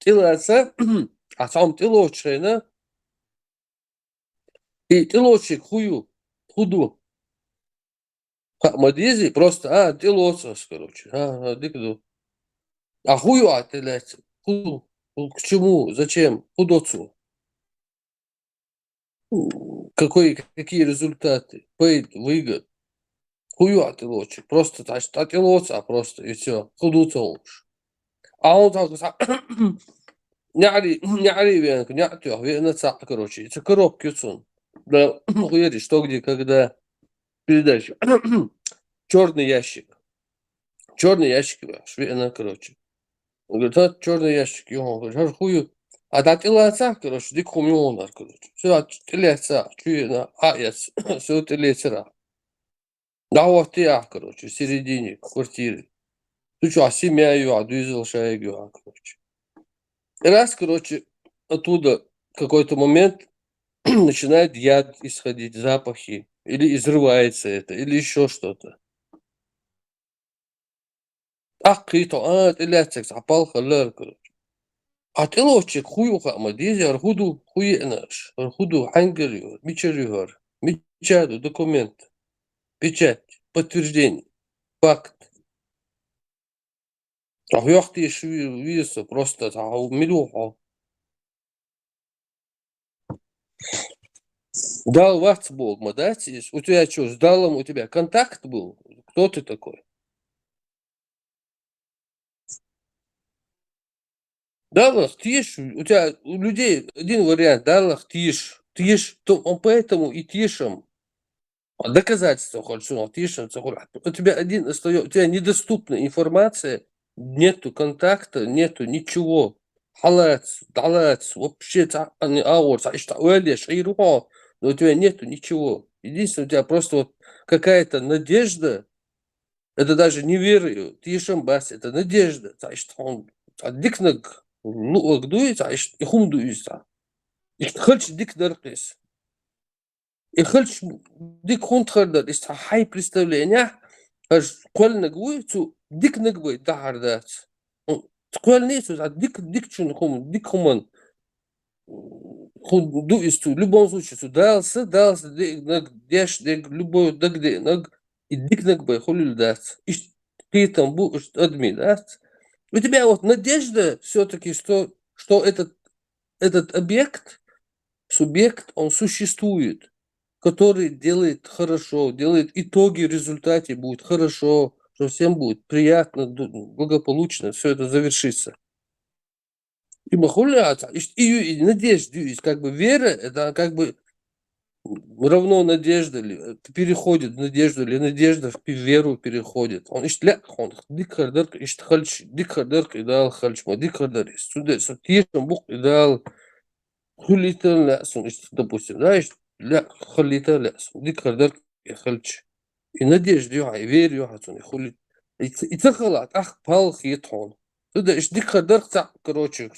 делается, а сам телочный, и телочек худу. Мадизи просто, телоцас, короче, дикду. А хую отелять, худу. К чему, зачем, худоцу? Какие результаты, выгод. Хую отелочек, просто, значит, отелоца просто, и все, худуца уж. А он так, няри венку, нятю, венца, короче, это коробки цун. Да, хуяри, что где, когда передача. Черный ящик. Черный ящик, швена, короче. Он говорит, черный ящик, он говорит, хую. А да телеца, короче, дик хумионар, короче. Все, телеца, чуена, яц, все телецера. Да вот я, короче, в середине квартиры. Ты что, семья ее, двизел шаегю, короче. Раз, короче, оттуда какой-то момент начинает яд исходить, запахи. Или изрывается это, или еще что-то. Какие-то, телецек, запал халер, короче. Atelochik хуюха мадизи архуду хуенаш, архуду хангерю, мичерюгар, мичаду документ, печать, подтверждение, факт. Ахьяхти виса просто милуха. Дал вас Бог, мадатис. У тебя что, с Далом у тебя контакт был? Кто ты такой? Даллах тишь, у тебя у людей один вариант, Даллах тишь, то он поэтому и тишем. Доказательства хочешь, что тише, у тебя один остается, у тебя недоступна информация, нету контакта, нету ничего. Халац, далац, вообще, не аурс, что уэлеш, но у тебя нету ничего. Единственное, у тебя просто вот какая-то надежда, это даже не вера, тишем бас, это надежда, что он дикнаг, ну, дует, и хум дуется. И хочешь дик даркнес. И хочешь дик хунтхардер, ist хай представление, аж коль нагвуйцу, дик нагвуй дахардат. Коль нету, дик чун хум, дик хуман. Ду исту, в любом случае, дался, деш, любой, дагде, и дик нагбай, хулил дат. И ты там будешь адми, дат. У тебя вот надежда все-таки, что этот объект, субъект, он существует, который делает хорошо, делает итоги в результате, будет хорошо, что всем будет приятно, благополучно, все это завершится. И махуляться, и надежда, есть как бы вера, это как бы равно надежда ли, переходит в надежду, или надежда в веру переходит. Он он дикхардерк, хальч, дикхардерк, идал хальчма, дикхардар, сюда, сутишем бух, идал хулитер лясун, допустим, да, хулитер лясун, дикхардерк, хальч. И надежда, и верю, хацун, и хулит. И цахалат, пал хитон. Туда, дикхардерк, короче,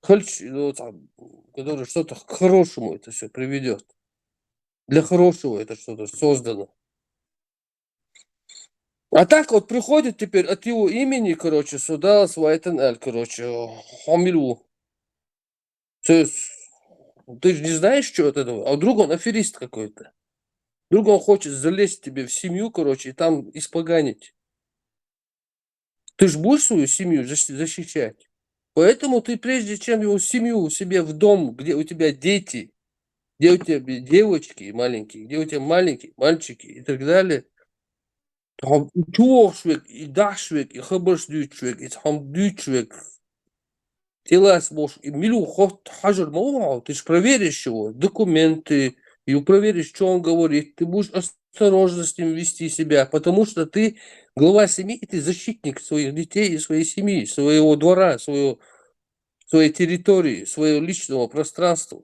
хальч, который что-то к хорошему это все приведет. Для хорошего это что-то создано. А так вот приходит теперь от его имени, короче, сюда Свайтен-Эль, короче, Хамилу. Ты же не знаешь, что это, а вдруг он аферист какой-то. Вдруг он хочет залезть тебе в семью, короче, и там испоганить. Ты же будешь свою семью защищать. Поэтому ты, прежде чем его семью у себя в дом, где у тебя дети, где у тебя девочки маленькие, где у тебя маленькие мальчики и так далее, там Torschweg, и Dachschweg, и Хабарсдючвег, и там Дючвег. Телас можешь, и милю ход хажер мау, ты же проверишь его, документы, и проверишь, что он говорит, ты будешь осторожно с ним вести себя, потому что ты глава семьи, и ты защитник своих детей и своей семьи, своего двора, своей территории, своего личного пространства.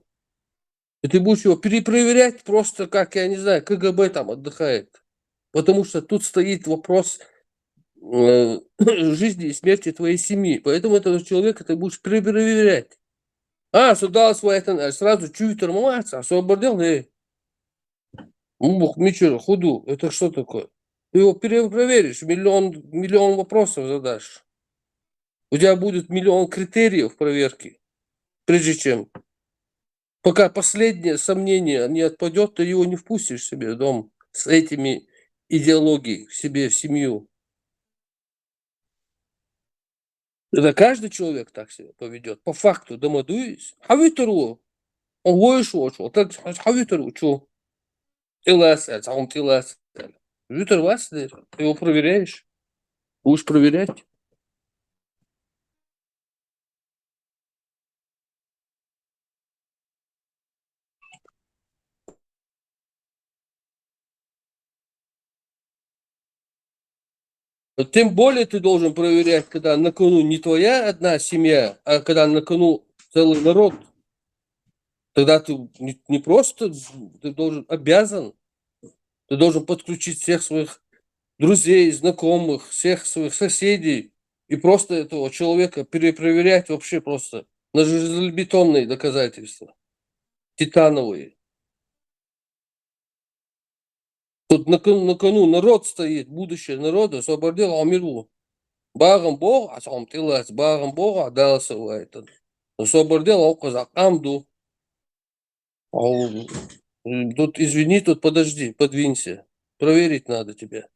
И ты будешь его перепроверять просто как, я не знаю, КГБ там отдыхает. Потому что тут стоит вопрос жизни и смерти твоей семьи. Поэтому этого человека ты будешь перепроверять. Сюда свой сразу чувствует мамаца, освободил, мичер, худу. Это что такое? Ты его перепроверишь, миллион вопросов задашь. У тебя будет миллион критериев проверки, прежде чем. Пока последнее сомнение не отпадет, ты его не впустишь себе в дом с этими идеологией к себе в семью. Это каждый человек так себя поведет. По факту, домодуюсь. Хавитеру, он воешь вот так хавитеру, что? Тиласаль, сам тиласаль. Витер Васлер, ты его проверяешь? Будешь проверять? Но тем более ты должен проверять, когда на кону не твоя одна семья, а когда на кону целый народ. Тогда ты не просто, ты должен, обязан, ты должен подключить всех своих друзей, знакомых, всех своих соседей и просто этого человека перепроверять вообще просто на железобетонные доказательства, титановые. Тут на кону народ стоит, будущее народа, освободил Амиру. Бағым бол, асам тилас, бағым бол, адалсы вайтын. Освободил Алказак, Амду. Тут, извини, тут подожди, подвинься. Проверить надо тебя.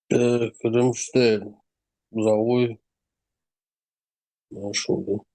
Крымштейн. Завой. Нашел.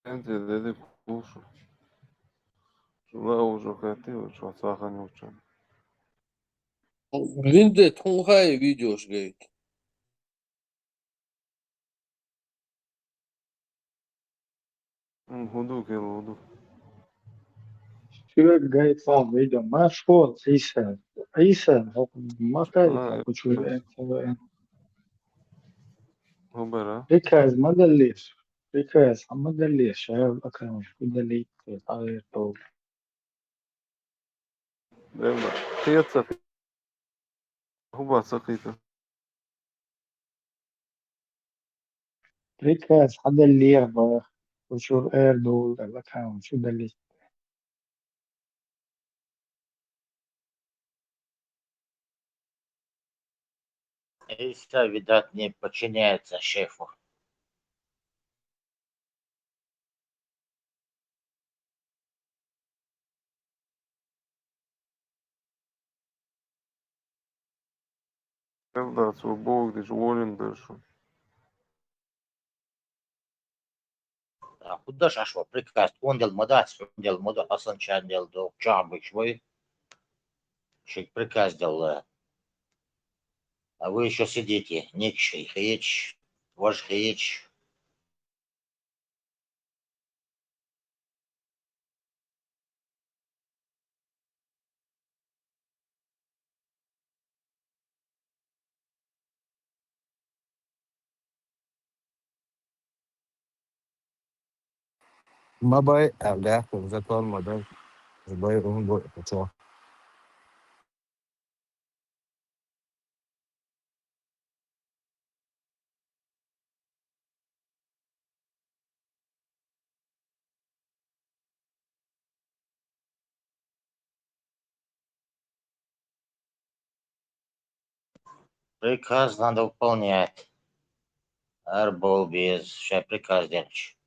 Antes de curso, lá o jogo что сахар не учат. Винде Тунхай видеош гейт. Худу келуду. Şuraya gayet fazla video. Ma sport Isa. Isa. Ma А, kayfa kuchua Хубера. Rikaz ma dallish. Rikaz ma dallish. Shayab akram. Dallit. Tagir to. Ремба. Хият сахи. Хуба сахита. Rikaz hadallir ba. Kuchur erdo. Akram. Shu dallit. Иса, видать, не подчиняется шефу. Ремба, свобог, диш волен дышу. А куда ж аж приказ? Он дел мода, асанчан дел до чабы швой. Шик приказ дел. А вы еще сидите, никший хеч, ваш хеч. ما باید ده 15 سال مادر باید اون بچه Приказ надо выполнять. Арбол без, сейчас приказ делать.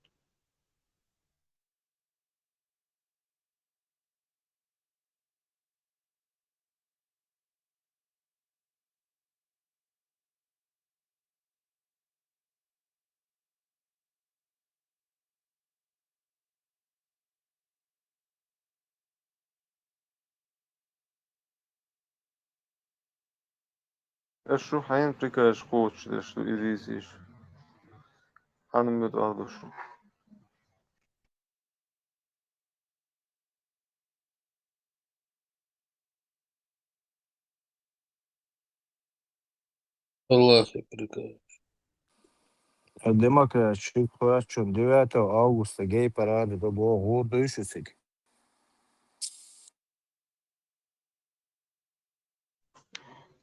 Эшу хайн прикаж коуч, что изисиш. Ханм бет алдышу. Аллах приказ. демократ чун 9 августа гей парады да buvo гордо iššūkį.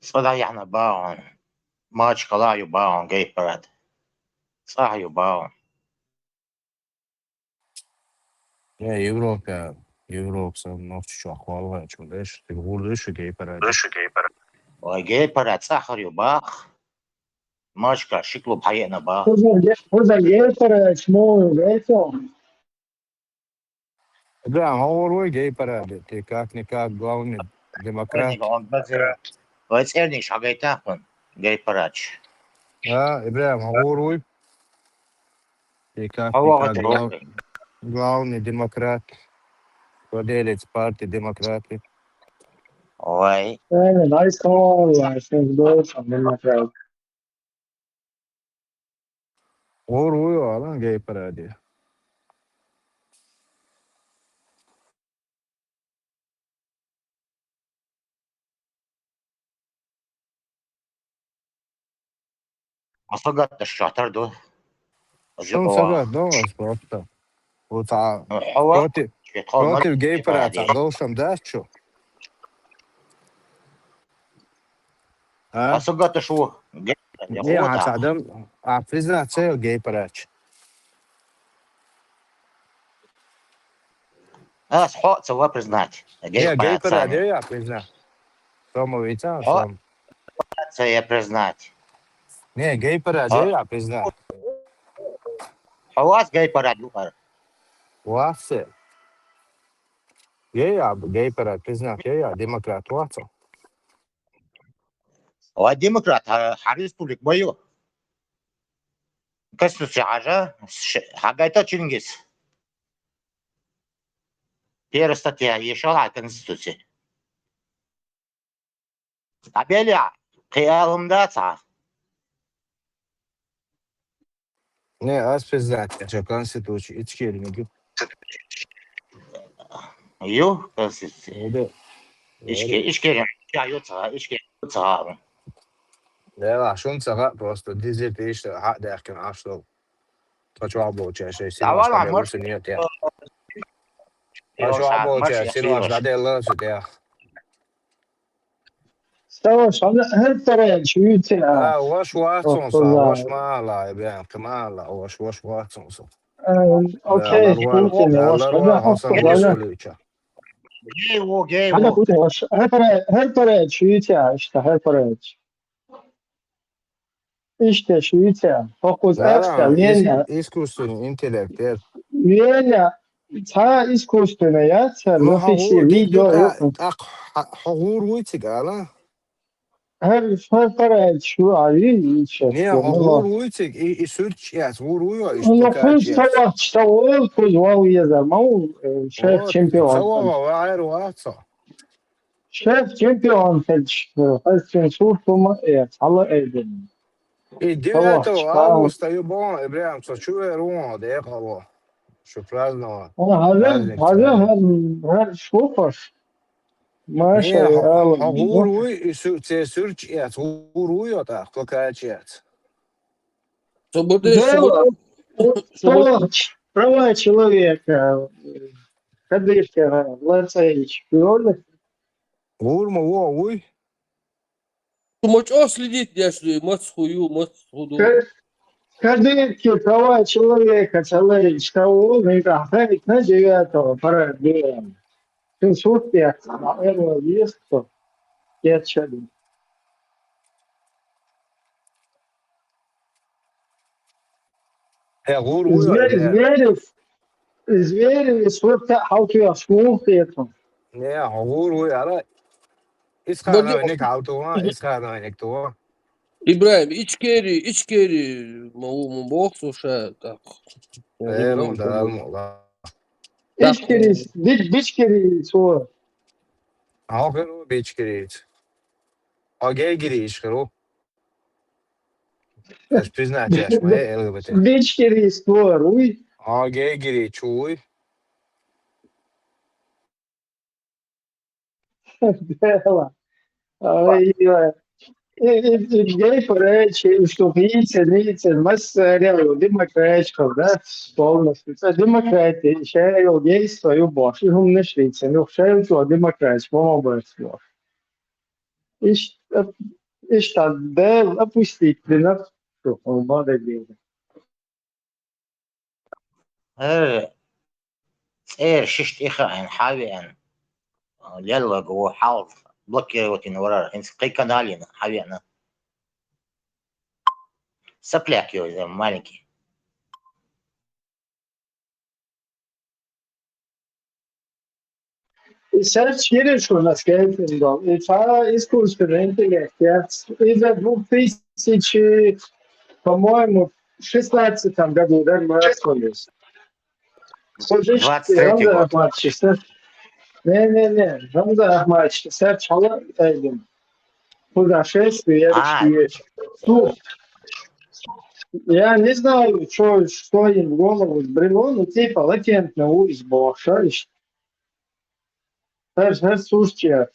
صدعنا باون. ماتش كلايو باون جاي براد. صاحيو باون. Европа nokta çok vallahi çok leş. Гордо iššūkį gei parады. وجاي براد صاحيو باخ. ماتش كا شكله بحيقنا باخ. Hoza yeter. Shmo. Gayto. Ibrahim Horoy gei parады. Tai как никак главный демократ. Он базер. ويتسألني شو جاي تاكل. جاي براش. Ibrahim Horoy. Tai как هو никак غتر главный демократ. Владелец партии демократы. Ой. Nice call. I think those are the Horoy alan gei parады. أصدقت الشاطر ده شلون جوا سقط دوس просто. حوا Против, يدخل مد против Гейпера паради. تعدوشم дачу. А? أصدقت شو Не, а يخوتها تعدم признать цел Гейперач. حق سوا признать Не, جاي Гейпера парацами я признать. Сома вица, حق сом. سوا признать Не, Гейпера حق я признать. حواس جاي паради Васе. Я Гейпера признать, я демократ вацо. هو الديمقراط حريص بوليك بيو كسر حاجة حاجة تشينجز первая статья еще على الكونستитуция قبل قيامهم داتها Не, аз признать, я что конституцию, ичкери не гиб. يو constitution Оде. إيش كيرم يوتها إيش كيرم Да, шун цага просто дизель иш хак деркен ашло. Хочу абоче, шей синваш أول гаде عمر лосе нет я. Хочу يوش абоче, ماشي синваш يخيوش гаде лосе я. savaş her tarafa çürütün ha. А, ваш Ватсон, Yoksa ваш мала, бен, камала, ваш Ватсон. Да, okey ларвал, Putin да, yavaş. Hadi ларвал, hafta Hasan böyle. Gusuluça. Hadi جيبو Putin yavaş. Her tarafa çürütün ha işte her tarafa. İşte çürütün. Fokus Да, да, Epstein. искусственный интеллект. Yine ta iskustuna ya. Sen ما nefisi هو ديك video yok mu? حضور ويتك على Her tarafa şu ayı نيا içerisinde. حضور ويتك يسوتش يا حضور ويا Ama اشتكاش kuz يا savaşta o kuz vav yazar. Şef вот şampiyon. سوا وعير واتسا Şef şampiyon felçliyor. Her surtuma Allah edin. اي دي Savaş اتو çıkan. اوغوستا يبون ابراهيم شو يروح دقيقة شو برازنا Ama لازم hazır تاني her şoför. Maşa نيا ya. حضور وي تسورش يا حضور ويا تا كوكاش يا Свобода, Дело. свобода, Права человека. Кадырка, Лацевич. غور ما هو وي maç следить, я что, маç хую, маç худу. Кадырки, права человека, человек, того, не кахать, не девятого, пора делаем. Ты сутки, это есть кто? Я чаду. هي غور ويا ابراهيم Звери, сутки, حاوتي يصموك يتم. نيا غور ويا على Bence اسخا هناك عاوتوا اسخا هناك تو İbrahim içkeri mu boksu şey tak. ايه لون ده الموضوع İç kere, diç kere soğuk. اهو كانوا بيشكريت اه جاي جريش كانوا مش признать ايش ما هي ЛГБТ Diç kere soğuk. Uy. اه جاي جري شوي Dela. Ay, gay поречи, что видите, mas реально демократического, да, полностью. Это демократия, считаю гейство и убор. И он не швейцар, но считаю, что демократия, мама братство. Está dela, опустить, да, что он молодец. ششت إخا إن حاوي إن يلا جوا حاول بلوكي وتين ورا إن قي كنالين حاوي أنا سبلاك يو زي مالكي Сейчас через у нас геймпинг, и та искусственный интеллект. И за 2000, по-моему, в 16 году, да, мы расходились. Слушай, 23-й Рамзан год Ахматович, не, Рамзан Ахматович, sen çalaydın. Путешествие, ну, я не знаю, что им в голову сбрело, но типа латентно избоша, her suršķiet.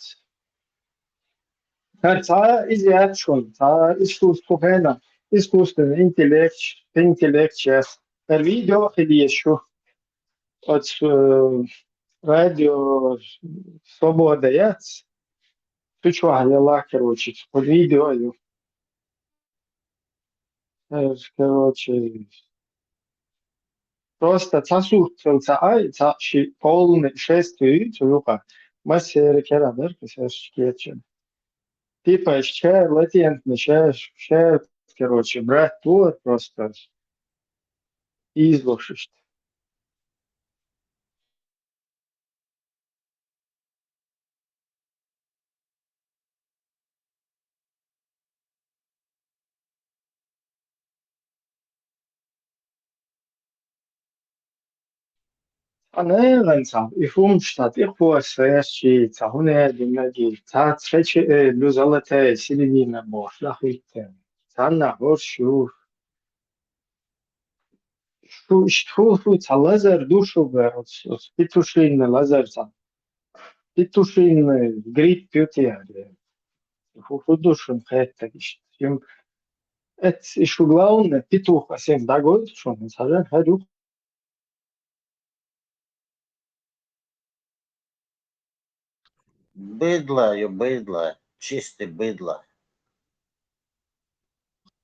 Tā iziet šodien, tā izkļūst ko pēdā. искусственный интеллект сейчас. Видео или еще от радио Свобода яц. Ты что, я короче, под видео, короче, просто цасур целца цаши полный шествие, чука. Массер керадер, кисаш кетчен. Типа, ща латентно, ща, короче, брать тут просто излушишь. Анеланца, и фумштат, и хуасэшчи, цахуне димнаги, цачечи, люзалате, силивина бош, лахвитте. Цанна борщу. Шту, цалазар душу берут, питушин лазарца. Питушин грит пьютиаре. Душин хэттагиш. Это еще главное, петух, а всем догонит, что он сажает, ходю. Быдло, чистое быдло.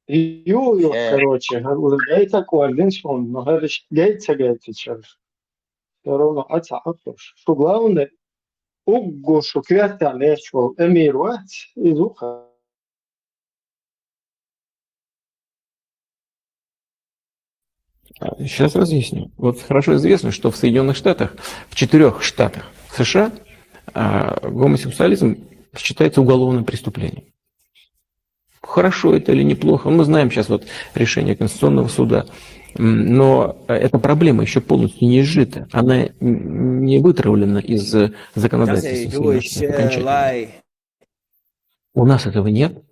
Ю, короче, гейта координation, но говоришь, гейта, сейчас. Все равно, что главное, угу, что кверта лечу, эмировать из уха. Сейчас разъясню. Вот хорошо известно, что в Соединенных Штатах, в 4 штатах США, гомосексуализм считается уголовным преступлением. Хорошо это или неплохо, мы знаем сейчас вот решение Конституционного суда, но эта проблема еще полностью не изжита, она не вытравлена из законодательства окончательно. У нас этого нет.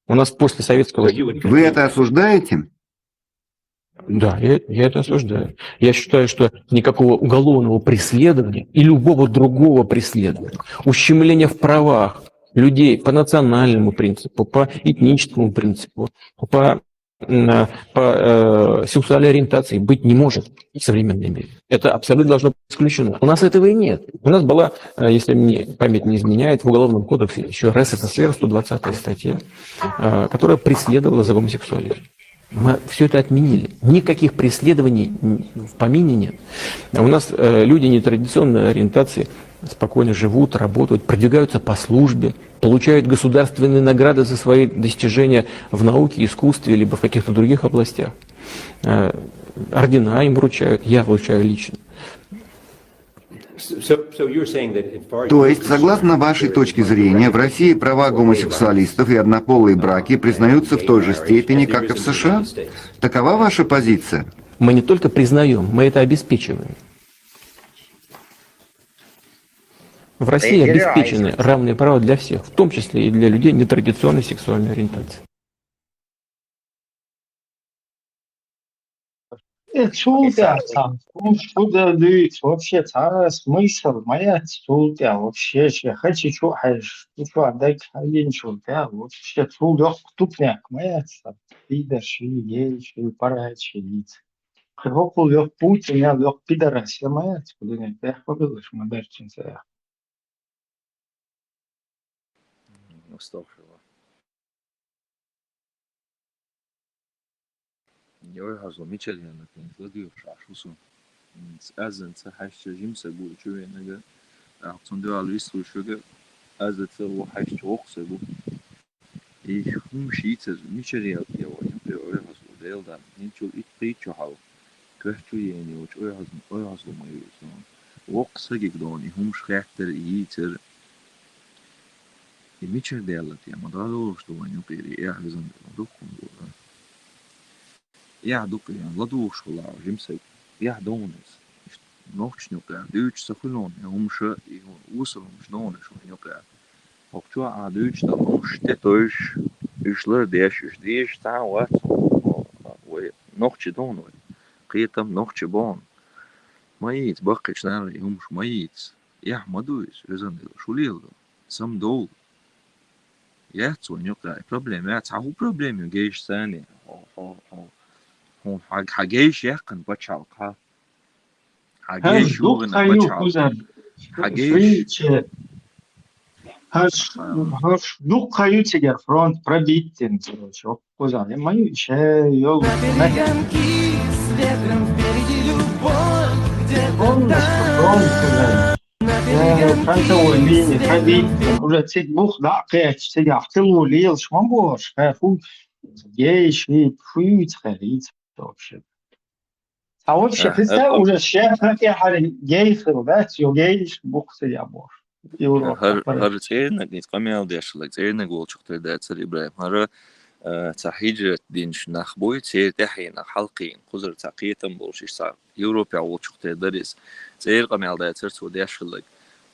У нас после советского... Вы это осуждаете? Да, я это осуждаю. Я считаю, что никакого уголовного преследования и любого другого преследования, ущемления в правах людей по национальному принципу, по этническому принципу, по сексуальной ориентации быть не может в современном мире. Это абсолютно должно быть исключено. У нас этого и нет. У нас была, если мне память не изменяет, в Уголовном кодексе еще РСФСР 120 статья, которая преследовала за гомосексуализм. Мы все это отменили. Никаких преследований в помине нет. У нас люди нетрадиционной ориентации спокойно живут, работают, продвигаются по службе, получают государственные награды за свои достижения в науке, искусстве, либо в каких-то других областях. Ордена им вручают, я вручаю лично. То есть, согласно вашей точке зрения, в России права гомосексуалистов и однополые браки признаются в той же степени, как и в США? Такова ваша позиция? Мы не только признаем, мы это обеспечиваем. В России обеспечены равные права для всех, в том числе и для людей нетрадиционной сексуальной ориентации. Чудо, чудо, вообще, смысл, моя чудо, вообще, хочу, что, отдай, ничего, да, вообще, чудо, тупняк, моя, видишь, ей, пора, чилить. Хопул, лег путь, у меня лег пидорас, я моя, куда-нибудь, я побылышь, мы даже чинца. Joj hazlo Michelin lögő sásusu. Ezen se hasja jimse bu çövenege. Akson de alvis suşuge. Azetse o hasja okse bu. Ich shitze Michelin ya o yimpe o hazlo delda. Ninçul it priço hal. Köhçü yeni o hazlo mayu son. Okse gigdoni schrechter yitzer. I Michel delat ya madalo što vanju peri ehzan dokun. Ja, doe je wat doorscholaar, Jim zei, ja, doen is. Nog snel klaar, Duits te verloren, en hoe ze, hoe doen is, hoe klaar. Ook zo aan Duits dat ons dit is, is leer die staan wat, nog te doen hoor. Geet hem nog te baan. Maar iets, bakken snel, jongens, maar iets. Ja, maar doe is, we zijn de scholier, sam doel. يحصل يقع بروبلم هو بروبلم يجيش ثاني هو حجيش يقن بتشالقها Her حجيش duk يوغنك kayu بتشالقها kuzar حجيش friche her her duk kayu tiger front пробитен, короче, кузар. Я мою еще йол полностью фронт кузар. Я франта войны пробитен. Уже цик бух да кэч тига ахтылу лил шмамбош. Фу гейш вид фуйц харит вообще. А вообще, представь, уже шеф как я хари гейхил, да, тё гейш бух тига бош. Европа. هر تيرنك نيت قميل ديش لك تيرنك والشخطر دا تسر إبراهيم هر تحيجر دينش نخبوي تير تحين حلقين قزر تقيتم بولشيش صار يوروبيا والشخطر داريس تير قميل دا تسر ديش لك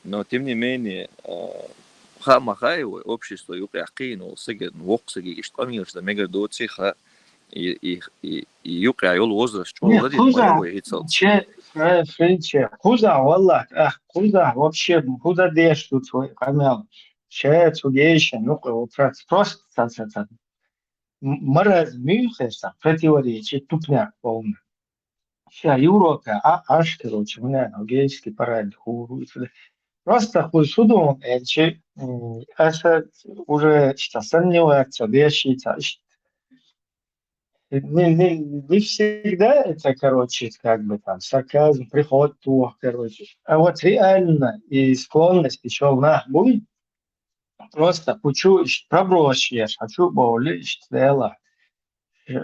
نو تمني ميني ما خاي وأوبشيستو يوقع قين وسجن وقسجي إشتاميرش دا ميجر دوتسي خا يوقع يول وزرش شو Не, لدي ما хуза, يوي هيتسلس френче, хуза, والله, хуза, вообще, хуза деш тут свой камел. Че, цугейше, ну, просто, мороз мюхеса, противоречие, тупняк полный. Ща, Европа, аж, короче, у меня гейский парад, хуру, просто хуй судом, эти, это уже, что, сомневаться, вещица, не всегда это, короче, как бы там сарказм, приход тух, короче. А вот реально и склонность еще на будет просто хочу пробросишь, хочу боли, что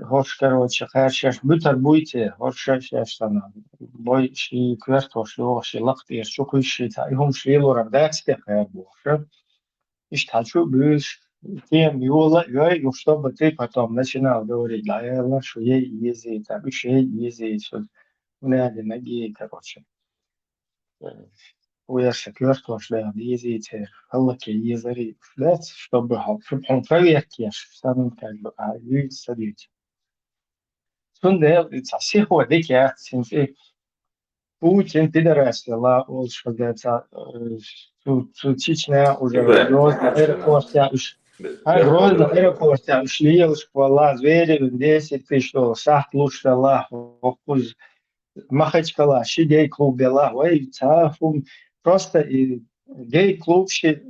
хош, короче, хорошо, бютер будете, хош, что бой, шли кверто, шли лакти, шукай, та, и хум шли лорам, да, спех, больше. Хочу будешь тем юла, и чтобы ты потом начинал говорить, да, я лучше ей ездить, там еще ей ездить, вот, надо ноги, короче. ويرشا كيرتو شلون يزيد هلك يزري فلات чтобы он проверки сам как бы садить. Сунде это все ходит я синфи Путин пидорас ла ол что это Чечня уже грозно аэропорт я уж грозно аэропорт я ушли уж вала звери 10 тысяч долларов сахт лучше ла Махачкала, ши гей-клуб бела, ой, цафум, просто и гей-клуб ши,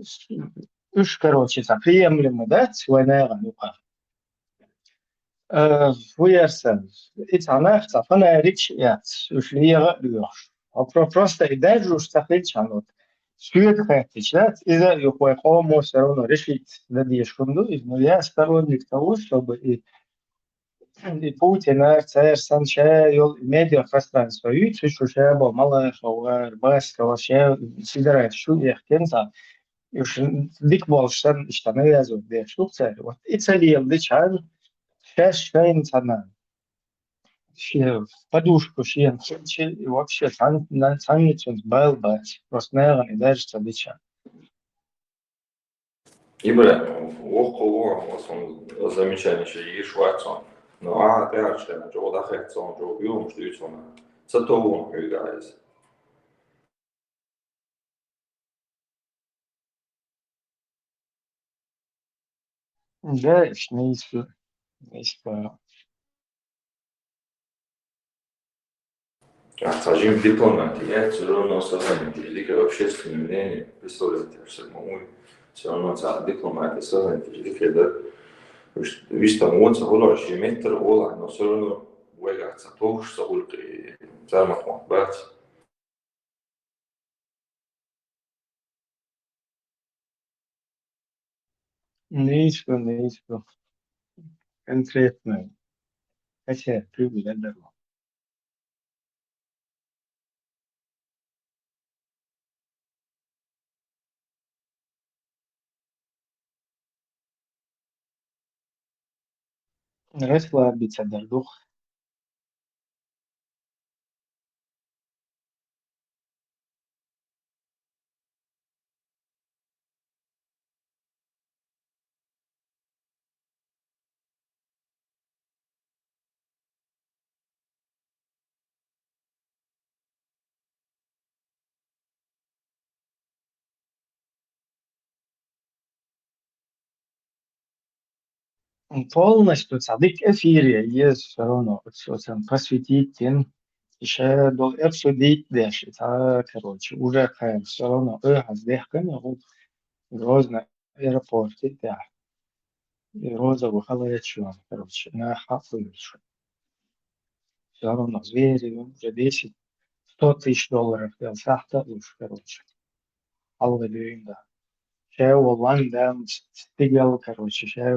уж, короче, это приемлемо, да, свой наверное, вуерсен, и цанах, цафана рич, я, уж лиера люш. А просто и даже уж цафельчан, вот, сюет хэтич, да, из-за юхуэ хомо все равно решить, да, дешкунду, но я сторонник того, чтобы и Путин, ЦР, Санче, медиапространство. И чуть уже был мало Баскова, ще сидорает шугер, кенза. И уж дик бол, что не вязут, где штукцы. Вот и целил, дичан, шейн цана. Подушку шейн, и вообще санницун был бать. Просто, наверное, даже дичан. إبراهيم وقوة وصل замечание еще и Швайцон. Но это ясно, что вот ахет сон, что бьем, что и сон. Сатовон, you guys. Да, не исправил. Сажим дипломатии, я все равно сознание, великое общественное мнение, представляете, все равно все равно дипломатия, сознание, великое, да. Виж там он собрал еще метр, ола, но все равно вегаться, плохо, что только замах мог быть. Не исправил. Конкретно. Хотя, привет, расслабиться, да, дух. полностью цадык эфире есть все равно. Вот посвятить тем, еще дол обсудить дальше. Короче, уже все равно. Хаздехками, вот, Грозно, аэропорте, да. И Роза выхала короче, на хапуешь. Все равно, звери, уже 100 тысяч долларов, я сахта уж, короче. Алга дюйм, да. Ще Олан, да, стигал, короче, ще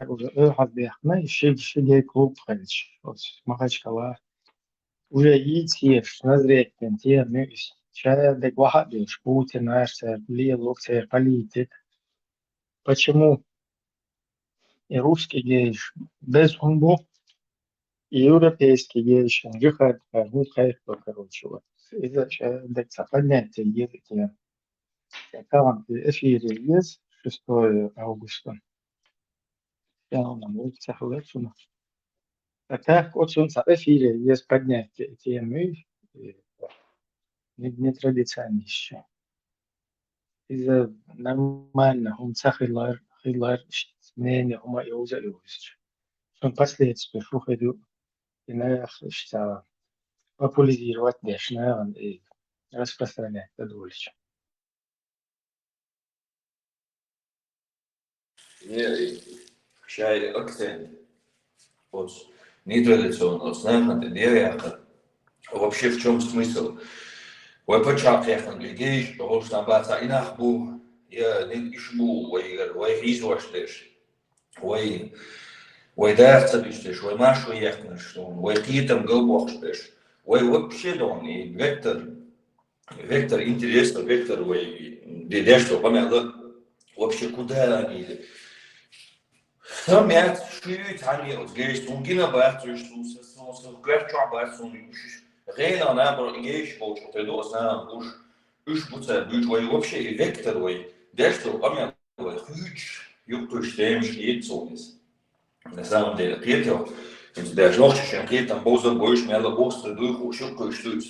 уже хаздехна, еще гей клуб, короче. Вот, Махачкала. Уже идти, назреть, те, ще дегвахат, Путин, наш, локция, политик. Почему и русский гейш без хумбу, и европейский гейш, жихат, короче, вот. Из-за декса поднятия языки. Аккаунт в эфире есть 6 августа. Я нам улица Халепсуна. А так, вот в эфире есть поднятие темы, нетрадиционные еще. Из-за нормально, он хилар, мнение, ума и узалюсь. Он последствия, шухаду, и на популяризировать дешно и распространять дольше. Šai akcenты, вот, нетрадиционного сна, вообще в чем смысл? Ой, почав яхан лигейш, потому что баца инахбу, я не ишбу, ой, изwaштеш, ой, дартабиштеш, ой, машу яхнеш, ой, китам галбохштеш, ой, вообще дон, и вектор интересно, вектор, ой, что помяло, вообще куда они Some merkt schuurt han je als geest om geen abertus soms kwart abertus geen aan hem geest wordt het door zijn bush moet zijn bush waar je вообще vector waar dat zo om je huge je systeem steht zo is на самом деле Петр in der Жорче geht там боза больше mehr быстро durch шутку штуц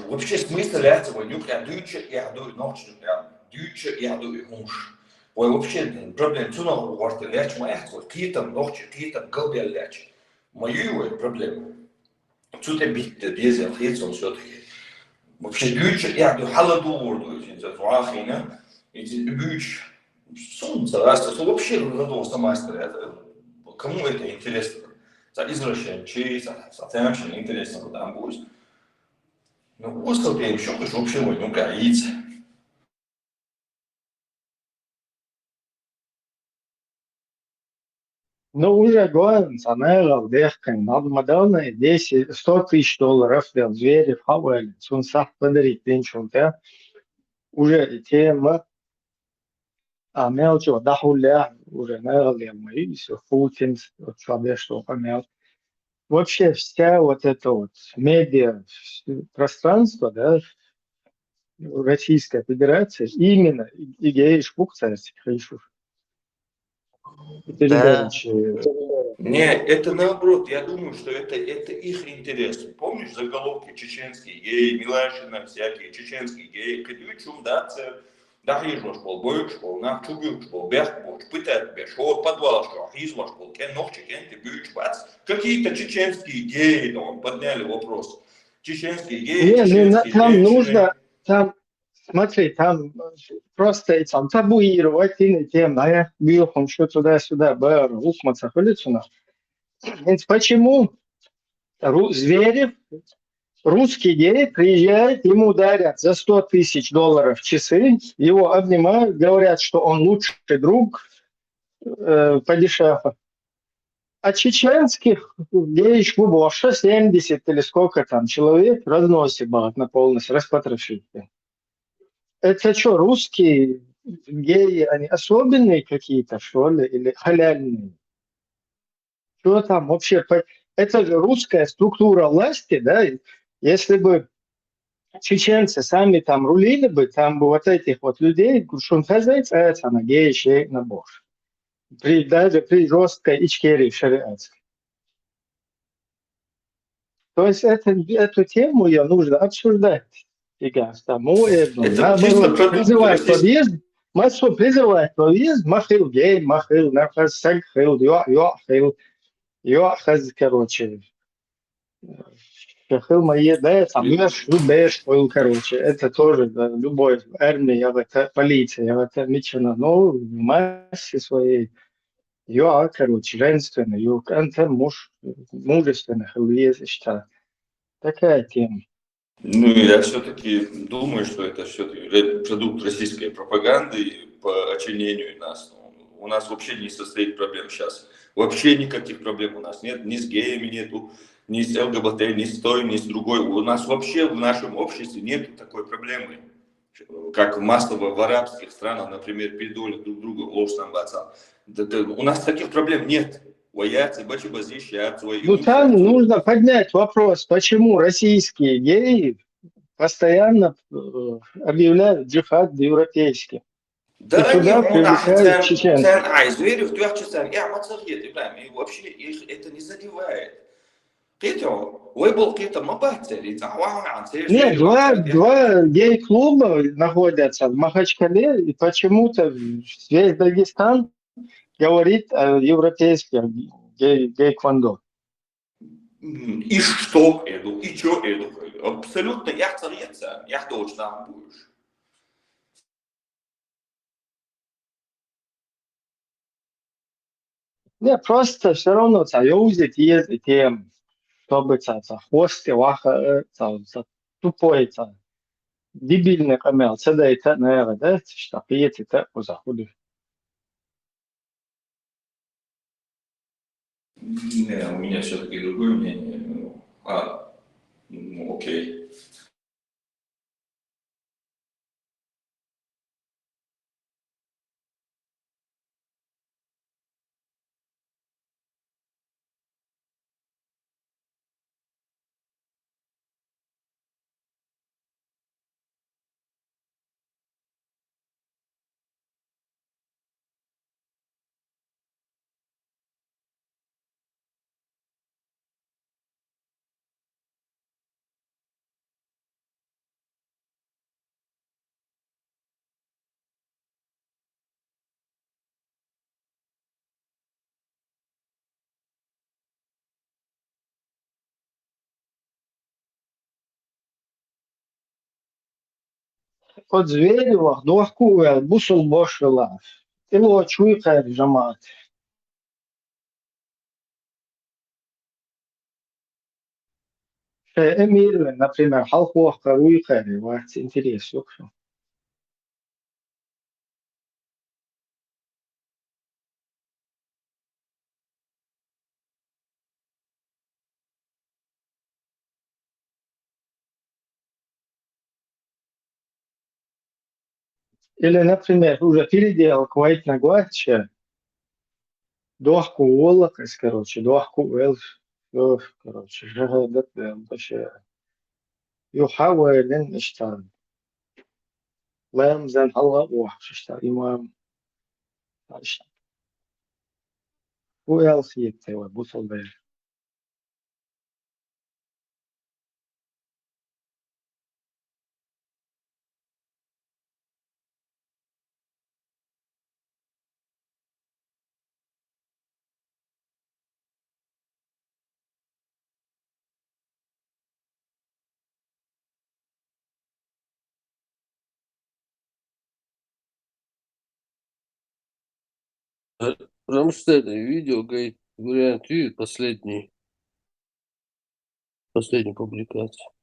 вообще смысл этого не прям дюче я до ночи прям дюче я до муж Ой, вообще, проблема цена у вас ляч моя, какие-то ночи, какие-то голубя ляч. Мою проблему. Цуте бить, дезер, хейцом все-таки. Вообще, бюч, я до холоду урду, из-за твахина, из-за бюч, солнце, раз, вообще, задумался мастер, кому это интересно? За извращенчей, за тем, интересно, куда будет. Ну, остал я еще, что вообще, ну, гаится. Ну, уже гон, санера, дехкан, надо модерна, 100 тысяч долларов, для звери, хавали, сунсах подарить, пенчунка, уже тема, а мелчо, дахуля, уже, наверное, мы, все, Путин, что помел. Вообще вся вот это вот медиа пространство, да, Российская Федерация, именно и геиш пукцарь, хорошо. Да. Не, это наоборот, я думаю, что это их интерес. Помнишь заголовки чеченские геи, Милашина, всякие чеченские геи, кадючум, да, да, хижваш пол, боюш пол, на чубюш пол, бях пол, пытает беш, вот подвал, что хижваш пол, кен ногче, кен ты бьюч, бац. Какие-то чеченские геи, там, подняли вопрос. Чеченские геи, чеченские там женщины. нужно, там, смотри, там просто там табуировать и тем, да, я бьём, что туда-сюда, ухматься, улицу. Почему Зверев, русский гей, приезжает, ему дарят за 100 тысяч долларов часы, его обнимают, говорят, что он лучший друг падишаха. А чеченских геев больше 70 или сколько там человек разносит на полностью, распотрошит. Это что, русские геи, они особенные какие-то, что ли, или халяльные? Что там вообще? Это же русская структура власти, да? Если бы чеченцы сами там рулили бы, там бы вот этих вот людей, шунхазайц, это на геи, шей, на бож. Даже при жесткой ичкерии шариатской. То есть эту тему ее нужно обсуждать. Наоборот, называть подъезд, массу призывает повез, махил гей, махил, нахаз сагхил, юахил, юахаз, короче. Шахил мое, да, там, бэш, короче. Это тоже, да, любой армия, это полиция, это мечена. Но в массе своей, короче, женственно, это мужественно, что такая тема. Ну, я все-таки думаю, что это все-таки продукт российской пропаганды по очернению нас. У нас вообще не состоит проблем сейчас. Вообще никаких проблем у нас нет. Ни с геями нету, ни с ЛГБТ, ни с той, ни с другой. У нас вообще в нашем обществе нет такой проблемы. Как массово в арабских странах, например, передолят друг друга ложь там баца. У нас таких проблем нет. Ну, там нужно поднять вопрос, почему российские геи постоянно объявляют джихад европейским. И Да туда не, привлекают чеченцев. зверю в трех часах. Я мацагет, и вообще их это не задевает. Ой, был какие-то мабатели, Нет, два гей-клуба находятся в Махачкале, и почему-то весь Дагестан говорит о европейских гей-квандо. И что эду, и что эду. Абсолютно, я царица, я должна будешь. Не, просто все равно союзить есть тем, чтобы хвосты ваха, тупой, дебильный камел, да, это, наверное, да, что пьете, это заходит. Не, у меня все-таки другое мнение. Окей. От Зверева до Акуя, бусул бошила. Его чуйка жамат. Эмир, например, халхуахка, руйка, варц интерес, ёкшо. Или, например, уже переделал квайт на гуаче, дохку волокас, короче, дохку велш, короче, жагадат, вообще, يحاول أن يشتغل لا يمزل الله وحش يشتغل إمام ويالخيط توا بوصل بيه Потому что это видео, говорит, вариант видит последний публикации.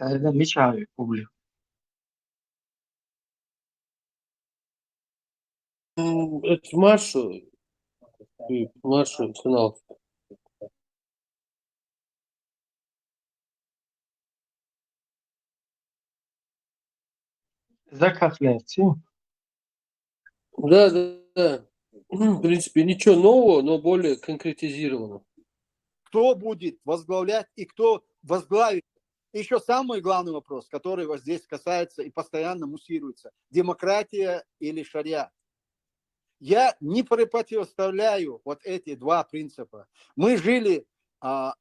هذا مش عارف بوبليك Это Машу. Машу канал. Закахляйте. Да, да, да. В принципе, ничего нового, но более конкретизировано. Кто будет возглавлять и кто возглавит? И еще самый главный вопрос, который вот здесь касается и постоянно муссируется. Демократия или шариат? Я не противоставляю вот эти два принципа. Мы жили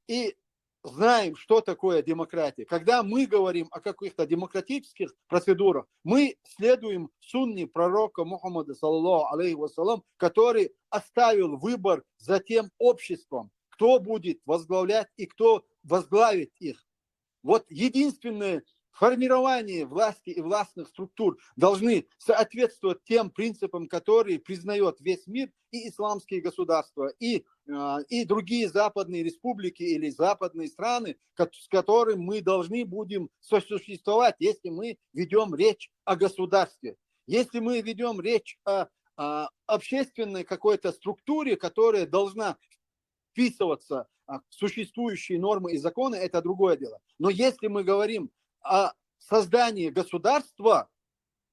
и знаем, что такое демократия. Когда мы говорим о каких-то демократических процедурах, мы следуем сунне пророка Мухаммада, саллаллаху алейхи вассалам, который оставил выбор за тем обществом, кто будет возглавлять и кто возглавит их. Вот единственное формирование власти и властных структур должны соответствовать тем принципам, которые признает весь мир, и исламские государства, и другие западные республики или западные страны, с которыми мы должны будем сосуществовать, если мы ведем речь о государстве. Если мы ведем речь о общественной какой-то структуре, которая должна вписываться в существующие нормы и законы, это другое дело. Но если мы говорим о создании государства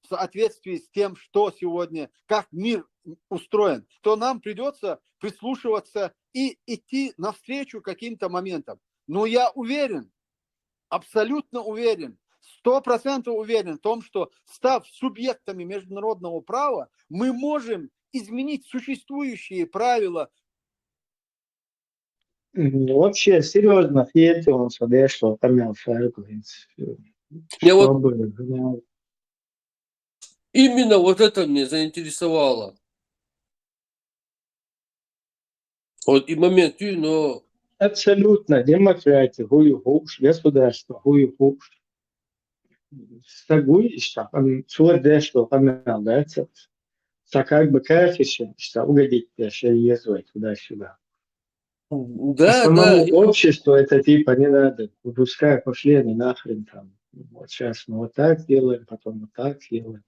в соответствии с тем, что сегодня, как мир устроен, то нам придется прислушиваться и идти навстречу каким-то моментам. Но я уверен, абсолютно уверен, 100% уверен в том, что, став субъектами международного права, мы можем изменить существующие правила. Вообще, серьезно, фиете он что там Я вот чтобы... именно вот это меня заинтересовало. Вот и момент, но... Абсолютно, демократия, хуй-хуш, государство, хуй-хуш. Стагуй, что что там, да, как бы кафеще, что угодить, что ездить туда-сюда. Да, Основному да. обществу это типа не надо. Пускай пошли они нахрен там. Вот сейчас мы вот так делаем, потом вот так делаем.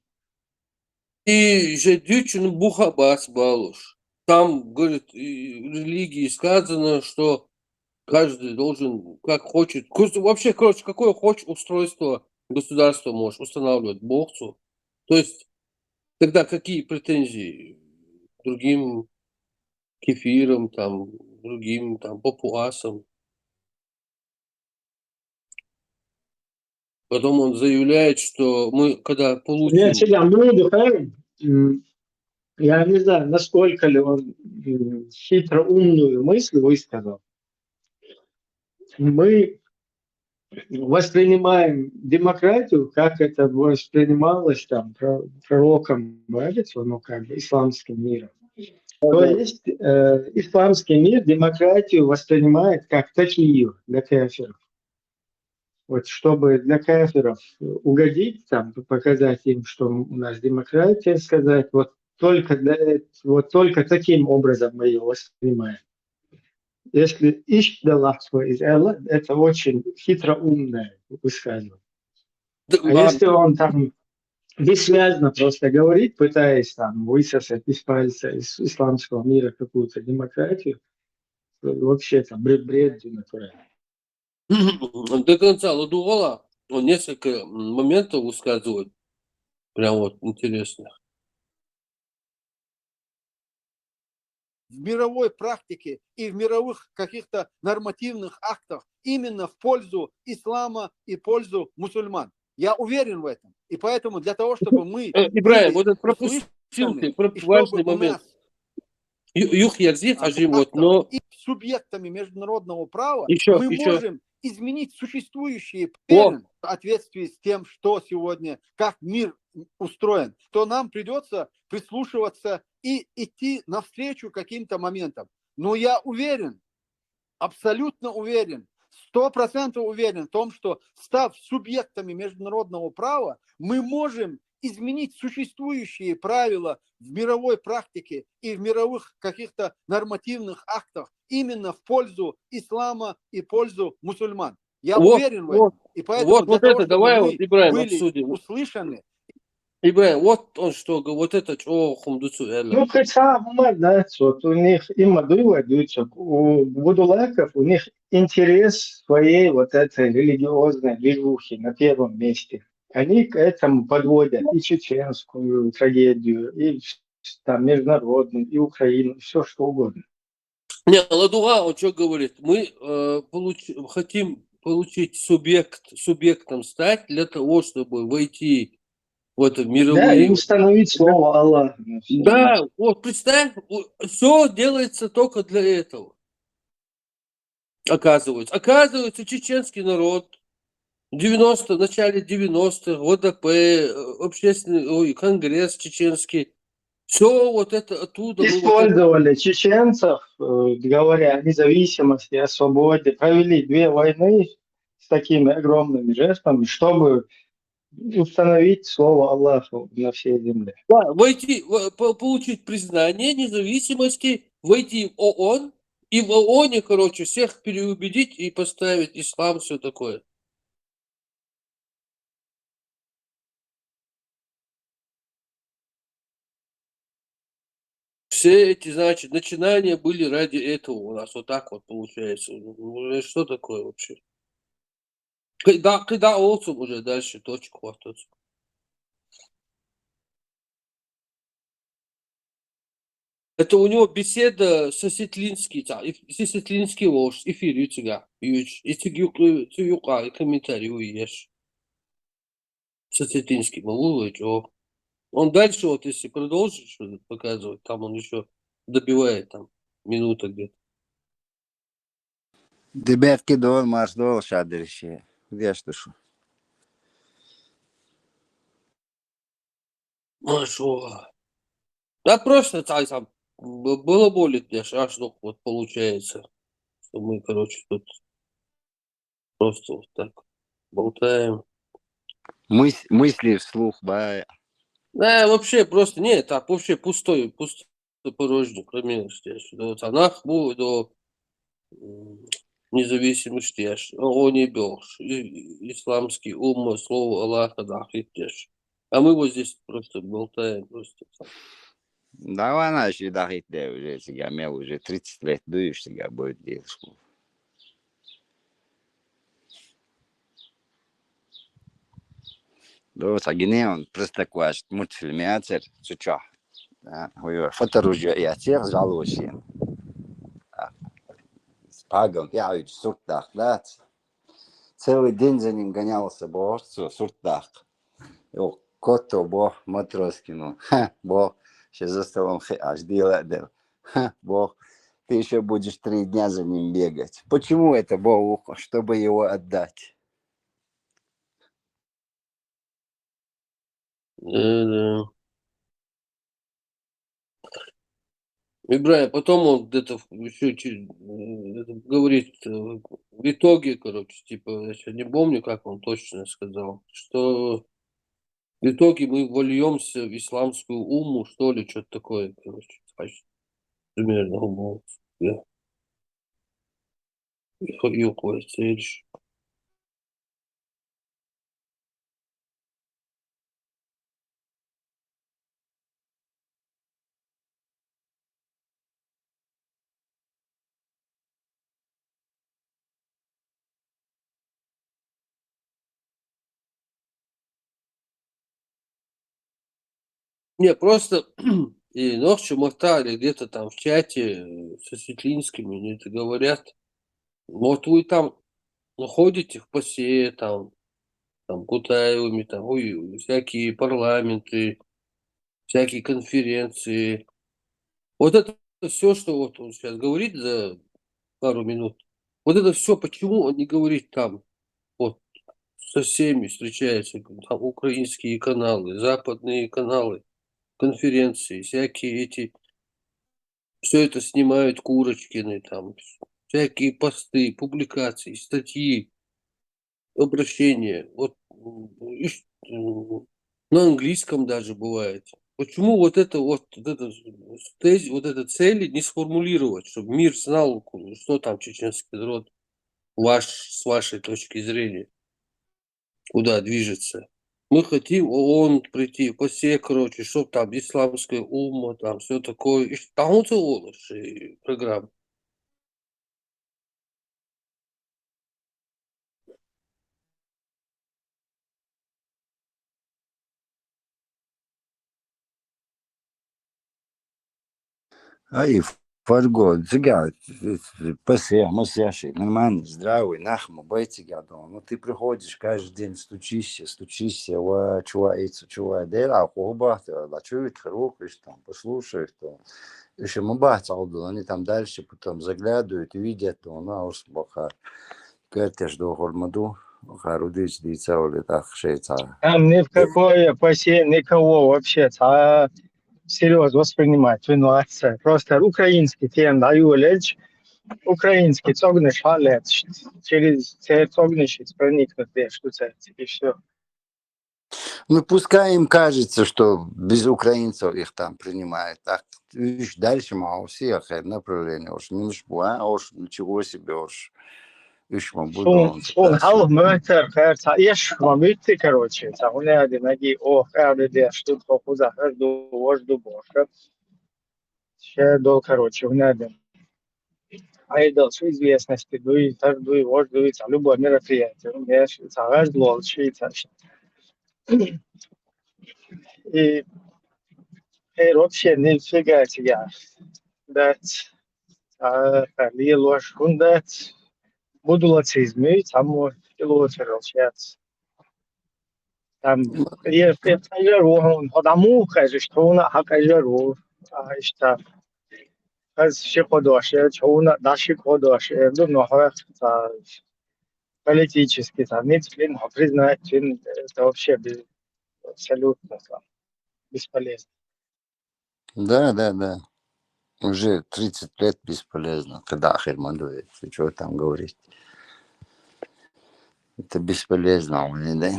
И же дючен бухабас балуш. Там, говорит, в религии сказано, что каждый должен, как хочет. Вообще, короче, какое хочешь устройство государства можешь устанавливать богцу. То есть, тогда какие претензии к другим кефирам, там, другим там, папуасам? Потом он заявляет, что мы, когда получим... Я не знаю, насколько ли он хитро умную мысль высказал. Мы воспринимаем демократию, как это воспринималось там пророком, ну, как бы исламским миром. То есть исламский мир демократию воспринимает как такие для кафиров. Вот чтобы для кафиров угодить, там, показать им, что у нас демократия, сказать, вот только таким образом мы ее воспринимаем. Если ишдалахва из Элла, это очень хитроумное высказывание. А если он там бессвязно просто говорит, пытаясь там высосать из пальца из исламского мира какую-то демократию, то вообще там бред натуральный. До конца Ладугала он несколько моментов высказывает, прям вот интересных. В мировой практике и в мировых каких-то нормативных актах именно в пользу ислама и пользу мусульман. Я уверен в этом. И поэтому для того, чтобы мы... Ибраим, вот это пропустил ты, важный момент. Юх Ярзи Хажимот, но... И субъектами международного права мы можем изменить существующие в соответствии с тем, что сегодня, как мир устроен, то нам придется прислушиваться и идти навстречу каким-то моментам. Но я уверен, абсолютно уверен, 100% уверен в том, что, став субъектами международного права, мы можем изменить существующие правила в мировой практике и в мировых каких-то нормативных актах именно в пользу ислама и пользу мусульман. Я уверен в этом. И поэтому вот это, давай вот, Ибраим, были обсудим. услышаны. Ибрагим, вот он что, вот это, что хумдуцу Ну, хотя, да, вот у них има дуйчок, у будулаков у них интерес своей вот этой религиозной движухи на первом месте. Они к этому подводят и чеченскую трагедию, и там международную, и Украину, все что угодно. Не, Ладуга, он что говорит? Мы хотим получить субъектом стать для того, чтобы войти в это Да, и мировые... установить слово Аллах. на всем. Да, вот представь, все делается только для этого. Оказывается, чеченский народ в начале 90-х, ОДП, общественный конгресс чеченский, все вот это оттуда. Использовали чеченцев, говоря о независимости, о свободе, провели 2 войны с такими огромными жертвами, чтобы установить слово Аллаху на всей земле. Да, получить признание независимости, войти в ООН, и в ООНе, короче, всех переубедить и поставить ислам, все такое. Все эти, значит, начинания были ради этого у нас. Вот так вот получается. Ну, что такое вообще? Когда олцом уже дальше точку хватать. Это у него беседа со Сетлинский, Сетлинский ложь, эфир ютига, и комментарий уешь. Со Сетлинским, он дальше, вот если продолжит что-то показывать, там он еще добивает там минута где-то. Дебятки дол, маш дол, шадрище. Где что шо? Ну что? Да просто там было болит мне аж вот получается, что мы, короче, тут просто вот так болтаем. Мысли вслух, ба. Да, вообще просто, нет, так вообще пустой порожник, кроме до Танах, до независимости, он не бёж, исламский ум, слово Аллаха, да, хитеш. А мы вот здесь просто болтаем, просто. Давай начали дахить, да, уже сега, мне уже 30 лет дуешь, сега будет девушку. Да, сагине он просто кваш, мультфильме ацер, чуча. Фоторужье и ацер жалующие. С пагом, я ведь в суртах, да. Целый день за ним гонялся, бо, суртах. Его кото, бо, Матроскину. Ха, бо, сейчас за столом аж делал. Ха, бо, ты еще будешь 3 дня за ним бегать. Почему это, бо, чтобы его отдать? Да. Ибрагим, потом он где-то еще говорит в итоге, короче, типа, я сейчас не помню, как он точно сказал, что в итоге мы вольемся в исламскую умму, что ли, что-то такое, короче, примерно уму. Да. Не, просто и ночью мотали где-то там в чате со Светлинскими, они это говорят. Вот вы там ходите в ПАСЕ, там Кутаевыми, там, всякие парламенты, всякие конференции. Вот это все, что вот он сейчас говорит за пару минут, вот это все, почему он не говорит там, вот, со всеми встречается, там, украинские каналы, западные каналы, конференции, всякие эти, все это снимают Курочкины, там, всякие посты, публикации, статьи, обращения. Вот на английском даже бывает. Почему вот эта цели не сформулировать, чтобы мир знал, что там чеченский народ с вашей точки зрения, куда движется? Мы хотим ООН прийти, все, короче, чтоб там исламская умма, там все такое. И там вот ООН программа. Ай, Фарго, цыган, пасе, мусяши, нормально, здравый, нахма, бойцы гадон. Ну ты приходишь каждый день, стучишься, чува, дела, хоба, лачует, хрупишь, там, послушаешь, то. Еще мабах цалду, они там дальше потом заглядывают и видят, то на уж боха, кертеш до хормаду, харудич, дицаули, так, шейца. Там ни в какое пасе никого вообще серьезно воспринимать, винуватца. Просто украинский тем даю лечь, украинский цогнешь, через цогнешь и проникнуть, что и все. Ну, пускай им кажется, что без украинцев их там принимают. Так, видишь, дальше мы у всех направление. Уж не ничего, уж ничего себе, уж мы будем. Хал мэтр, ешь мамыты, короче, он один наги, что хоза, до вожду бошка. Ще до, короче, он один. Айдал, что известности, дуй, так дуй, вождь дуется, любое мероприятие. Он я цагаж лол, шица. И вообще нифига себе. Дать, лилош, хундать. Буду лацизмы, там лучше ролчец. Там я кажу, адаму кажу, что он кажу, что аз все подошли, что он наши подошли, ну, политически, там, нет, признать, это вообще абсолютно бесполезно. Да. Уже 30 лет бесполезно. Когда Хермандует, что там говорить. Это бесполезно, да.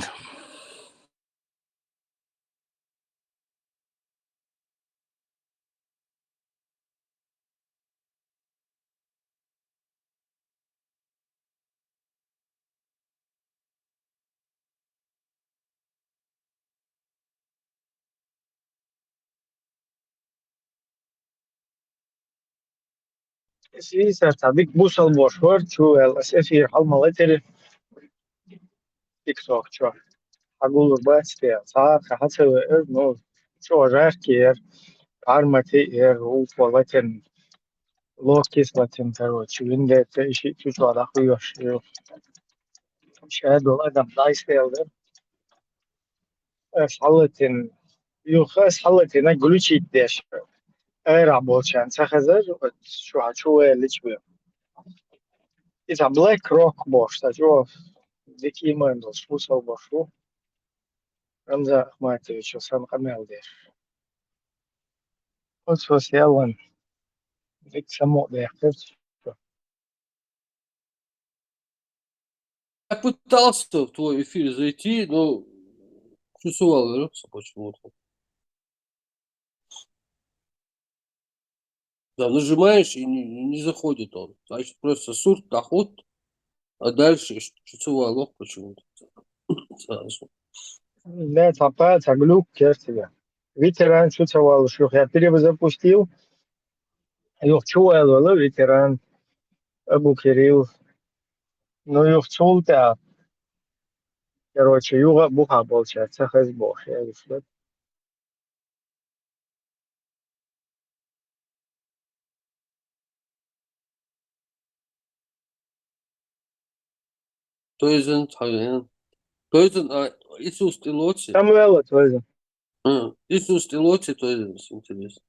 Свиса, табик бусал бошвар, чуэл, эфир, халмалетери, тикток, чё. Агул бачте, хацеве, ну, чё, жаркий, армати, уфолатен, локис латен, короче, винде, ищи, чуть-чуть, хуёш, شاهد والله دايس فيلدر حلتين يخاس حلتين أقول شيء داش رعبول شان سخزر شو اللي شو إذا بلاك روك باش تجوا ذكي ما عندوش شو سو باشو رمزا ما تبي شو سام قمل داش قلت شو سيالن ذيك سمو داخل Я пытался в твой эфир зайти, но чувствовал, вернулся почему-то. Да, нажимаешь и не заходит он. Значит, просто сурт, доход, а дальше чувствовал лох почему-то. Сразу. لا تبقى تقولوا كيرتيا ветеран чувствовал, что я перезапустил. Чувствовал, ولا ветеран Абу Кирилл. Ну, чувствовал, короче, юга буха получается, хазбох, я решил. Иисус Тилоци. Самуэла тоже. Иисус Тилоци тоже интересно.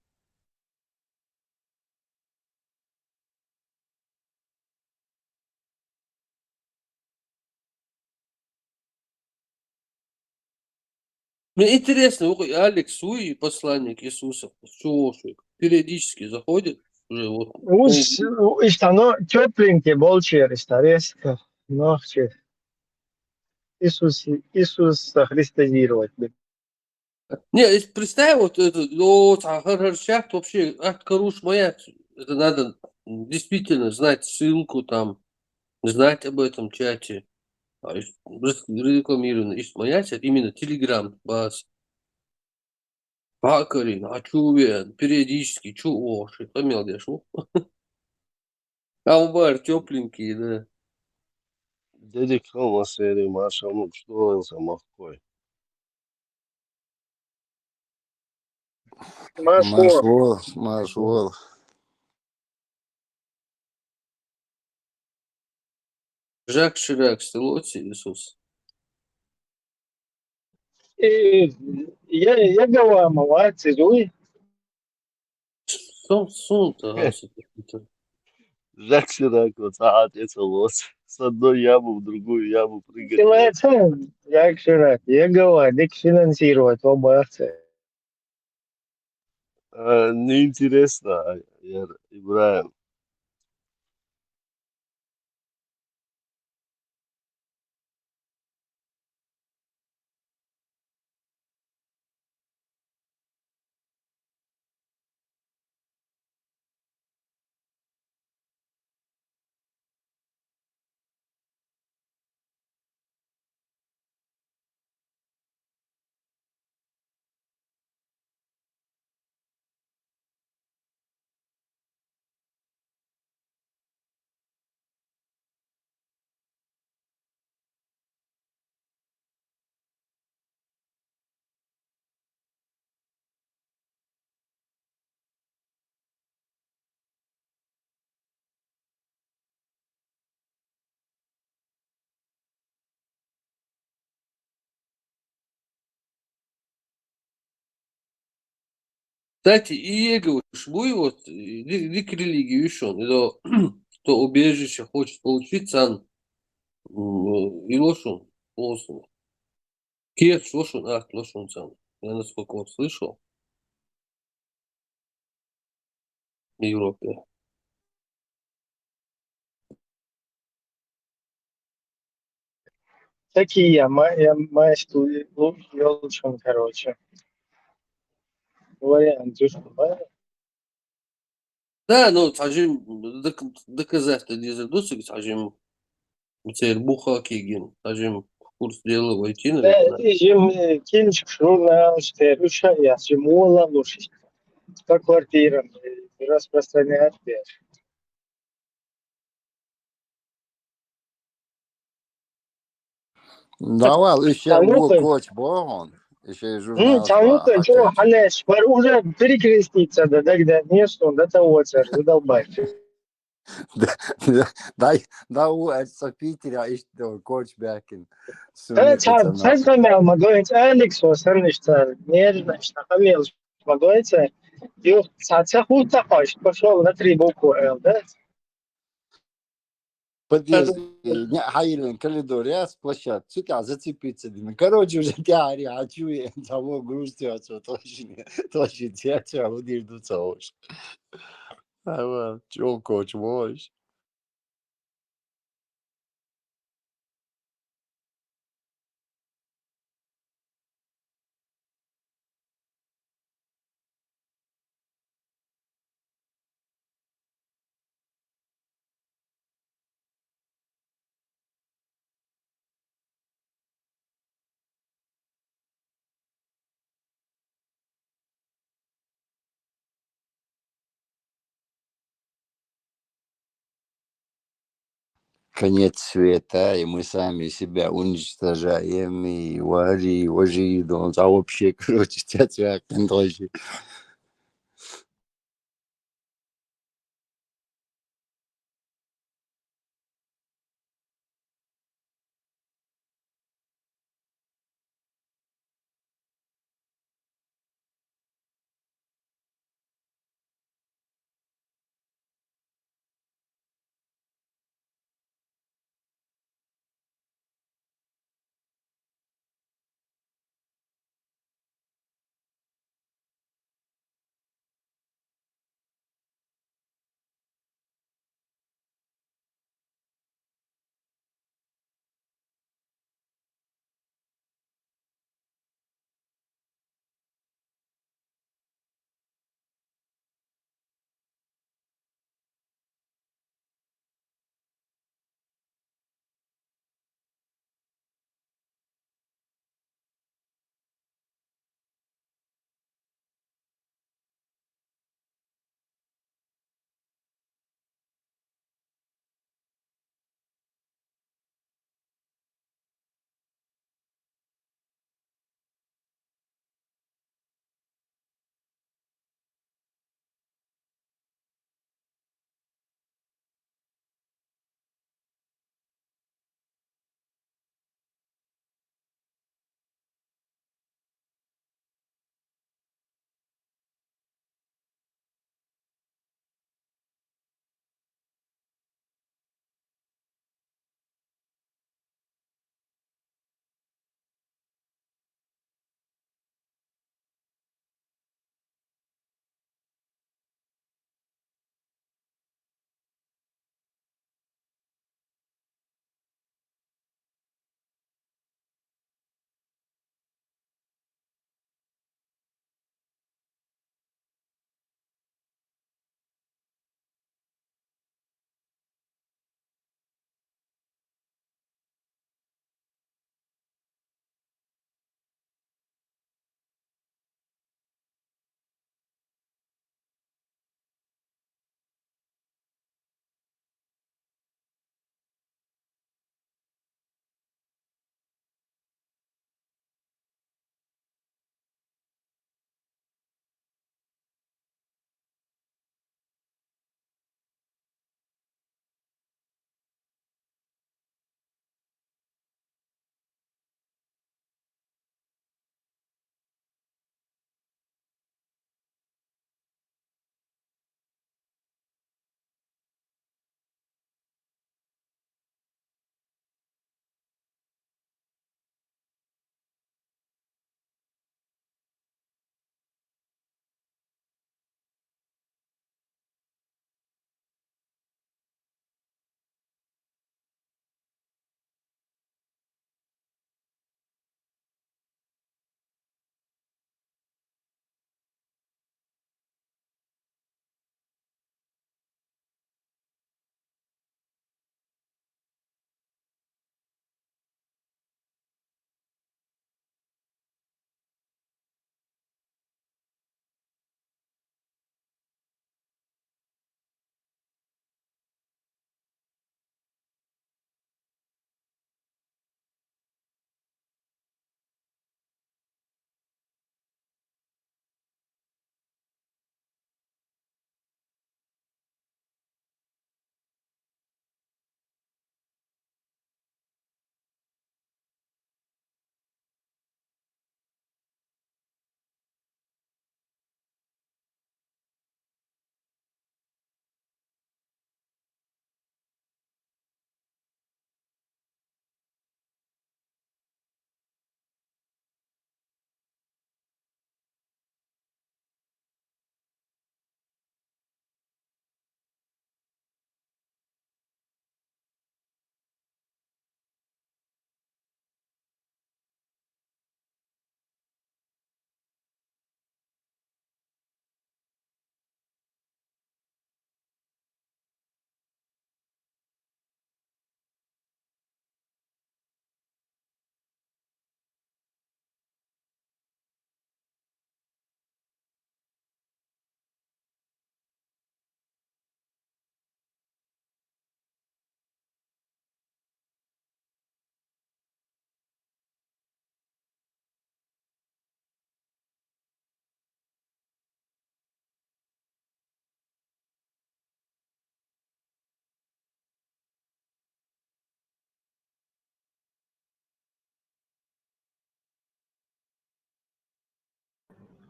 Мне интересно, Алекс Уи, посланник Иисуса, периодически заходит уже вот. İşte no teplinki bolçer işte резко. No че. Иисус христозировать. Не, если представь, вот это, вот, Харшак вообще, Каруш моя, это надо действительно знать ссылку там, знать об этом чате. Рекламировано. Маячат именно Telegram. Бас. Бакарин, Ачувен, периодически, чуши, помелдешь. Амбар тепленький, да. Dedik olmasaydı akşamı kuşlu olsa mahkoy. Машо. Машвол. Жак Ширак, Стелоти, Иисус. Я говорю, молодцы, дуй. Сон-то, Жак Ширак вот отец с одной ямы в другую яму прыгать. Молодцы, я Ширак. Я говорю, дик финансировать оба акции. Неинтересно, Ибраим. Кстати, и Эго швуй вот, дик религию еще, это кто убежище хочет получить, сан, и лошун, лошун. Кеш, лошун, лошун сам. Я насколько вот слышал в Европе. Такие я моя студия, лучше, короче. Вариант, что, Да, ну, тажим, доказательства не задутся, тажим, буха кигин, тажим, курс дела войти, наверное. Жим кинчик журнал, что руша я жимула лучше по квартирам распространять. Давай, еще Тому был коч Богон. Еще и журнал тому-то что, Хакач. Халеш, уже перекреститься, да, тогда не что, до того, что задолбать. Да, это Питера, и что, коч Бякин. Да, Суникаться сейчас нахуй. хамел, могу Алекс, что нежно, что хамел, могу и сатся хута хочет, пошел на 3 буквы Л, да? Подъезд, Хайлен, коридор, с площадки, сюда зацепиться. Короче, уже тяри, а чуя, того грустью, точно, тебя удержу дуться уж. А вот, чё, коч, можешь? Конец света, и мы сами себя уничтожаем, и вожи, а вообще, короче, тебя контролирует.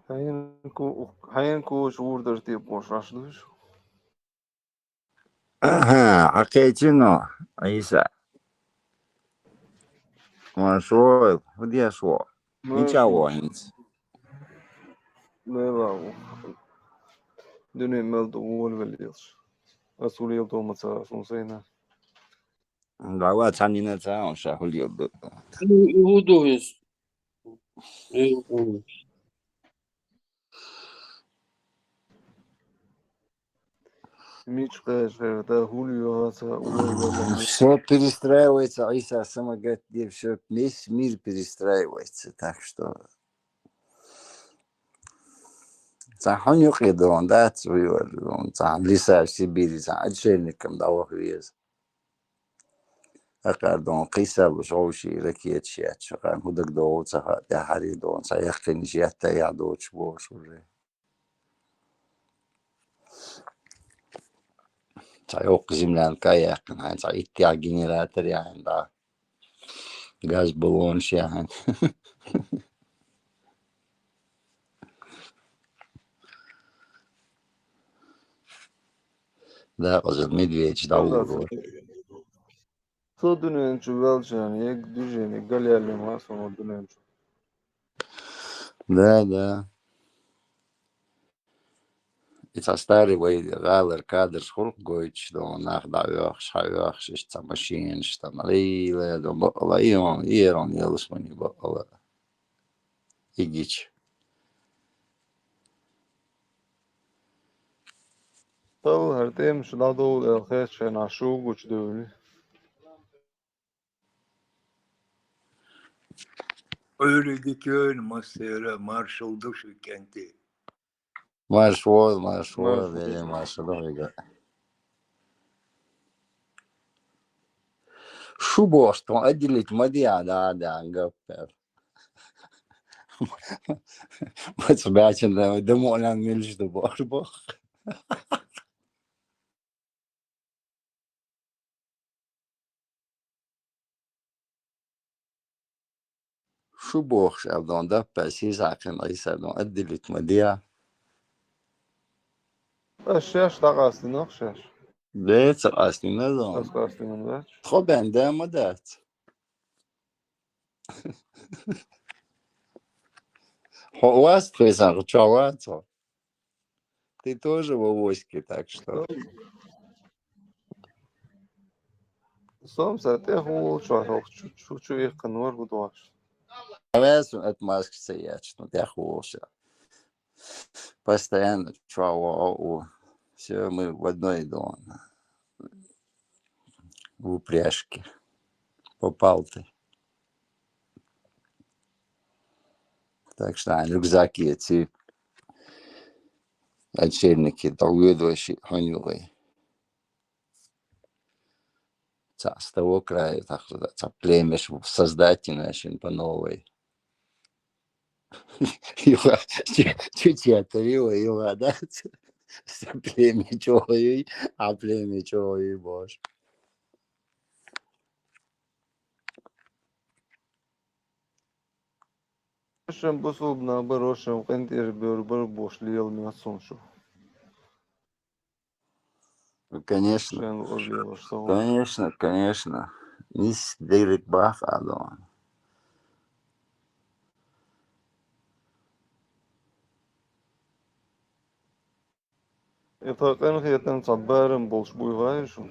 Hayenku şuurdur diye boşlaşmış. Ага, окей, Аиса. Маршой, где шо? Ничего, nic. Meva dönem doğul veliyor. Asul yıl doğmasa sonsayna. Давай, цанина цаун, шахулил. Iğduyuz. Miç da Julio asa uğurlardan. Все перестраивается, Аиса сама говорит, где все, весь мир перестраивается, так что... Цаханюк он, да, он сам лиса в Сибири, отшельником дал вес. أقعدون قيسا بشوشي ركيت شيات شقان هدك دو صها يا حري دون سيختني شيات تايع دو شبوش وري سيوق زملان كايا كان هاي سيت تاع جنراتر يا عند غاز بلون شيان ده قصد ميدفيج دور So dönem çuvalcan yek düzeni galyali mason o dönem. да. Это старый вей галер кадр шхурк гойч до нах давях шавях шишта машин шта малиле до бала ирон елсмани бала игич. Tav her tem şuna doğul elkhes şena şu güç dövülü. Öyle dikiyorum masaya marşal dışı kenti. Маршвол, вели маршал. Шубо, что отделить мадья, да, гаппер. Вот собачен, да, демолян мельч до борбо. Шубо, шабдон, да, паси сакен, айсадон, отделить мадья. Aşyaş da qastın axşaş. Да, царasti, не знаю. Qastın da. Хобен, да, мадат. У вас, Фейсан, чаваться. Ты тоже в авоське, так что... Som sate hu şu yakın var bu doğaç. Раз отмазка стоять, ну я хулся. Постоянно чего, все мы в одной доме. В упряжке. Попал ты. Так что рюкзаки эти отшельники долгоидущие хонюлы. С того края, так что племеш создать начали по новой. Чуть отвила, его, да? Племя чего, а племя чего и боже. Şem bu subna baroşem qentir bir boşlayal mı sonşu. Конечно, конечно. Nis David Bach, Adon. Etaqen xiyatan sabbarım bolş buyğay şu.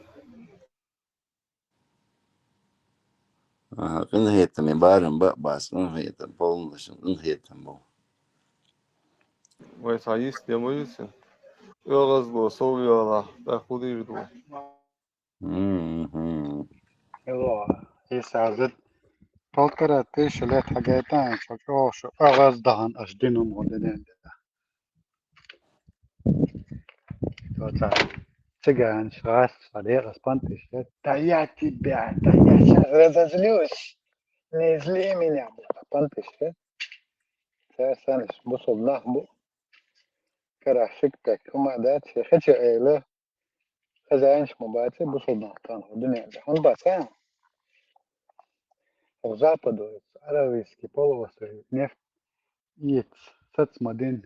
Инхетами барым бас, инхетам полностью, инхетам был. Vay sayıs demoyusun. Yoğaz bu soğuyorlar. Da xudirdu. Hello, İsa'zet. Tolkara teşelet hagaytan çok şu ağız dahan aşdinum modeden. Tota. Цыган, шрас, салерас, пантышет. Да я тебя, да я сейчас разозлюсь. Не зли меня, пантышет. Саныш, бусул нахбу. Карашик так, кумадат, хочу эйле. Хозяин шмубати, бусул нахтан. Он баса. В Западу, Аравийский полуостров, нефть, яиц, سات مدين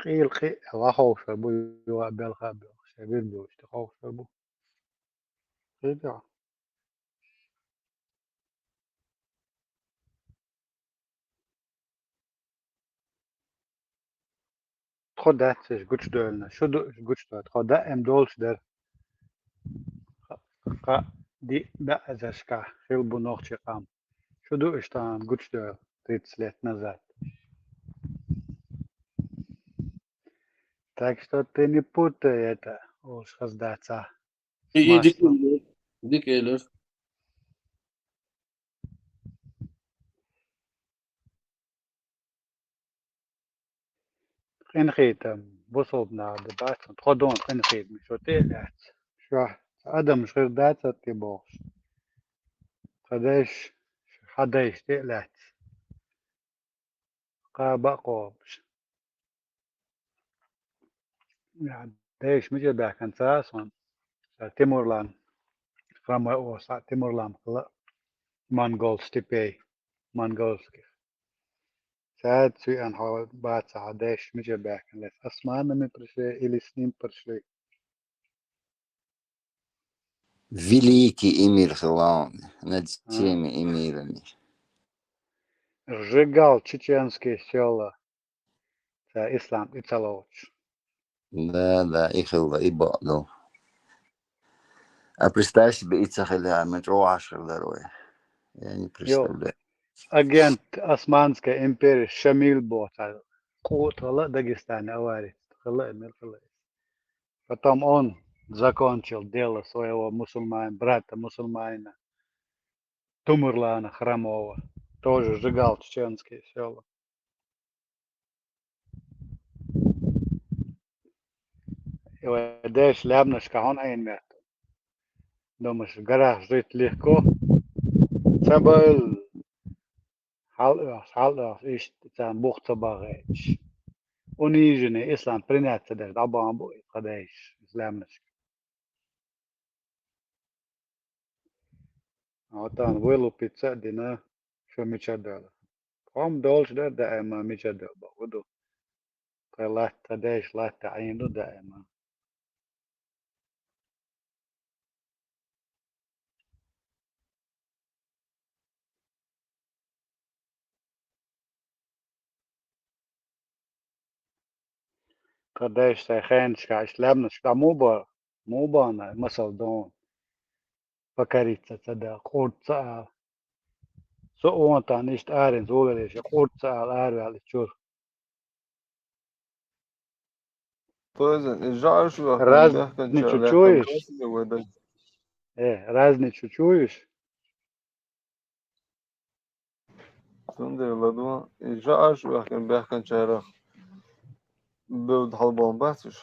قيل قيل راحوا شربوا يوا بالخاب شبيل بيو اشتقوا شربوا رجع خد ده تش قدش دولنا شو دو قدش دول خد ده ام دولش در قا دي ده ازشكا خيل بنوخ قام شو دو اشتان قدش دول تيتسلت نزات так что ты не путай это уж раздаться с İyi маслом. dik gelir. خينخيت بصوبنا دبات تخدون خينخيت مش وتيلات شو ادم مش غير داتا تبوش قديش حديش تيلات قابا قوبش يعني ديش مجي باكن ساسون تيمورلان فرما اوسا تيمورلان قلا مونغول ستيبي مونغولسكي ساعد سوي ان هو بات ساعدش مجي باكن لس اسمانا من برشي или سنين برشي Великий Эмир главный над всеми эмирами. сжигал чеченские села ислам и целович. Да, их и баду. А представь себе Ицахеля, метро Ашерлерой. Я не Йо, представляю. агент Османской империи Шамиль Бота, Кутала Дагестане, аварий, потом он закончил дело своего брата мусульманина Тумурлана Храмова, тоже сжигал чеченские села. И вот здесь лябнышка он имеет. Думаешь, в горах жить легко? Забыл. Haldaas is zijn bochtebagage. Onijene Islam принять der dabambo qadesh islamisk. Atan вылупить дина что мечадала. Ком долж да даима мечадал багуду. Калат qadesh ла таинду даима. قديش سيخانشكا إسلامنشكا موبانا مثل دون بكاريتsa تدا قورتsa سؤونتا نشت آرين زولاليش قورتsa آري على الشور Poison, жаришь его, разни чувствуешь? Разни чувствуешь? Sunday laduma, жаришь его, бяхкан чайрах. Был халбон басыш.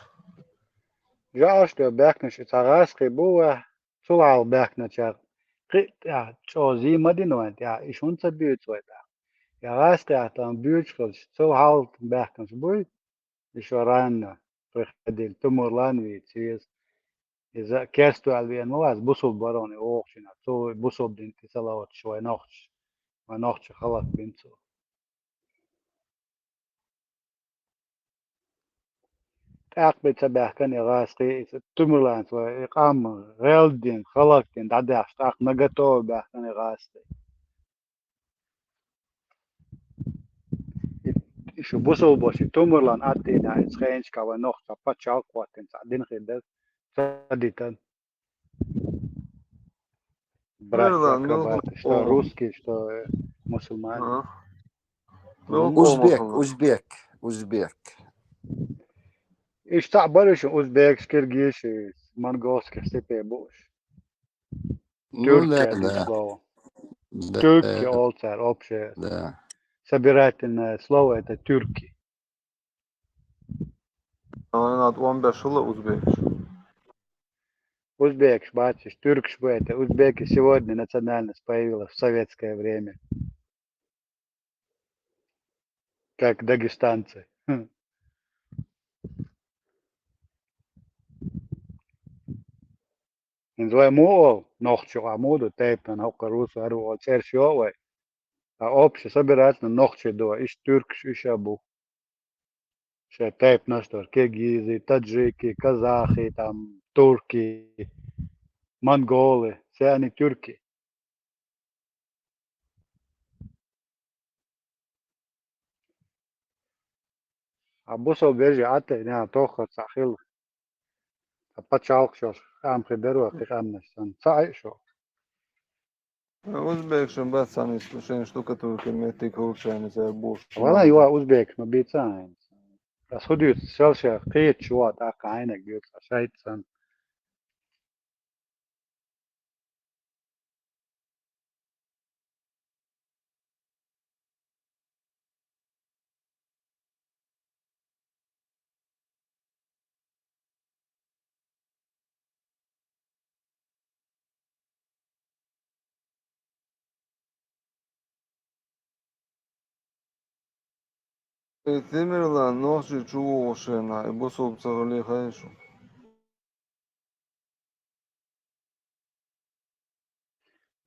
Ja, что бяхнеш цагаски буа сулал бяхначар. Ja, что зима динуант, ja, ich unser Bützweiter. Ja, weißt du, dann Bützkos, so halt bяхнеш буй, ich war rein, приходил, Тумурлан ведь, إذا كاستو البيان مواز بوصل بروني أوخشنا تو بوصل دين تسلاوت شوي نخش ما نخش خلاص بنتو تعقب تبع كان يغاسقي تمرلان وإقام غير دين خلاص دين دعداش تعق نقطو بع كان يغاسقي شو بوصل بوشي تمرلان أتينا إسخينش كوا نخش باتش عقواتين سعدين خيدر ساديتن братья акробаты, что русские, что мусульмане. Узбек. И что больше узбек, киргиз, монгольский, степи больше. Тюркия, одним словом. Тюрки, олцар, общее. Собирательное слово это тюрки. Узбек, бачишь, тюркш это. Узбеки сегодня национальность появилась в советское время. Как дагестанцы. Инзвай мол, нохчу амуду, тейпен, хокарусу, ару, цершиовой. А общее собирательно нохчу до, иш тюркш, иш абу. شتايب نشتر كيرغيزي تاجيكي كازاخي تام تركي منغولي ساني تركي عبوسو بيجي عتي نيا توخر ساخيل باتشالك شوش ام خبرو خامنشان صايشو Uzbekšana bacānis, šeit štukatūrkiem ir tik hurčēni, zē būšu. والله يوا اوزبيك ما بيتسان بس هدوت سلشة قيت شو تاك عينك بيوت شايتسان Timirlan noši čūšana, būsu caurli haišu.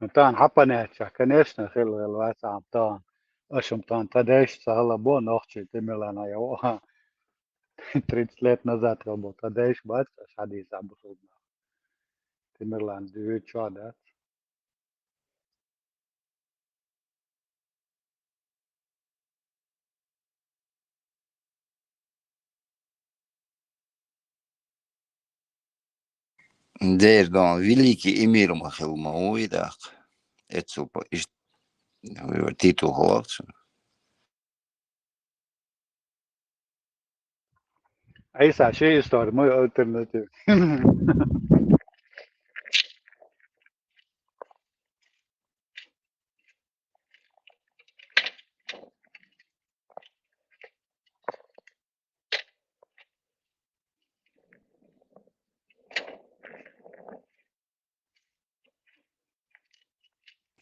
نتان حبناتشا كنيشنا خيل الواسع عمتان اشم تان تداش سهلا بو نوخشي تملانا يوا تريتسليت نزات ربو تداش بات حديث ابو صوبنا تمرلان دويت شو ده Дер, да, великий эмир Махилма, ой, да. Это супер. Титул голосу. ايسا شيء ستور مو الترناتيف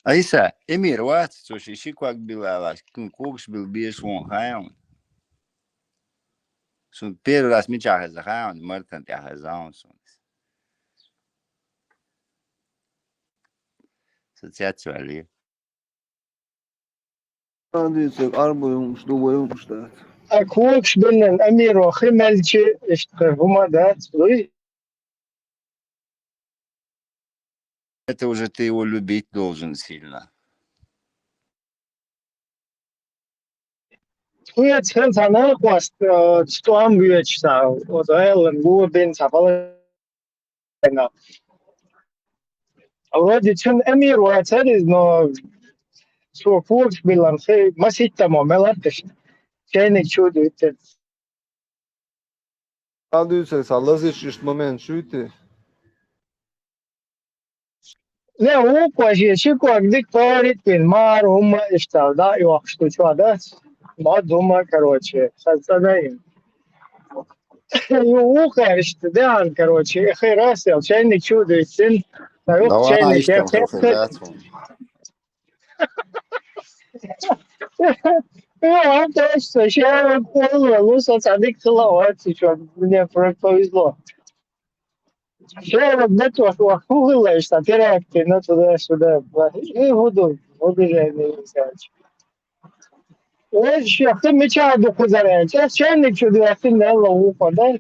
Aisa, Emir, wat, zoals je ziet, kwak bilalas, kun koks bil bies van gaan. Zo'n perulas met jou gaan gaan, maar dan te gaan zo. Sociatie. Tādīcek arbojums, duvojums tāt. أكوكش بين الأمير وخملتي اشتغلهما دات لوي Это уже ты его любить должен сильно. ويا تفهمت أنا قواست تستوام بيوتشتا وضعيل نقول بين سفلنا أولادي تشن أمير واتسالي إنه سو كوكش بيلان خي ما سيتا مملاتش كأنك شو دوت Tādīcek salazis šis moments šūti. لا هو كواشي شي كواك ديك طارت بين مار هم اشتغل يوقشتو شو هذا بعد هم كروتشي صدقين هو كارشت ده كروتشي خير راسي عشان شو دوت فيوق Давай, شينك ищем يا халфедацию. أنت إيش أشياء والله لوسا صديق خلاص شو мне повезло. Я вот والله إيش ترى كنا туда-сюда и буду же не знаю. إيش يا أخي مشى بخزرين شانك شو دلوقتي نلا وفضل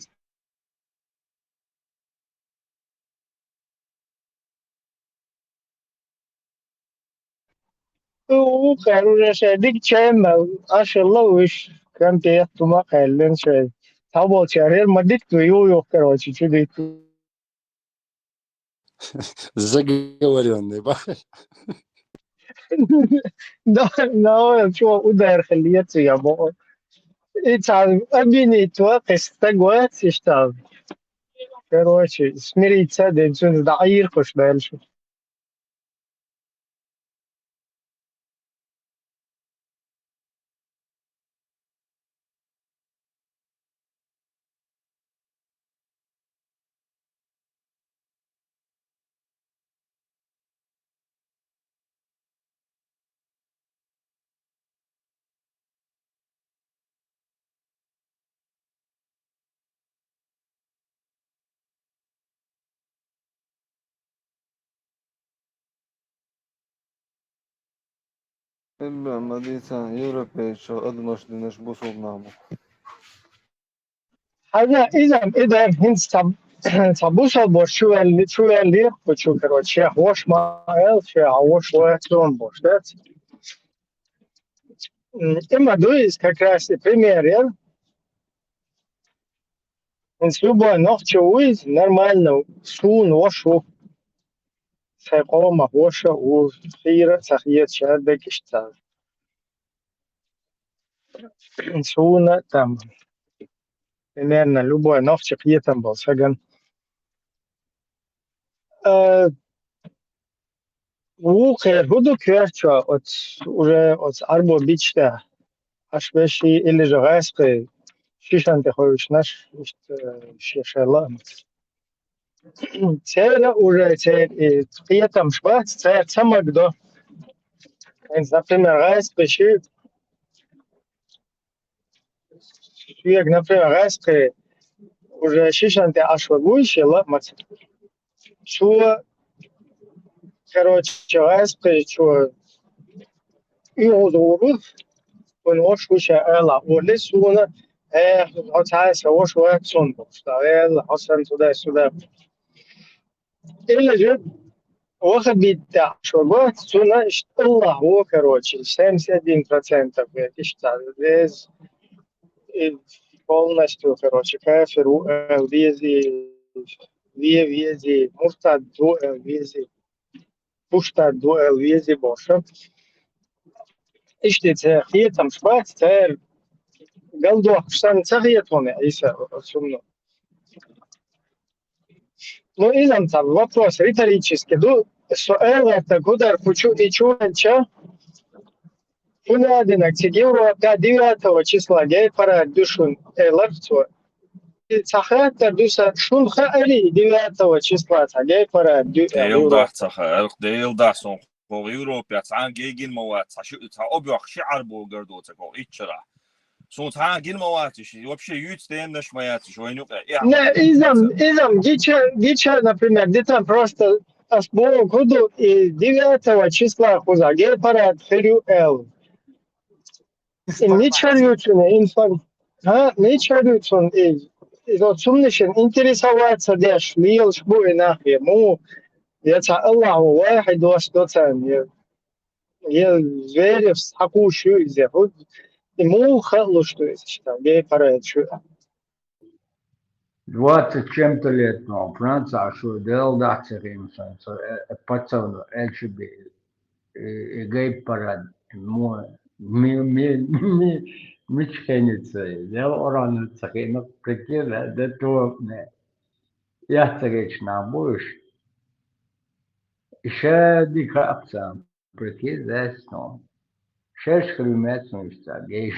وقالوا شيء ديك شيء ما أش الله وش كان تيجي ما قالن شيء تابو شهر ما ديك يو كروتشي شو ديك Заговоренный, ба. Да, no, شو uдар خليته يا بو تعال أبيني توقف تقوى تشتغل كروتشي سميري تصدق شو دعير خوش بالشو Ibram, madīcā, Eiropiešu atmašdinašu būs ulnāmu. Она идем hints табуса бош чуэлли почу короче хош маэл че хош лэксон бош да. Има дуис как раз и пример. С любой ночью уиз нормально сун вошу сакома воша у хира сахиет шадек штар. Суна там примерно любой ночью там был саган. Ухер буду кверчо от уже от арбо бичта аш веши или же гаспе шишан те хоиш наш шешела. Цера уже цер там швац цер самагдо. Например, гаспе ши например, гаспе уже шишан те аш вагуишела мат. Шо короче гаспе шо и одуру und Oshwisha Ella, or this one, outside the Oshwa Sunbox, the Hassan to the Sudan. Illegit, واخد بتاع شربات سنة اشتغل هو كروتشي 70% بيشتغل ليز полностью короче كافر ويزي ويزي مرتد ويزي بوشتد ويزي بوشة اشتي خيتم شبات تار قلدو حسن تغيتون عيسى سمنو. Ну, изам там вопрос риторический. السؤال это куда хочу и чуенча. Кунадинак цигевро 9 числа гей пара душун эларцо. Сахата дуса шун хаали 9 числа гей пара يلدح صخر يلدح صن خو يوروبيا تعان جيجين موات شو تعوبيخ شعر بو قردو تكو إيشرا سون تعان جين مواتش вообще ютстен наш маятش войну Не, изам гича, например, где-то просто асбо году и 9 числа хуза гей пара хелю эл. Не чарючун из отсумнишен интересоваться деш лил шбуй нахи му яца Аллаху вахид ваштоцан я зверев сакушу изе ему халу что есть там гей пара чу 20 чем-то лет, но Франция, что делал датчерин, что пацан, эльшиби, гей парад, мой, мечхеница, я оран цахинок прикинь, да то не, я царич на будешь, еще дикапса, прикинь, здесь, но, 6 километров, гейш.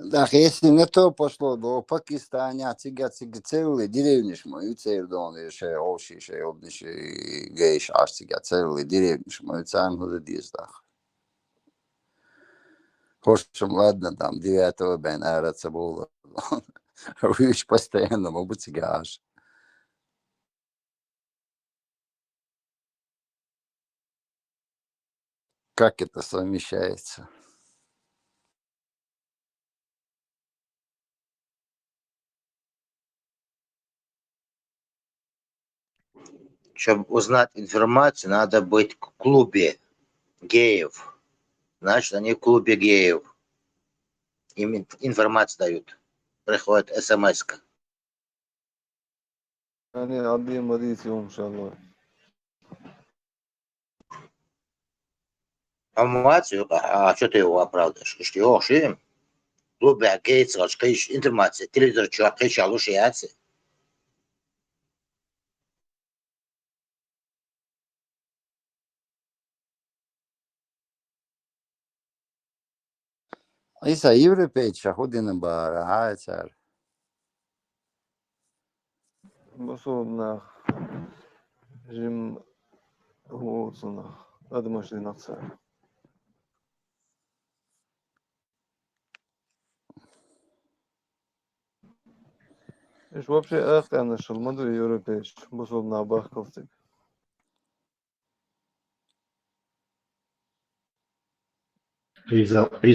Да, если не то пошло до Пакистана, цели деревни шмою, цели доны, ше овши, ше обниши, гейш, аж цели деревни шмою, цан ходы диздах. Хошем, ладно, там 9 бен араться было. Рыч постоянно, могу цигаш. Как это совмещается? Чтобы узнать информацию, надо быть в клубе геев. Значит, они в клубе геев. Им информацию дают. Приходит смс-ка. يعني عبدي مريض يوم إن شاء الله. Информацию? А что ты его оправдываешь? Что его шием? В клубе геев, информация. Телевизор, что, кричал, ушияться. Isa Европейча ходина бара, хайцар. بصوبنا جيم هو صنع هذا مش نقصر. إيش вообще أخ أنا شو المدري يوروبيش بصوبنا باخلتك. И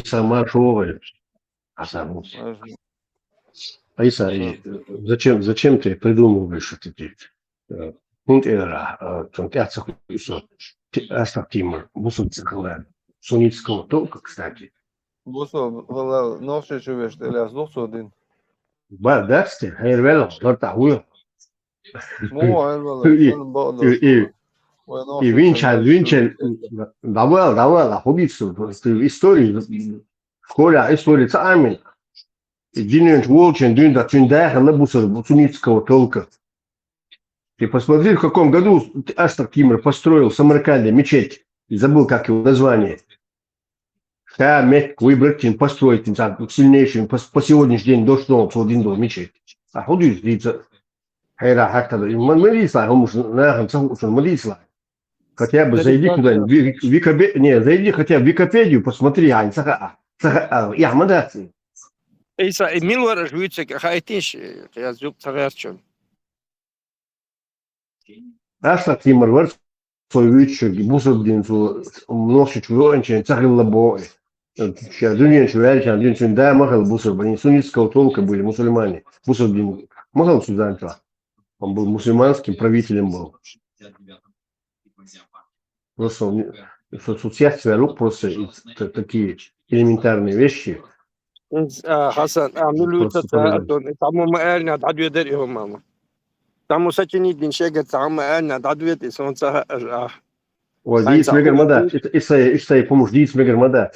сама шоваешь. Асан, Ажно. Айса, зачем ты придумываешь вот эти пункты, тяцах Астахтимр, Бусуцикала, Суницкого толка, кстати. Бусо, вала, ноши чувеш, теляс, один. Дасте, Хайрвелов, Лартахуя. Му, айвала, И фэн бадас, була. Ой, ноши чен, Винчен, давала, хубицу, историю, в школе история царами. Динент Волчен, Дюнда, Тюндаха, Лабусар, Суницкого толка. Ты посмотри, в каком году Астар Кимр построил в Самарканде мечеть. Забыл, как его название. Да, выбрать, построить, сильнейшим, по сегодняшний день до что он один дом мечеть. А ходу здесь, хайра хакта, молиться, он уж молиться. Хотя бы зайди туда, зайди хотя бы в Википедию, посмотри, Ань, я мадаци. Isa, min var жуйцек, хайтиш, я зуб царячон. Астар Кимр var soyucu, bu söylediğin su, mnoşu çuvaşın, çakılla boy. Dünya çuvaşın, dünya çunda mahal bu söylediğin, Суницкого толка были мусульмане. Bu söylediğin, mahal Суданца. Он был мусульманским правителем был. Просто соцсеть сверло просто такие элементарные вещи. Хасан, амилу татаатон, таму маэлна дадве дэрихом мама. Таму сачини дин шега таму маэлна дадве ти сонца Вот здесь мегармада, это помощь, здесь мегармада.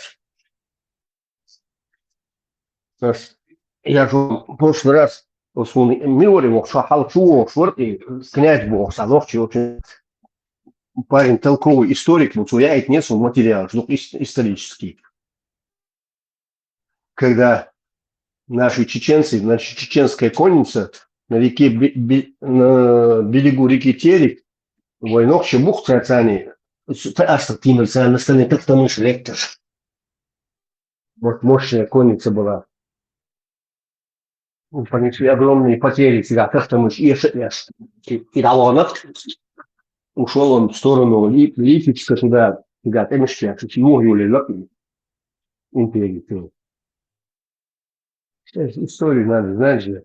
Я же в прошлый раз Милори мог шахал чуо, шворки, князь бог, садовчий, очень парень толковый историк, вот я это несу материал, исторический. Когда наши чеченцы, наша чеченская конница на реке, на берегу реки Терек, войнок Чебух цацани, Астар Кимр на стороне, как там мышь лектор. Вот мощная конница была. Понесли огромные потери всегда, как там мышь, и Талонов. Ушел он в сторону Липецка туда, всегда, там еще, чего говорили, империи. Историю надо знать же.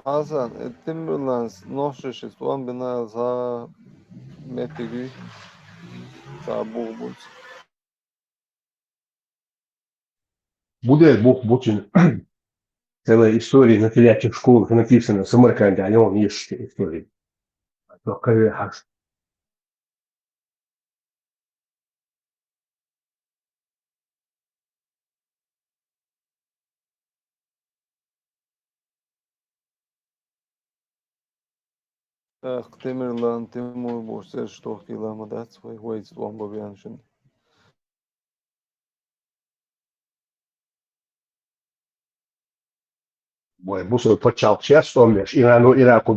Hasan, Timberlands, nоши туан бина за метигü, за бугбуц. Будет Бог очень целая история на телячьих школах написана в Самарканде, а он есть истории. Только хаш. Ах, Timberland, Timur boşser stoh kilometer, свой войц туан бабяншин. Бой, бусой почал час, что меш, Ирану, Ираку,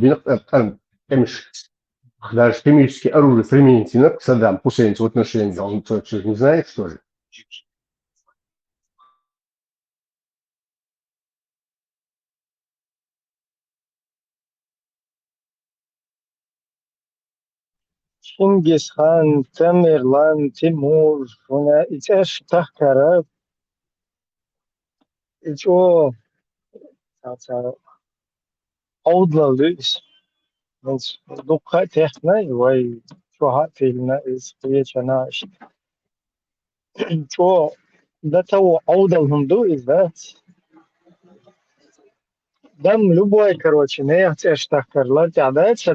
эмш, даже химические оружия применительно к Саддаму Хусейну в отношении, он что, не знает, что ли? Чингисхан, Тамерлан, Тимур, ona içeş tahkara, iç o avdlalıyız. Mens dukka tehna, vay şu hatilna is kıyıçana işte. Şu da tavu avdalhum du is that. Дам любой, короче, не chcешь так карлать,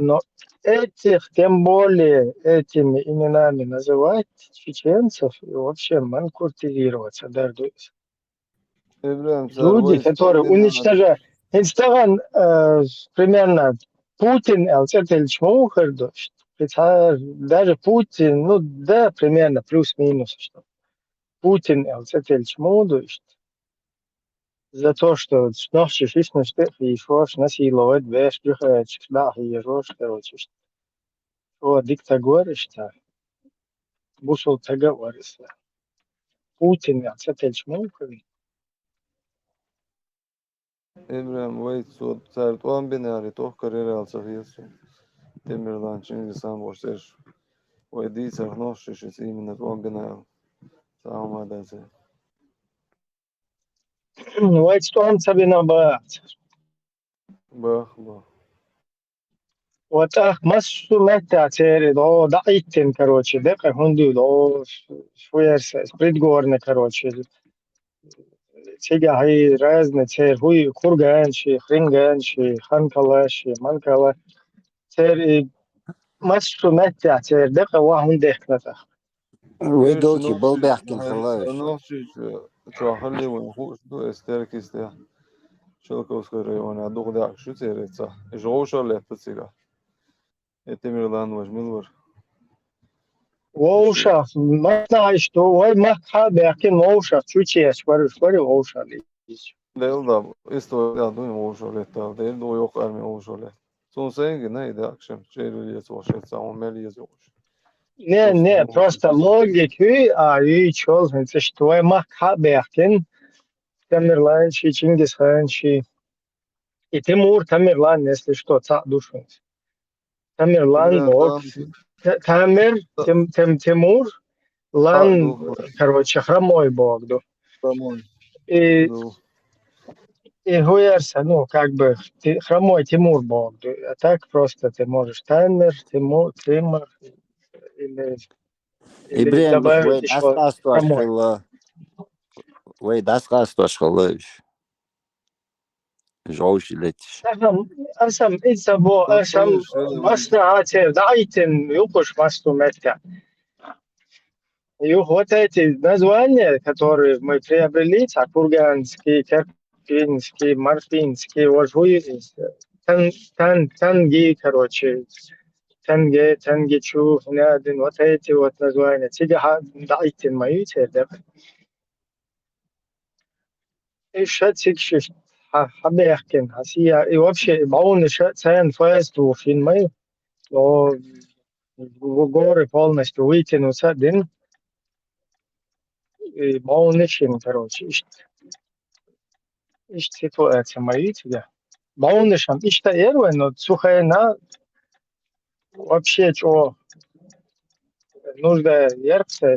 но этих, тем более этими именами называть чеченцев и вообще манкуртивироваться, дардуюсь. İbrahim Люди, Sarıbay которые İstanbul'dan уничтожают. Инстаграм примерно Путин, Элцетельчмухер, даже Путин, ну да, примерно плюс-минус, что Путин, Элцетельчмухер, за то, что ночью фишно штык и шош насиловать, веш, прихач, да, и рош, короче, что диктатор, что бушел договорис. Путин, Элцетельчмухер. İbrahim vay sot Sertuan binari toh karere alsa hiyası. Demirlan Çingisan boşver. Vay değil sarnoş şişesi imine tuan binari. Sağım adası. Вот что он себе набрать. Bak. Вот так массу метатери, до дайтин, короче, дека хунду, до шуерса, предгорны, короче. Сега хай разные цер, хуй курганши, хринганши, ханкалаши, манкала. Цер массу метатери, дека вахун дехната. ويدوكي بل بيحكي خلاش Sarnoş şişe. Çahalli ve hoş do esterk iste. Şalkos rayona doğda şu teretsa. Joşa leptsiga. Demirlan vajmil var. Воуша, махна что, ой махха бяки воуша, чуче, швары воуша ли. Değil da isto ya duyum o şöyle ta değil de o yok army o şöyle. Son sen neydi akşam şeyleri sohbet sağ meli yazıyor. Не, просто логик, чел, это что, ой махха бяки, Тамерланчи, Чингисханчи. И Тимур, Тамерлан, если что, ца душу. Тамерлан, Бог. Тамер, Тимур, Лан, короче, хромой Бог. И Гуерса, ну, как бы, хромой Тимур Бог. А так просто ты можешь Тамер, Тимур, или إبراهيم добавить وين еще أسقاط хромой. أشخلا وين أسقاط أشخلاش جوش لتش Асам, Ицабо, Асам, Масна Ате, Дайтин, Юкуш, Масту Метка. И вот эти названия, которые мы приобрели, Курганский, Карпинский, Марфинский, Танги, короче, Тангичу, Надин, вот эти вот названия. Тига Дайтин мои теперь. И шатикши, Хабехкин, Асия, и вообще, Бауны Шатсаян Фэсту, фильмы, горы полностью вытянутся один. И Баунышин, короче, ишь ситуация моя тебя. Баунышам, ишь-то эрвен, но сухая на вообще что нужда яркся,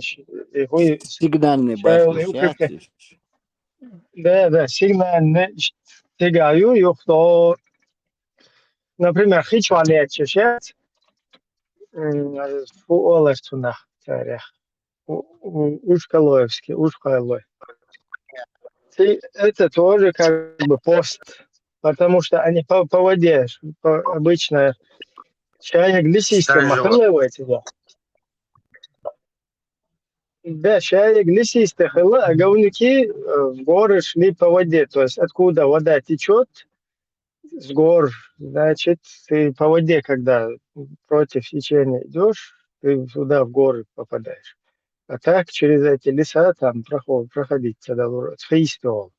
и хуй сигнальный башни Да, сигнальный тягаю, и кто, например, хичвалет чешет, у Олестунах, Ушкалоевский, Ушкалой. Это тоже как бы пост, потому что они по воде обычно чайник лисистый махалывает тебя. Да, чайник лисистый хыла, а говнюки в горы шли по воде. То есть откуда вода течет с гор, значит, ты по воде, когда против течения идешь, ты сюда в горы попадаешь. А так через эти леса там проходить тогда фристол.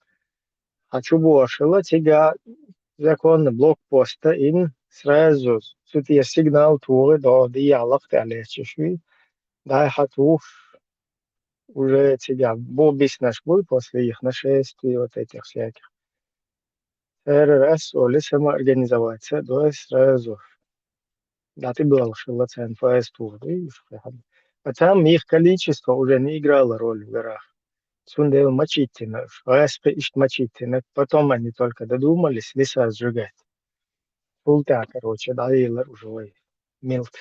А чубошила тига законно блокпоста ин сразу сути сигнал твой, да, и аллахте алечешви, да, хатуш уже тебя бобис наш бой после их нашествий вот этих всяких. РРС, или сама организоваться, да, сразу. Да, ты был, что ФС тур, видишь, а там их количество уже не играло роль в горах. Сундел мочительно, ФСП ищет мочительно, потом они только додумались леса сжигать. Пулта, короче, да, и уже милк.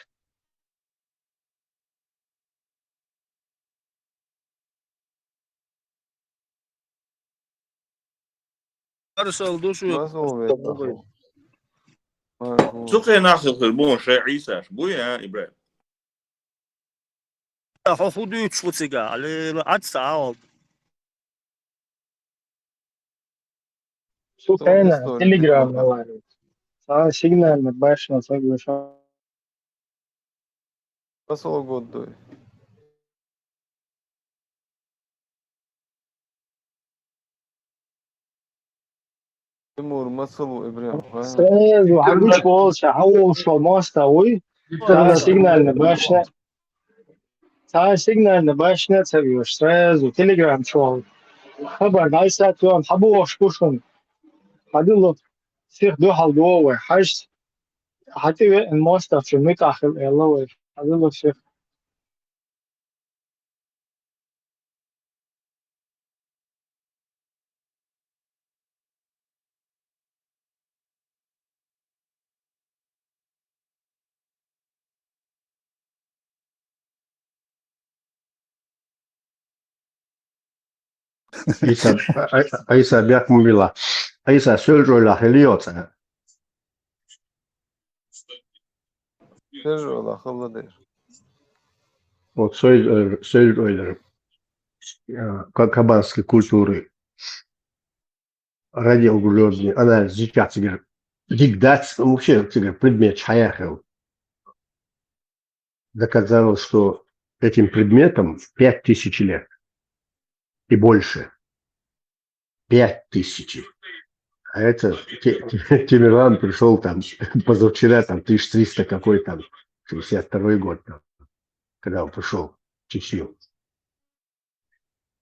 أرسل دوشو بس هو بيت أخو مرفوض سوقي ناخذ خربون شيء عيسى بويا إبراهيم حفظوا يتشوتيجا على عاد ساعة Сухая, телеграм наваривает. Сигнал, башня, соглашаюсь. بس هو جود تيمور مثل وإبراهيم فاهم Сразу, حبيش полча, هو شو моста, ой. Сигнальная башня. Сигнальная башня, царишь, сразу, телеграм шел. خبر نايسات يوم حبوا وشكوشن حدلو سيخ دو حال دو حاج حتى الموستا في الميكاخ الله حدلو سيخ Aisa Biakmubila. Aisa Söljoilla Heliota. ترجع خلا دير Вот Söljoiller кабанской культуры радио углеродный анализ дикатигер. Дикдать вообще предмет чаяхел. Доказал, что этим предметом 5000 лет и больше. 5000. А это Тимирлан пришел там позавчера, там 1300 какой там, 62 год, там, когда он пришел в Чечню.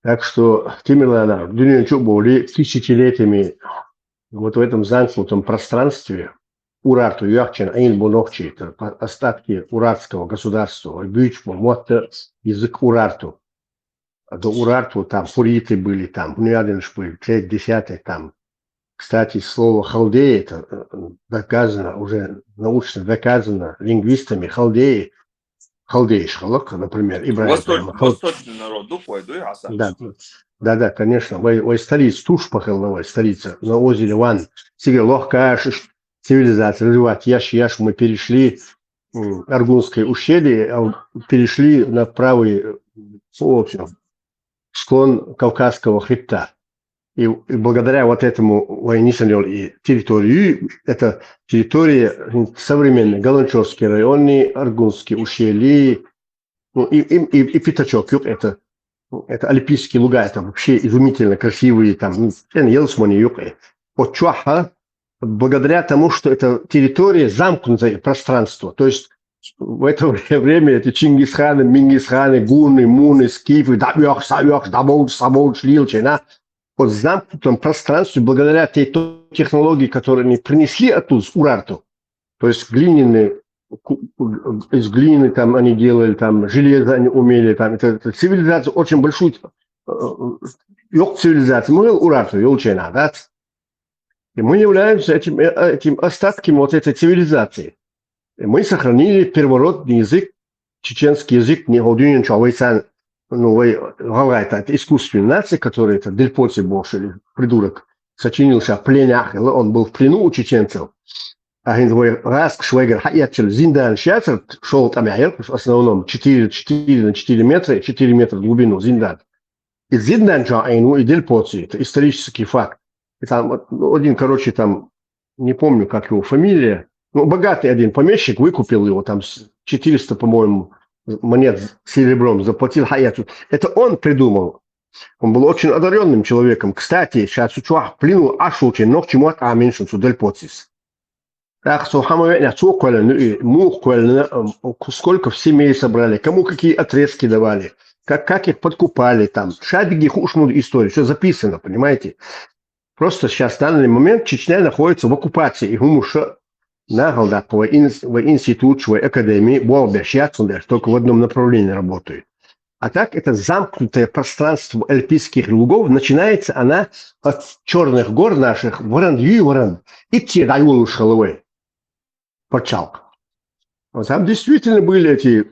Так что Тимирлана в Дуньячу были тысячелетиями вот в этом замкнутом пространстве Урарту, Яхчин, Айнбунохчи, это остатки уратского государства, Бючмо, Мотта, язык Урарту. А до Урарту там хуриты были, там, Бунядинш были, 10 там. Кстати, слово халдеи, это доказано, уже научно доказано лингвистами, халдеи, халдеиш-халок, например, Ибраим. Восточный народ, духой, Да, конечно. Ой, столица, Тушпахелновой столица, на озере Ван, Сига Лохкаш, цивилизация, развивать, яш, мы перешли Аргунское ущелье, перешли на правый, в общем, склон Кавказского хребта. И благодаря вот этому военисанию и территории, это территория современной Галанчевский районный, Аргунский ущелье, ну, и Пятачок, это альпийские луга, это вообще изумительно красивые, там, Елсмани, от Чуаха, благодаря тому, что это территория, замкнутое пространство, то есть в это время эти Чингисханы, Мингисханы, Гуны, Муны, Скифы, Дабьох, Савьох, Даболч, Саболч, Лилчина, вот в замкнутом пространстве, благодаря той технологии, которую они принесли оттуда, с Урарту, то есть глиняные, из глины там они делали, там железо они умели, там это цивилизация очень большую, цивилизация, мы Урарту, Елчина, да? И мы являемся этим остатком вот этой цивилизации. И мы сохранили первородный язык, чеченский язык, не Годюнин Чавайсан, ну, это искусственная нация, которая, это Дельпоци Бош, или придурок, сочинился в пленях, он был в плену у чеченцев. А раз Швейгер Хаятчел Зиндан Шацер шел там, в основном 4 на 4 метра, 4 метра в глубину Зиндан. И Зиндан Чаэйну и Дельпоци, это исторический факт. И там один, короче, там, не помню, как его фамилия, ну, богатый один помещик выкупил его, там, 400, по-моему, монет серебром, заплатил Хаяту. Это он придумал. Он был очень одаренным человеком. Кстати, сейчас в плену Ашучи, но к чему от Аминшинцу Дельпоцис. Так, сухому сколько в семей собрали, кому какие отрезки давали, как их подкупали там. Шабиги хушму историю, все записано, понимаете? Просто сейчас в данный момент Чечня находится в оккупации. И гумуша наголда в институт, в академии, только в одном направлении работают. А так это замкнутое пространство альпийских лугов. Начинается она от черных гор наших, Ворон, идти району Шаловой, Почалк. Вот там действительно были эти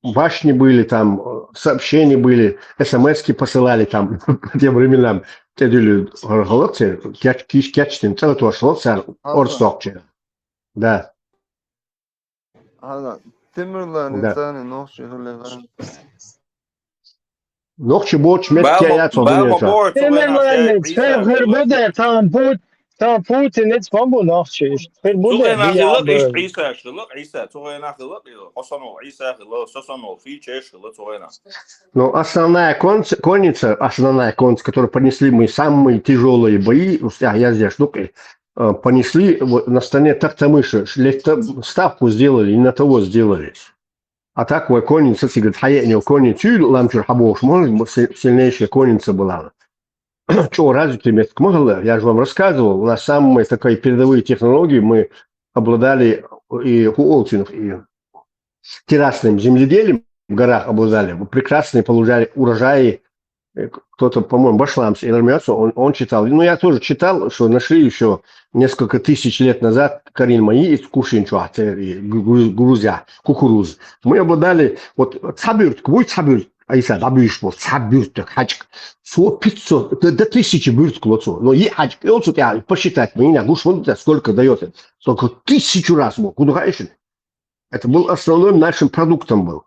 башни были, там сообщения были, смс-ки посылали там по тем временам. Тедили голодцы, кячтин, целый то шлоцар, орстокче. Да. Hala Timurlan Да. insanı nohçu hırlegan. Ногче боч метки я Timmerman, tam Putin et bambu nachçı. Burada bir ya böyle. Но основная конница, которую понесли мы самые тяжелые бои, я здесь штукой, понесли вот на стороне Тахтамыша, ставку сделали, и на того сделали. А так вот конница, говорит, хаянил конницу, ламчур хабош, может, сильнейшая конница была. Чего развитый метод могла, я же вам рассказывал, у нас самые такие передовые технологии мы обладали и Хуолтинов, и террасным земледелием в горах обладали, прекрасные получали урожаи. Кто-то, по-моему, Башламс, он читал. Ну, я тоже читал, что нашли еще несколько тысяч лет назад Карин-Маи из Кушинчуа, Грузия, кукуруз. Мы обладали, вот, цабюрт, будет цабюрт, Айса, дабюшмо, цабюрт, хачк, 500, до 1000 бюрт к лоцу. Но и хачк, и вот я посчитать, мне не гуш, сколько дает, только 1000 раз мог, куда это был основным нашим продуктом был.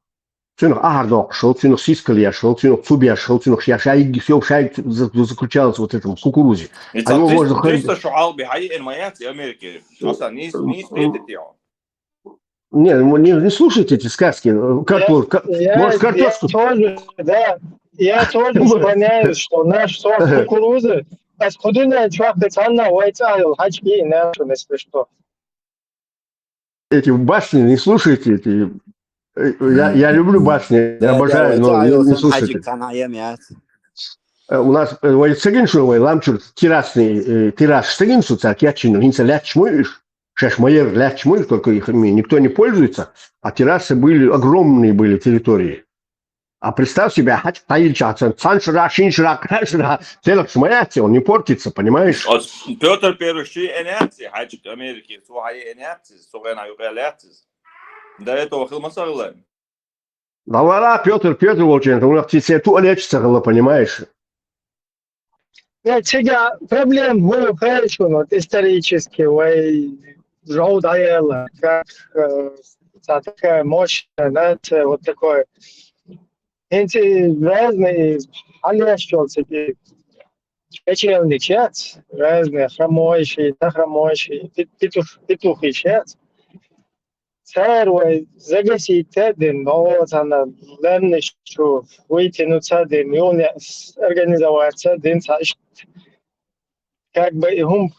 Цинух агардок шел, цинух сискали шел, цинух цуби шел, цинух шайги, все заключалось вот в этом кукурузе. А его можно не слушайте эти сказки. Может, картошку... Я тоже склоняюсь, что наш сорт кукурузы, господина Чвахтецанна, Уайцайл, Хачки, если что. Эти басни не слушайте, эти... Я люблю басни, я обожаю, но не слушайте. У нас Цегиншевый ламчур тираж Цегиншу, царкячину, инца лячмуешь, шешмоер лячмуешь, только их никто не пользуется, а террасы были, огромные были территории. А представь себе, хач таильчаться, цаншра, шиншра, крашра, целых смояться, он не портится, понимаешь? Петр Первый энерции, хачик Америки, свои энерции, сугена югеляцис. До этого хилмасарлы. Да вала, Петр Волченко, у нас все туалетчица, понимаешь? Сега проблем был хорошо, вот исторически, желтая, как такая мощная, знаете, вот такой. Эти разные, алящицы, кочевный чат, разные, хромоющие, нахромоющие, петухи чат. Царь загасить один, но вот она, ладно, что вытянуться один, и он организоваться один, как бы и вот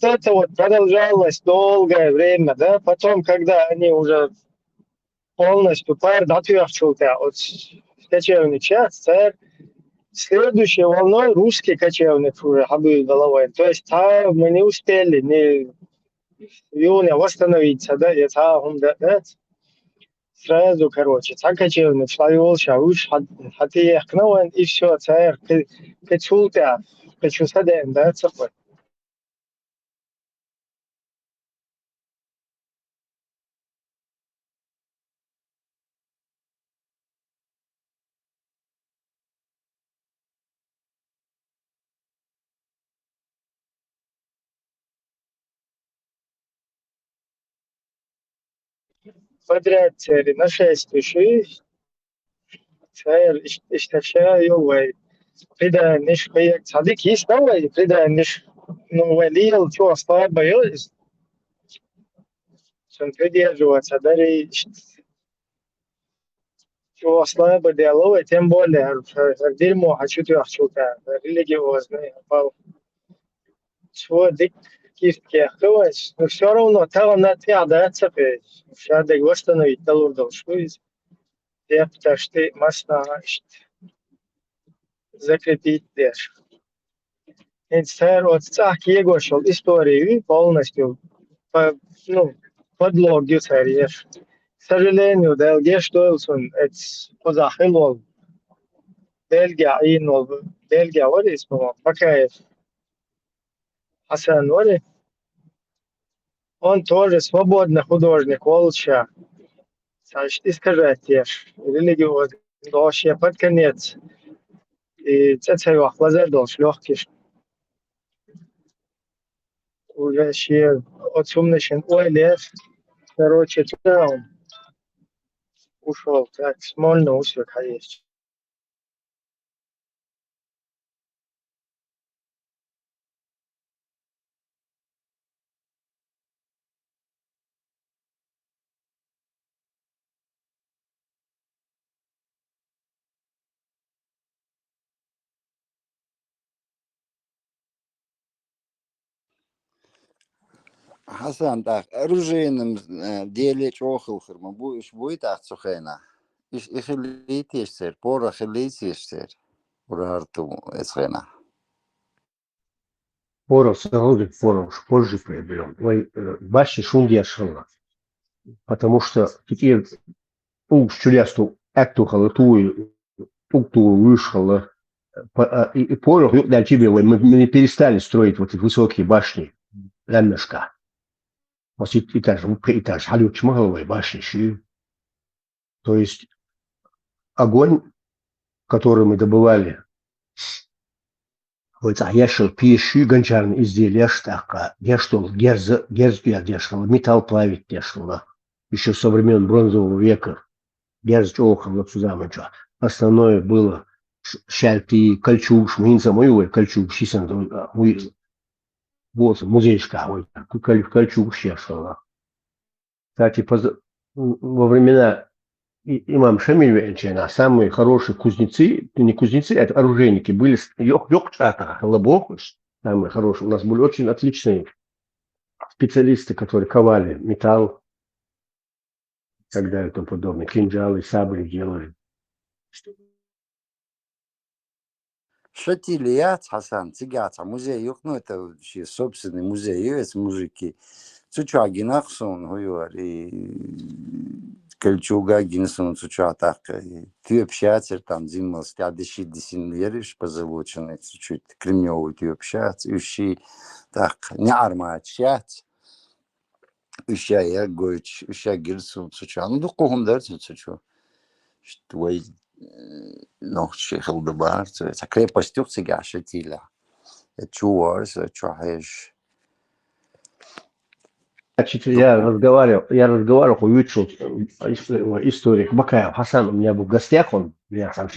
это вот продолжалось долгое время, да, потом, когда они уже полностью отверчился от кочевный час, царь следующей волной русский кочевник уже обил головой. То есть мы не успели не июня восстановиться, да, и да, сразу, короче, кочевник славил уж отъехал, и все, царь кочулся, да, царь. Подряд цели на 6 тысяч, цель истощаю, приданешь, как садик есть, давай, приданешь, ну, валил, что слабо, что придерживаться, дари, что слабо делать, тем более, дерьмо, хочу ты, религиозный, чего дикие хвост, но все равно там на тебя дается петь. Сейчас де восстановить талурдал шуиз. Я потому что масса закрепить дешь. Инстер от цах его шел истории полностью ну, подлогию царишь. К сожалению, Делге Штойлсон, это позахилол, Делге Айнол, Делге Орис, Бакаев, Хасан Ори, он тоже свободный художник, Волча, значит, искажать религиозный, вообще под конец. И это его хлазердол шлёхкий. Уже ще от сумничен Ойлев, короче, туда он ушел, так, смольно усек, а есть. Хасан, так, оружейным деле чохал хырма, будет ахцухайна. Ich elitieser, porach elitieser, урарту эсхайна. Порох саудик, порох позже приобрел. Баши шунди шалла. Потому что теперь чулясту акту халатую, укту вышла. И порох, да, тебе, мы не перестали строить вот эти высокие башни. Лемешка. Вот этаж, халют чмаховой башни. То есть огонь, который мы добывали, вот яшел пищу гончарные изделия, штака, яшел герзбер дешел, металл плавить дешел, еще со времен бронзового века, герз охал сюда. Основное было шальпи, кольчуг, шминца, мой кольчуг, шисан, вот музейшка, ой, кольчуг шешел. Кстати, во времена имам Шамиль, самые хорошие кузнецы, не кузнецы, это оружейники, были Йокчата, Лабохуш, самые хорошие. У нас были очень отличные специалисты, которые ковали металл, и так далее, и тому подобное, кинжалы, сабли делали. Шатилият, Хасан, цигата, музей, ну это вообще собственный музей, есть мужики. Цучаги нахсон, и Кольчуга Гинсон Цучатак, тюб-щатер, там зимос, тядыши десинлериш позолоченный, чуть-чуть кремневый тюб-щат, ущи, так, не армат щат, уща я гойч, уща гирсун Цуча, ну, духом дартин Цучу, что noch Хилдебар, это крепость Тюрцига Шатиля, это чуарс, это чуахеш. Значит, я разговаривал, увидел историк Бакаев Хасан, у меня был в гостях, он, я сам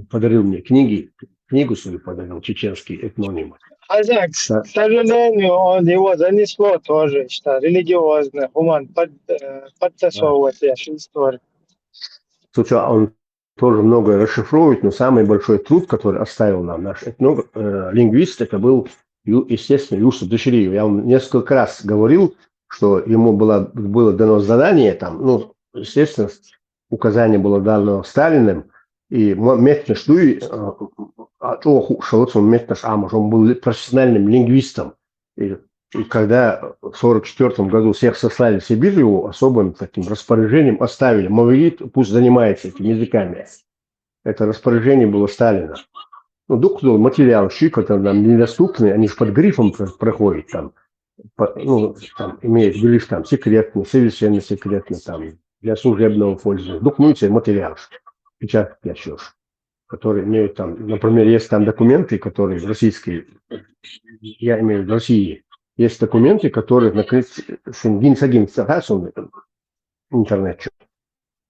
подарил мне книгу свою подарил, чеченский этноним. Хазак, к сожалению, его занесло тоже, что религиозно, подтасовывать историю. Слушай, он тоже многое расшифровывает, но самый большой труд, который оставил нам наш лингвист, это был, естественно, Юсуф Дашириев. Я вам несколько раз говорил, что ему было дано задание, там, ну, естественно, указание было дано Сталиным, и он был профессиональным лингвистом. И когда в 1944 году всех сослали в Сибирь, его особым таким распоряжением оставили. Маврит пусть занимается этими языками. Это распоряжение было Сталина. Ну, доктор материал, которые нам недоступны, они же под грифом проходят там. Ну, там имеет гриф там секретный, совершенно секретный, там, для служебного пользования. Документация материал, печатать пишешь, которые имеют там, например, есть там документы, которые российские, я имею в виду России, есть документы, которые накрыты с интернет.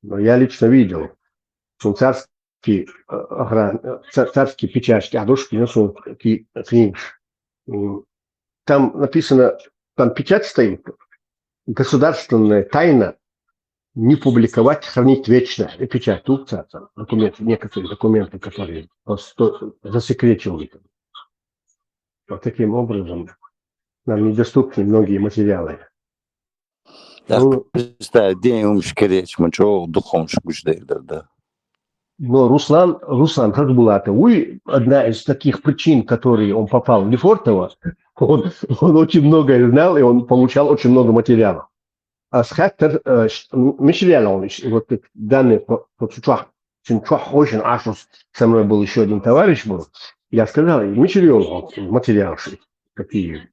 Но я лично видел, что царские печати, адушки, книги. Там написано, там печать стоит, государственная тайна не публиковать, хранить вечно. И печать документы, некоторые документы, которые засекречивают. Вот таким образом нам недоступны многие материалы. Ну, представь, день умшкереч, мы чего духом шкучдей, да. но Руслан Хасбулатов, одна из таких причин, которые он попал в Лефортово, он очень много знал, и он получал очень много материалов. А схактер материал, вот данные по Чучах, очень ашус, со мной был еще один товарищ был, я сказал, материалы такие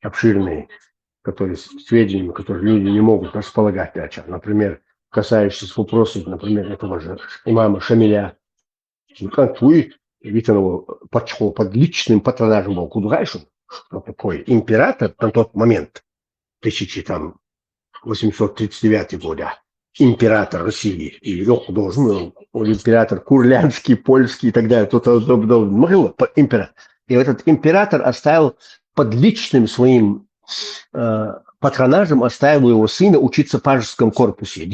обширные, которые сведениями, которые люди не могут располагать, например, касающиеся вопросов, например, этого же имама Шамиля. Ведь он под личным патронажем был Кудгайшем, такой император на тот момент, 1839 года, император России, и должен император Курлянский, польский и так далее, император. И этот император оставил под личным своим патронажем, оставил его сына учиться в пажеском корпусе.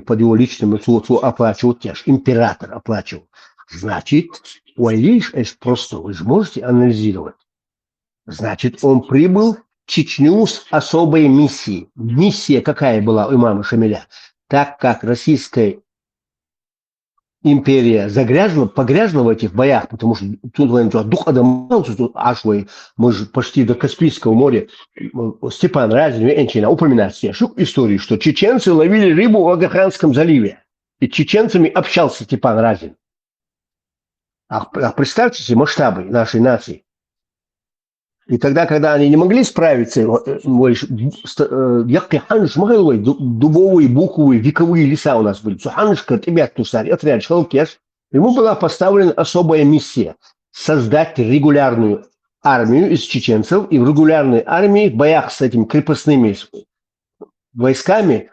Под его личным оплачивал теж. Император оплачивал. Значит, просто вы же можете анализировать. Значит, он прибыл в Чечню с особой миссией. Миссия какая была у имама Шамиля? Так как Российская империя погрязла в этих боях, потому что тут дух Адамовцев, мы же почти до Каспийского моря, Степан Разин упоминает историю, что чеченцы ловили рыбу в Агаханском заливе. И с чеченцами общался Степан Разин. А представьте себе масштабы нашей нации. И тогда, когда они не могли справиться, дубовые, буковые, вековые леса у нас были. Суханышка, ребят, тусарь, отряд Шалкеш. Ему была поставлена особая миссия – создать регулярную армию из чеченцев. И в регулярной армии, в боях с этими крепостными войсками,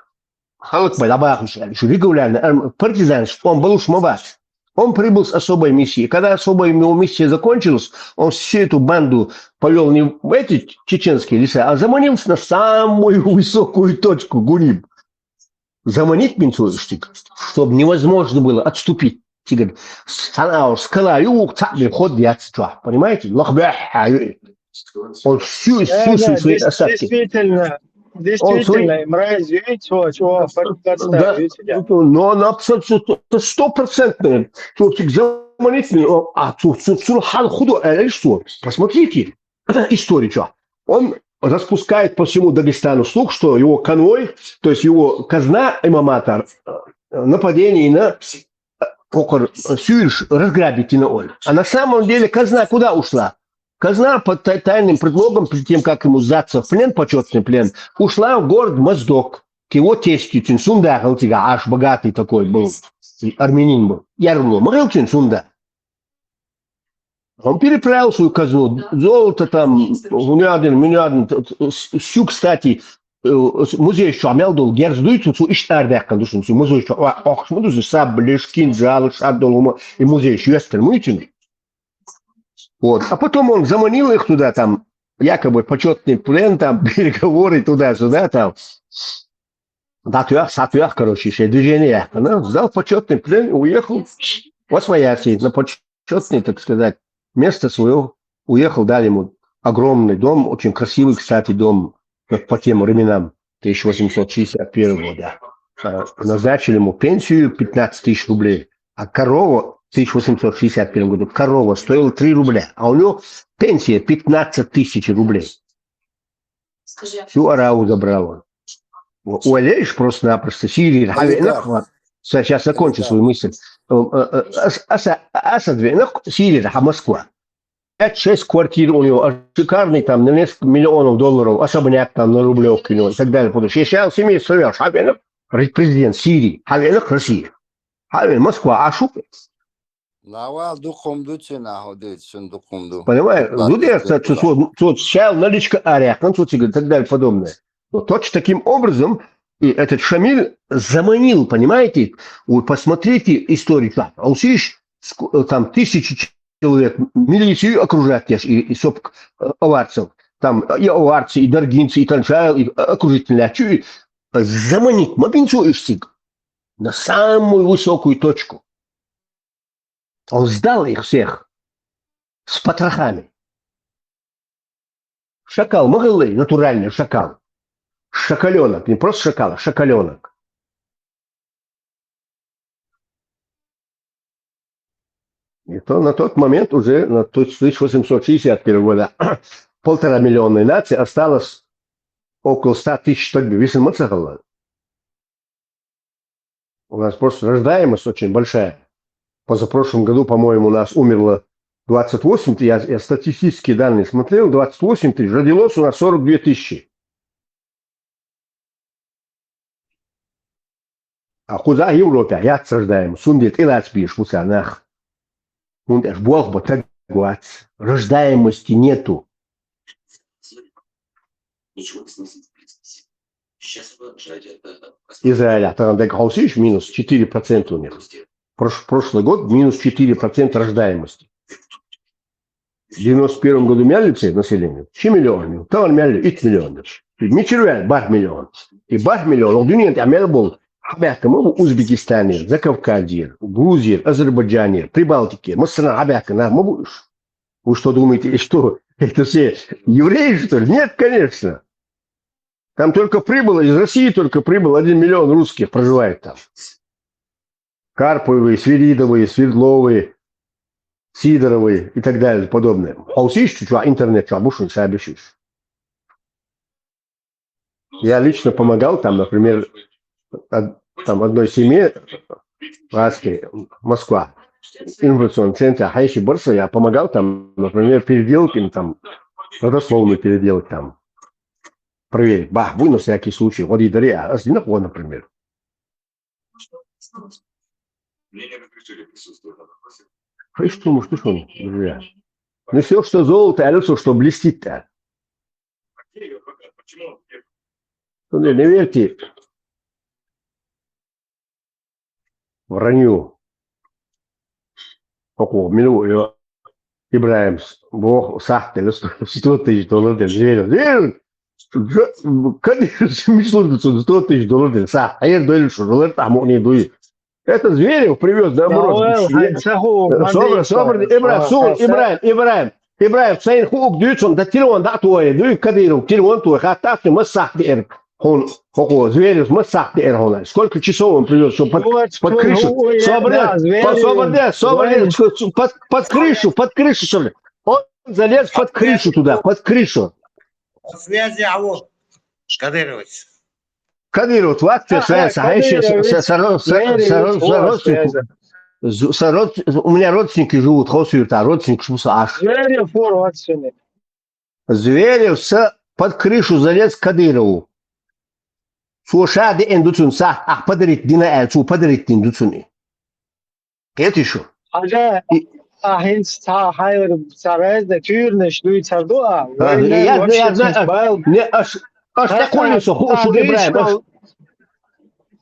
регулярная армия, партизанство, он был шмовать. Он прибыл с особой миссией. Когда особая его миссия закончилась, он всю эту банду повел не в эти чеченские леса, а заманился на самую высокую точку Гуриб. Заманить Минцуевштик, чтобы невозможно было отступить. Скала, ход яцча. Понимаете? Он всю свои остатки. Действительно, мразь, чего подставить. Но он абсолютно 100%. Посмотрите, историю. Он распускает по всему Дагестану слух, что его конвой, то есть его казна имамата, нападение на Сюиш разграбить на Оль. А на самом деле казна куда ушла? Казна под тайным предлогом, перед тем, как ему сдаться в плен, почетный плен, ушла в город Моздок к его тестю Цинсунда, аж богатый такой был, армянин был, Ярло, Махал Цинсунда. Он переправил свою казну, золото там, всю, кстати, музей еще амелдол, герздует, иштардах, конечно, музей еще, саблеш, кинжалы, шардолума, и музей еще есть, вот. А потом он заманил их туда, там, якобы почетный плен, там, переговоры туда-сюда, там. Сатуях, короче, еще движение. Она сдал почетный плен и уехал во свояси, на почетный, так сказать, место свое. Уехал, дали ему огромный дом, очень красивый, кстати, дом, по тем временам, 1861 года. Назначили ему пенсию 15 тысяч рублей, а корова в 1861 году корова стоила 3 рубля, а у него пенсия 15 тысяч рублей. Всю араву забрал он. Уэлейш просто-напросто Сирии. Сейчас закончу свою мысль. Сирия, Москва. 5-6 квартир у него, шикарный там, на несколько миллионов долларов, особняк там на Рублевке и так далее. Сейчас семейство Хавенов, президент Сирии, Хавенов России. Хавен Москва, а шука. Понимаешь? Дудерца, чал, наличка ария, и так далее подобное. Вот точно таким образом и этот Шамиль заманил, понимаете? Вы посмотрите историю. А усиш там 1000 человек, милицию окружают и соп оварцев. Там и оварцы, и даргинцы, и таншайл, и окружители. Заманить Мабинцу Иштик на самую высокую точку. Он сдал их всех с потрохами. Шакал, могылы, натуральный шакал. Шакаленок, не просто шакал, а шакаленок. И то на тот момент уже, на 1861 года, 1,5-миллионной нации осталось около 100 тысяч тогби. Весен мацахалла. У нас просто рождаемость очень большая. Позапрошлом году, по-моему, у нас умерло 28 тысяч, я статистические данные смотрел, 28 тысяч, родилось у нас 42 тысячи. А куда Европе? Я рождаем, сундет и лацпиш, мусанах. Und es Бог бы так говорит, рождаемости нету. Израиль, там деграусиш минус 4% у них. Прошлый год минус 4% рождаемости. В 91 году мяли население 2 миллионов, там мяли 1 миллион. Мичервель, бах миллион. И бах миллион, он дунет, а мяли был Абяка, мы в Узбекистане, Закавказье, Грузии, Азербайджане, Прибалтике, мы страна Абяка, мы будешь. Вы что думаете, что это все евреи, что ли? Нет, конечно. Там только прибыло, из России только прибыло 1 миллион русских проживает там. Карповые, Свиридовые, Свердловые, Сидоровые и так далее, подобное. А усишь, что интернет, что обушен сообщишь. Я лично помогал там, например, там одной семье, Аски, Москва, информационный центр Хайши Борса, я помогал там, например, переделки, там, родословную переделать там, проверить. Бах, вы на всякий случай, вот и дарья, вот, например. Что, друзья? Ну все, что золото, а все, что блестит-то. Не верьте вранью. Какого милого Ибраим, Бог, сахтели, 100 тысяч долларов, зверь. Конечно, смешно, 100 тысяч долларов, сах, а я даю, что доллар там он не дует. Это Зверев привез, наоборот. Ибраим, сейн хук дючон, да телефон, да твой, дуй кадиров, телефон твой, хатак, мы сахтели. Он, Зверев, мы сахтели. Сколько часов он привез, чтобы под крышу, под крышу, что ли. Он залез под крышу туда, под крышу. Связи, а вот, Кадырович. Кадыров, в акте связи, а еще у меня родственники живут, родственники Шмусаш. Зверев под крышу залез к Кадырову. Слушай, индуцун са, ах, подарить дина эльцу, подарить индуцуни. Это еще. Я знаю, аж такой хошут Ибраим.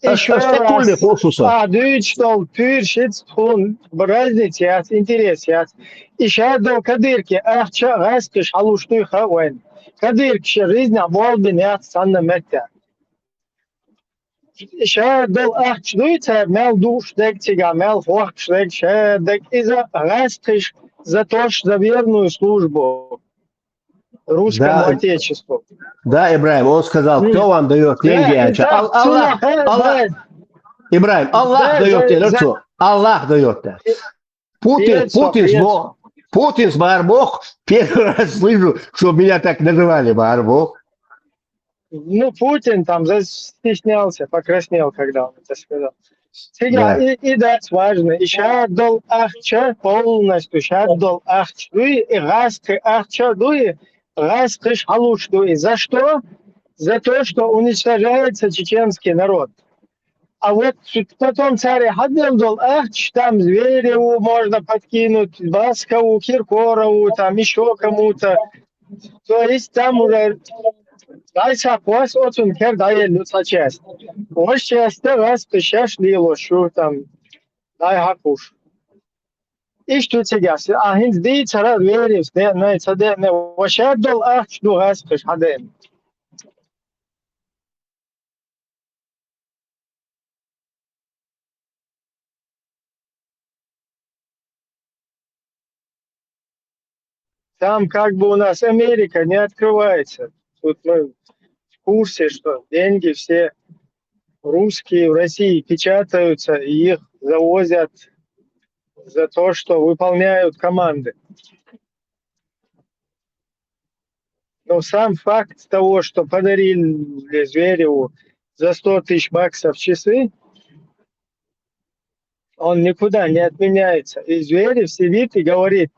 Аж такой хошуса. Дючтол, пюршиц, хун, браздить, интерес, еще до Кадырки, ахча, раскиш, алуштуй хавен. Кадырки, жизнь, волбин, санна метя. Еще до ахчдуйца, мел душ, дек тига, мел фохч, дек иза, раскиш, за то, что за верную службу русскому отечеству. Да, Ибраим, он сказал, кто вам дает деньги? Аллах. Ибраим, Аллах дает деньги. Аллах дает. Путин с Барбох, первый раз слышу, что меня так называли, Барбох. Ну, Путин там застеснялся, покраснел, когда он это сказал. Сега, и да, важно. Еще дол ахча полностью, сейчас дол ахчдуй, и раскры ахчадуй, раскрыш халуштуй. За что? За то, что уничтожается чеченский народ. А вот потом царь Хаддем дол ахч, там Звереву можно подкинуть, Баскову, Киркорову, там еще кому-то. То есть там уже дальше пусть очень кердает людская часть. Пусть часть раз пришли лошу там, дай хакуш. И что сейчас? А хинди цара Зверев, не цаде не вошел дол ахч, ду раз пришли. Там как бы у нас Америка не открывается. Тут мы в курсе, что деньги все русские в России печатаются, и их завозят за то, что выполняют команды. Но сам факт того, что подарили Звереву за 100 тысяч баксов часы, он никуда не отменяется. И Зверев сидит и говорит,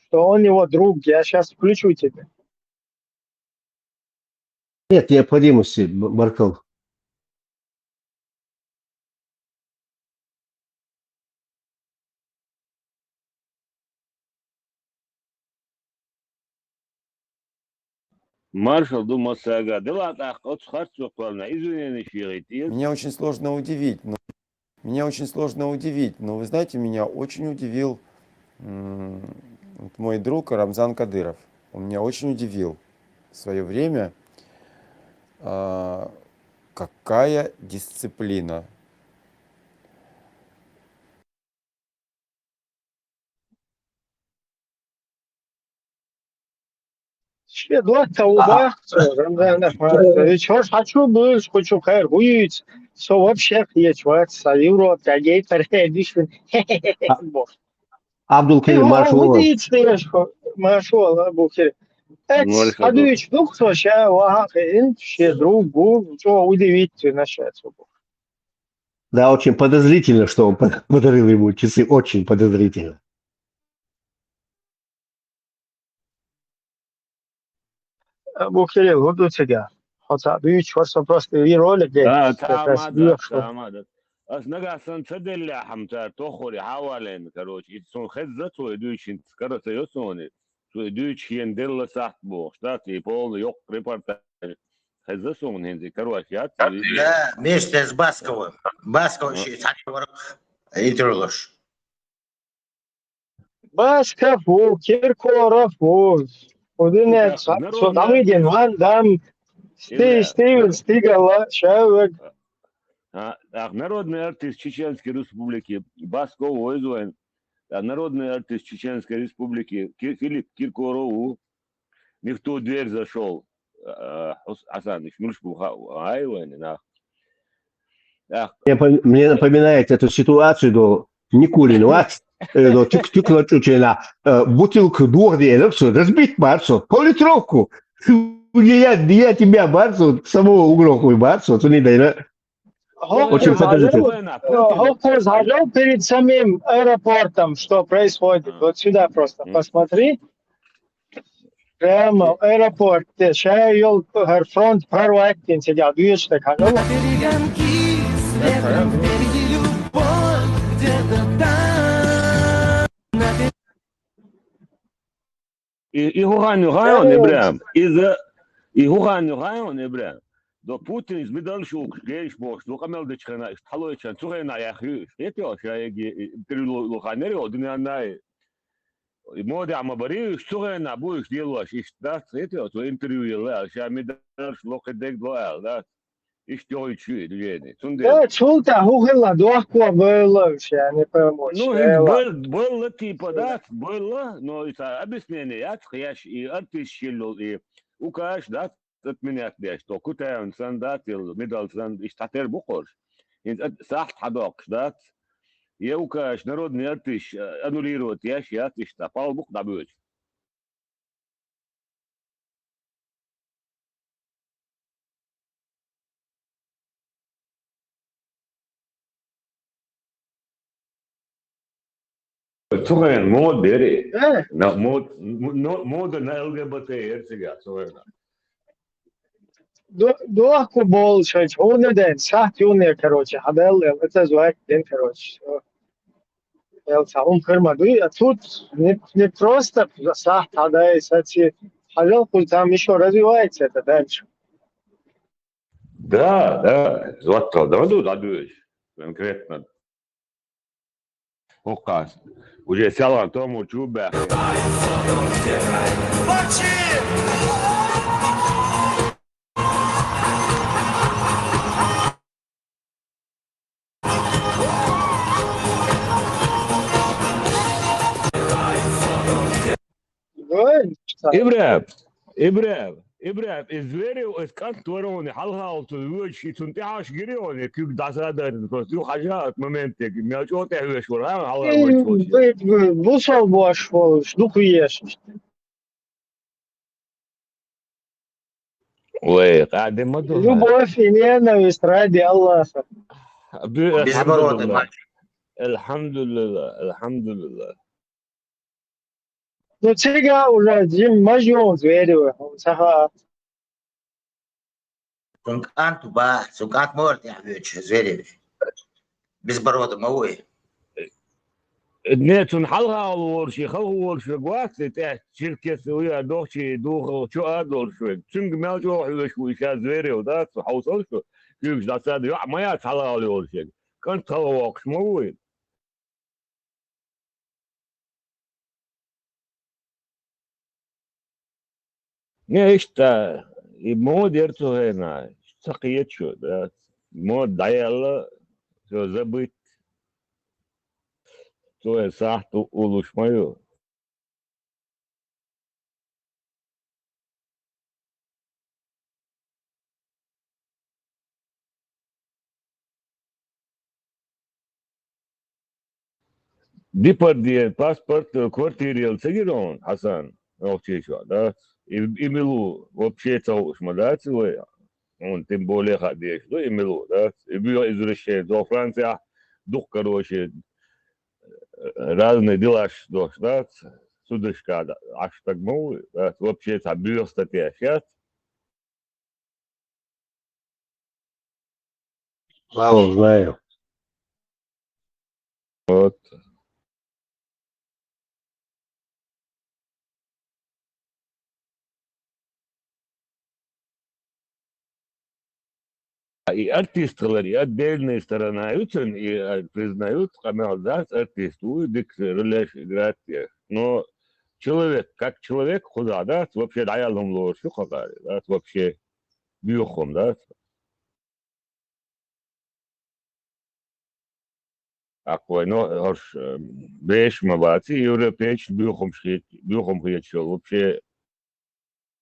что он его друг. Я сейчас включу тебя. Нет необходимости, Марков. Маршал думал, сага. Да ладно, от харцов плавно. Извини, не Меня очень сложно удивить. Но вы знаете, меня очень удивил мой друг Рамзан Кадыров. Он меня очень удивил в свое время. Какая дисциплина. Ще дуатта уба, Рамзан Ахматович, хочу быть, хочу хайр будет, со вообще ечват, савирот, агей передишвин. Абдулкерим Маршалов. Маршал, Абдулкерим. Экс, Адуич, ну кто ща, вахин, ще другу, что удивительно сейчас. Да, очень подозрительно, что он подарил ему часы. Очень подозрительно. Абдулкерим, вот тебя. Хотя Адуич, просто и ролик Да, делает. тамада. Нагасан цаделя хамта тохори хавален, короче. Сон хеззат свой дуйчин, скорото йосони. Свой дуйчин делла сахбо. Штаты полный ёк репортаж. Хеззасон хензи, короче, я Да, вместе с Басковым. Басков еще интервьюш. Басков, Киркоров, один Давидин, Ван Дам, Стивен Стигала, Шавек. Народный артист Чеченской Республики Басков Ойзуэн, народный артист Чеченской Республики Филипп Киркоров, не в ту дверь зашел, Асан, Мне напоминает эту ситуацию до Никулину, до тюк-тюк-тюк-тюк, бутылку двухдельных, разбить Марсу, пол-литровку. Я тебя, Марсу, самого угроху Марсу, то не дай. Очень подозрительно. Хозяин перед самим аэропортом, что происходит. Вот сюда просто посмотри. Прямо аэропорт. Сейчас ее фронт прорвать, сидят. Видишь, так оно. И Гуганю Гайон Ибрам, и Гуганю Гайон Ибрам. До Путин из Медальшук, Гейш Бош, до Камелдечхана, Халойчан, Цурена Яхю, это я интервью Луханери, Одинанай. И мода Амабари, Цурена, будешь делать, и да, это интервью, я Медальш Лохедек Дуэл, да. И что еще, Дуэни. Да, чулта, Гугла, Дуахко было, я не пойму. Ну, было типа, да, было, но это объяснение, я и артист щелил, и укаш, да, от меня что куда он сандатил медал санд и статер бухор и сахт хадок да я укаш народный артист аннулировать я что пал бух добыть Цуген мод бери на мод на ЛГБТ ерсига цуген Дуахко бол, шать, он один, сахт юный, короче, хабел, это звать, день, короче. Сахум фирма, а тут не просто сахт, да, и сати, хабел, там еще развивается это дальше. Да, злато, да, дадуешь, конкретно. Указ. Уже сяла тому чубе. Ibrahim, izvēriju es kantoroni halhautu vöči tuntihaš girioni kük dasadar prostu haja momente miał te höşur ha hala vöči. Вышел вошел, штуку ешь. Ой, قاعد ما دوها. Любовь и ненависть ради Аллаха. Безбородый мальчик. Alhamdulillah. Ну, сега уже Джим мажон зверю. Сункан туба, сункан морт я вёч, зверевич. Безбородый мовой. Нетун halha olurşi, halha olurşi guakse te şirketi uya dohçi duhu şu adolşu. Çünkü mevcu olmuş bu işe zveriyor da havsalşu. Yük zaten ya maya halha olurşi. Kan halha okşmavuy. Ne işte mod yertu hena. Sakiyet şu da mod dayalı söze bit. To je sahtu oluşmuyor. Dipar diye pasport kvartiriyel segiron Hasan. Вообще что, да? Имелу вообще целушма, да, целое. Он тем более ходишь, да, имелу, да. И было извращение до Франции, дух, короче, разные дела, что, да, судочка, да, аж так мовы, да, вообще это было статья, сейчас. Мало знаю. Вот. И артисты, отдельные стараются и признают, да, артисту, дик ролеш играть. Но человек, как человек, худа, да, вообще даялом лор, что хакари, да, вообще бьюхом, да. Акой, но аж беш мабати, европейч бьюхом шхит, бьюхом хиечел, вообще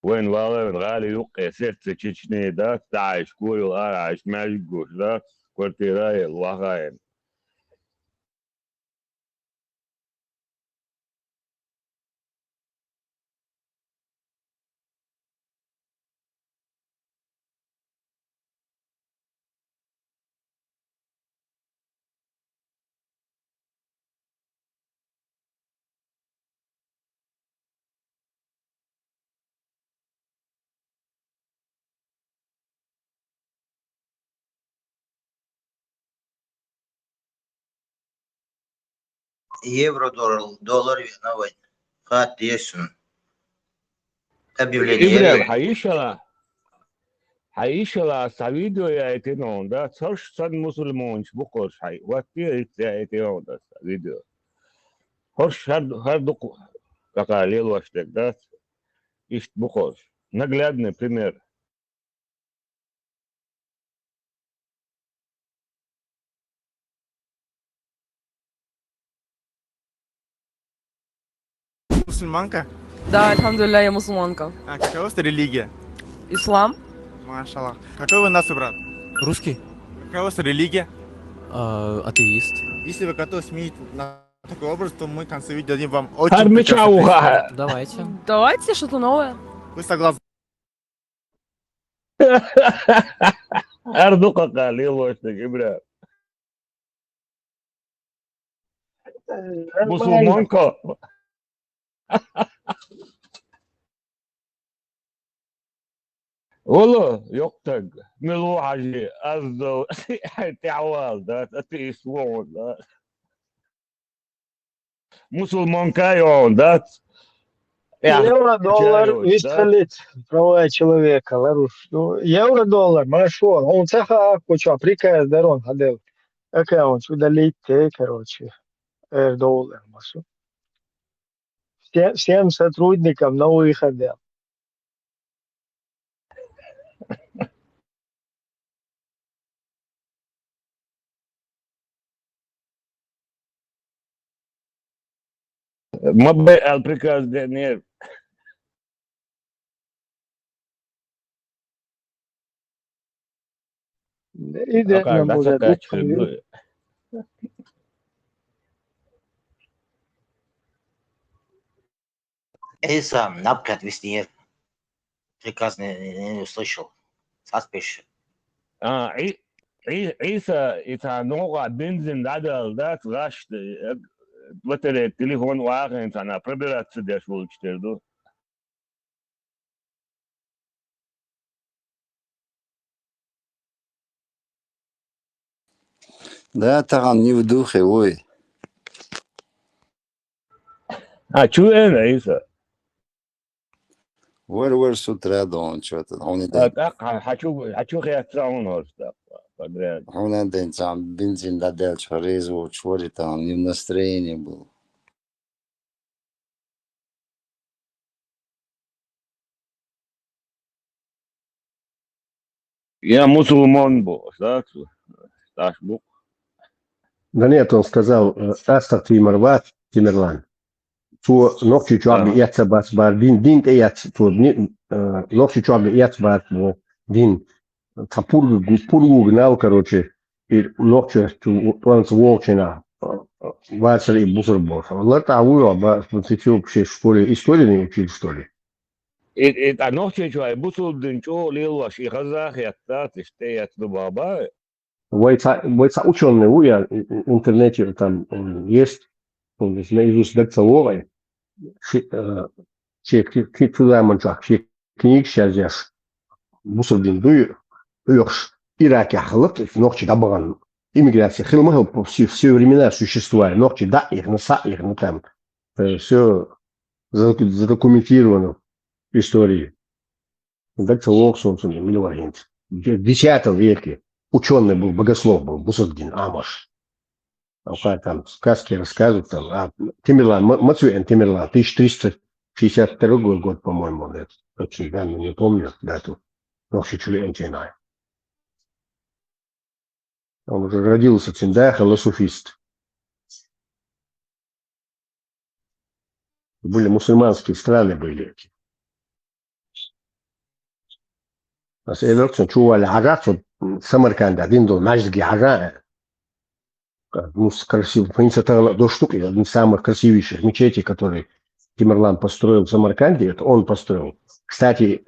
وين والله غالي يوقع سرت تشيشني ده تعيش كويل عايش ماجوش ده كورتيراي الواقعين Евро, доллар, виноват. Хат есун. Объявление. إبراهيم حيشلا سويدو يا إتنون ده صرش صد مسلمونش بقولش حي وقتي إتنون ده سويدو هرش هردو كقاليل واشتك ده إشت بقولش نقلادنا пример Мусульманка? Да, альхамдулилля, я мусульманка. А какая у вас религия? Ислам. Машаллах. Какой вы нас брат? Русский. Какая у вас религия? Атеист. Если вы готовы сменить на такой образ, то мы в конце видео дадим вам очень прекрасный приз. Давайте. Давайте что-то новое. Вы согласны? أرضو قاليل واشتك إبراهيم مسلمانكا والله يقتق ملو حاجي أزدو تعوال ده أتيسوون ده مسلمانكا يون ده Евро-доллар выстрелит права человека, Ларуш. Ну, евро-доллар, хорошо. Он цеха, хочу, приказ дарон, хадел. Какая он, удалить, короче, доллар, масу. Всем сотрудникам на выходе. ما بقى البريكاز ده Идет на мужа. Иса, напкат весне. Приказ не услышал. Саспеш. عيسى يتعنوغا بنزين دادل دات غاش تويتر التليفون واغن يتعنا بربرات سديش بولشتردو Да, там не в духе, ой. شو انا عيسى Вер с утра до он что-то. Он идет. حشوف يتراون هورستا Он один сам бензин дадел чорезу, чори там, не в настроении был. Я мусульман был, так? Бог. Да нет, он сказал, Астар Тимерлан. Ту ночью чуабли яца бар дин яц ту ночью чуабли яц бар дин пургу гнал, короче, и ночью он волчина вацер и бусурбор. Вот авуя, ба ты вообще в школе истории не учил, что ли? Это ночью чуай бусул динчо лилва ши хазах ятта тиштеят дубаба. Войца ученые уя в интернете там есть, он наизусть докторовый. Туда манчак, книг сейчас яш. Бусурдин дуешь. Ираке хлоп, ночи добран. Иммиграция хилмахал по все времена существует. Ночи да их, наса их, ну там. Все задокументировано в истории. Доктор солнце миллион. В X веке ученый был, богослов был, Бусурдин Амаш. Там сказки рассказывают, там, Тимерлан, Мацуэн Тимерлан, 1362 год, по-моему, очень давно не помню дату, но чуть-чуть энчайнай. Он уже родился в Циндае, холосуфист. Были мусульманские страны, были. А с Эверксон чували Агат, Самарканд, один дол, Маджги Агат. Ну, красивый, до штуки, один из самых красивейших мечетей, который Тимерлан построил в Самарканде, это он построил. Кстати,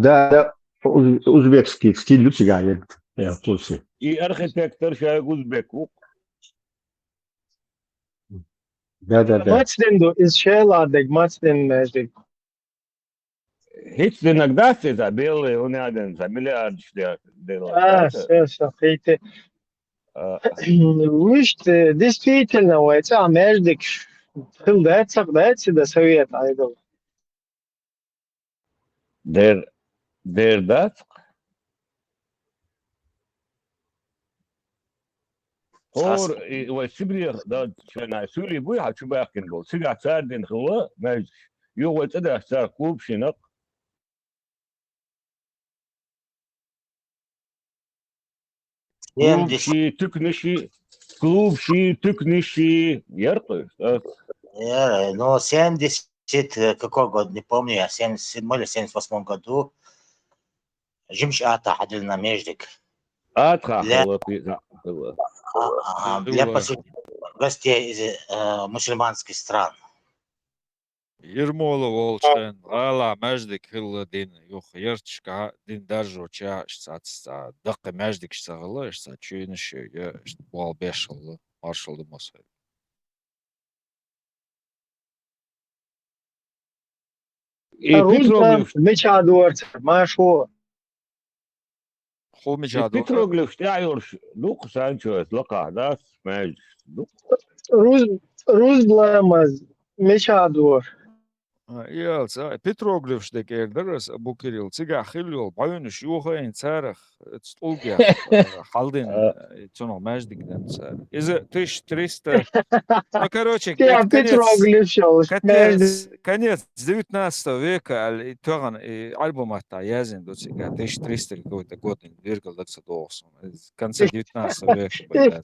да, узбекский стиль Люцига, я в курсе. И архитектор человек узбек. Да. Мацден из Шеладек, Мацден Мэждик. Hiç иногда се забили, он один за миллиард Все, хейте. Виште, действительно, это Мэждик, хилдается, да, совет, айдол. Der dat? Or, was Sibir, dat na Suli boy, had je back in go. Siga sardin khwa, maj. Yo wat ada sar kub shinak. Клуб ши тыкныши ярко. Но 70, какой год, не помню, я 77 или 78 году Жимш Ата ходил на Междик. Для гостей из мусульманских стран. Ермолов Волшен, Гала, Междик, Хилла, Дин, Юх, Ерчка, Дин, Даржо, Ча, Штатста, Дакка, Междик, Штагала, Штат, Чуинши, Вал Бешал, Маршал Демосай. Мечадуарц, Машо. Хо Мечадуарц. Петроглиф, Штайорш, Дух Санчо, Лака, да, Меж. Рус Бламаз, Мечадуар. Ялц, Петроглиф, Штекер, Дарас, Абу Кирилл, Цига, Хилл, Баюнш, Юха, Царах, Стулгер, Халдин, Цуно, Междик, Цар. Из 1300. Ну, короче, конец 19 века, альбом от Язин, до 1300 какой-то год, вергал докса Доусон. Конца 19 века.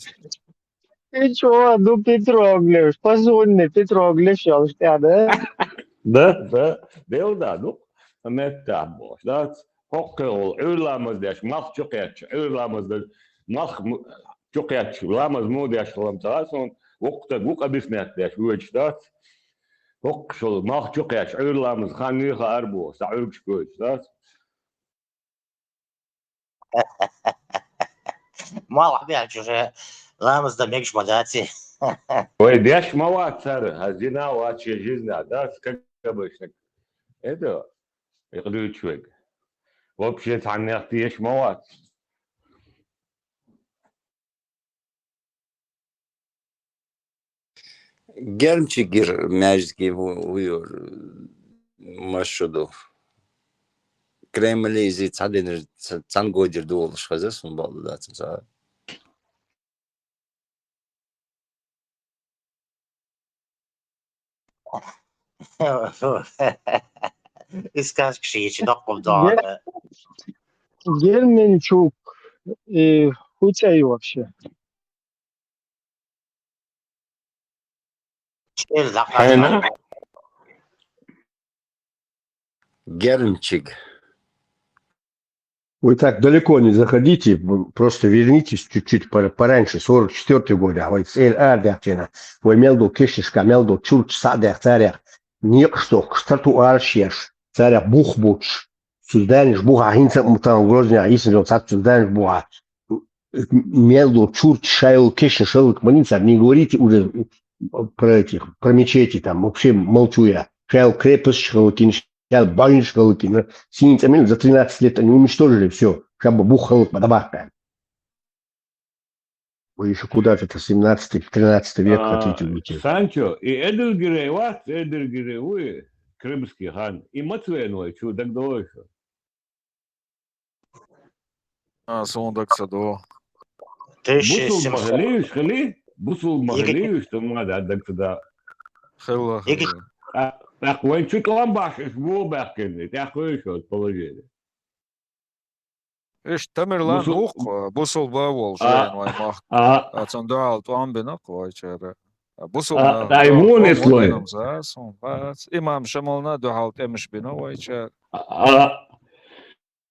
Ты что, ну Петроглиф, позорный Петроглиф, да? Да, ну. متى بوش ده حقه علامة داش مخ شقيتش علامة ده مخ شقيتش لامز مو داش لام تاسون وقت بوق أبيسمت داش ويش ده حق شو مخ شقيتش علامة خاني خاربو سعيرش كويس ده ما راح بيها شو لامز ده ميكش مداتي ويديش مواد سر هزينا واتش جيزنا ده كبشك إيه ده يقدر شوي وبشيت عن يختيش مواد Germçigir meclski uyuyor maşudu. Kremli izi tadinir tangodir de oluş hazırsın bağlı zaten sana. Искать кшичи, доков да. Гельминчук и Хутяй вообще. حين Germçig. Вы так далеко не заходите, вы просто вернитесь чуть-чуть пораньше, 44-й год, а вот Ардахтина, вы мелду кишишка, мелду чурч садах царях, никшток, стату аршеш, царя бухбуч, сузданиш буха хинца мутан грозня, если царь сузданиш буха, мелду чурч шайл киши шелк маница, не говорите уже про этих, про мечети там, вообще молчу я, шайл крепость шелкин, я баниш шелкин, синицами за 13 лет они уничтожили все. Шаба бухал подобака. Вы еще куда-то 17-13 век хотите уйти. Санчо, и Эдельгирей вас, Эдельгирей вы, крымский хан, и Матвейной, что так дольше. صوندك صدو Бусул Магалиевич, хали? Бусул Магалиевич, что надо отдать сюда. خلا Так, вы чуть ламбаш, шву бахкин, так вы еще положили. ايش تمرلان اوق بوصل باول جاين واي ماخ تصندوع طعم بنق واي شارع بوصل تايمون اسلوي بس امام شمالنا دو حالت امش بنا واي شارع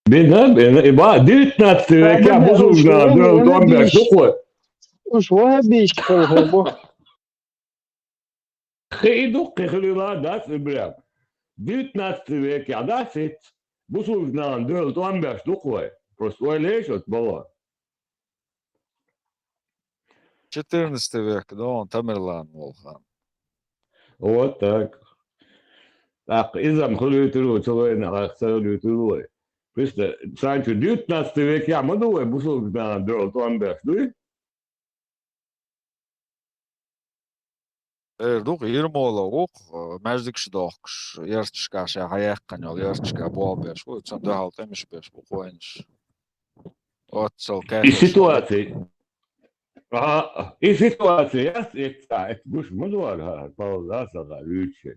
بنا يبقى 19 века бусулна дом шуқой. Уж вабиш колхобо. Хейду кхлила дас брям. 19 веке адасит бусулна дом шуқой. Просто лежит было. 14 век, да, он Тамерлан Волхан. Вот так. Так, изам хулютуру целойна ахсалютуру. Просто Санчо 19 век я мадуе бусулна дом шуқой. دوق يرمولا وق مجدكش دوقش يرتشكا شا حياقن يول يرتشكا بوابيش و تصندوع حالت امش بيش بقوينش Отцел И ситуации. И ситуации. Я буш мадуар паузаса галюче.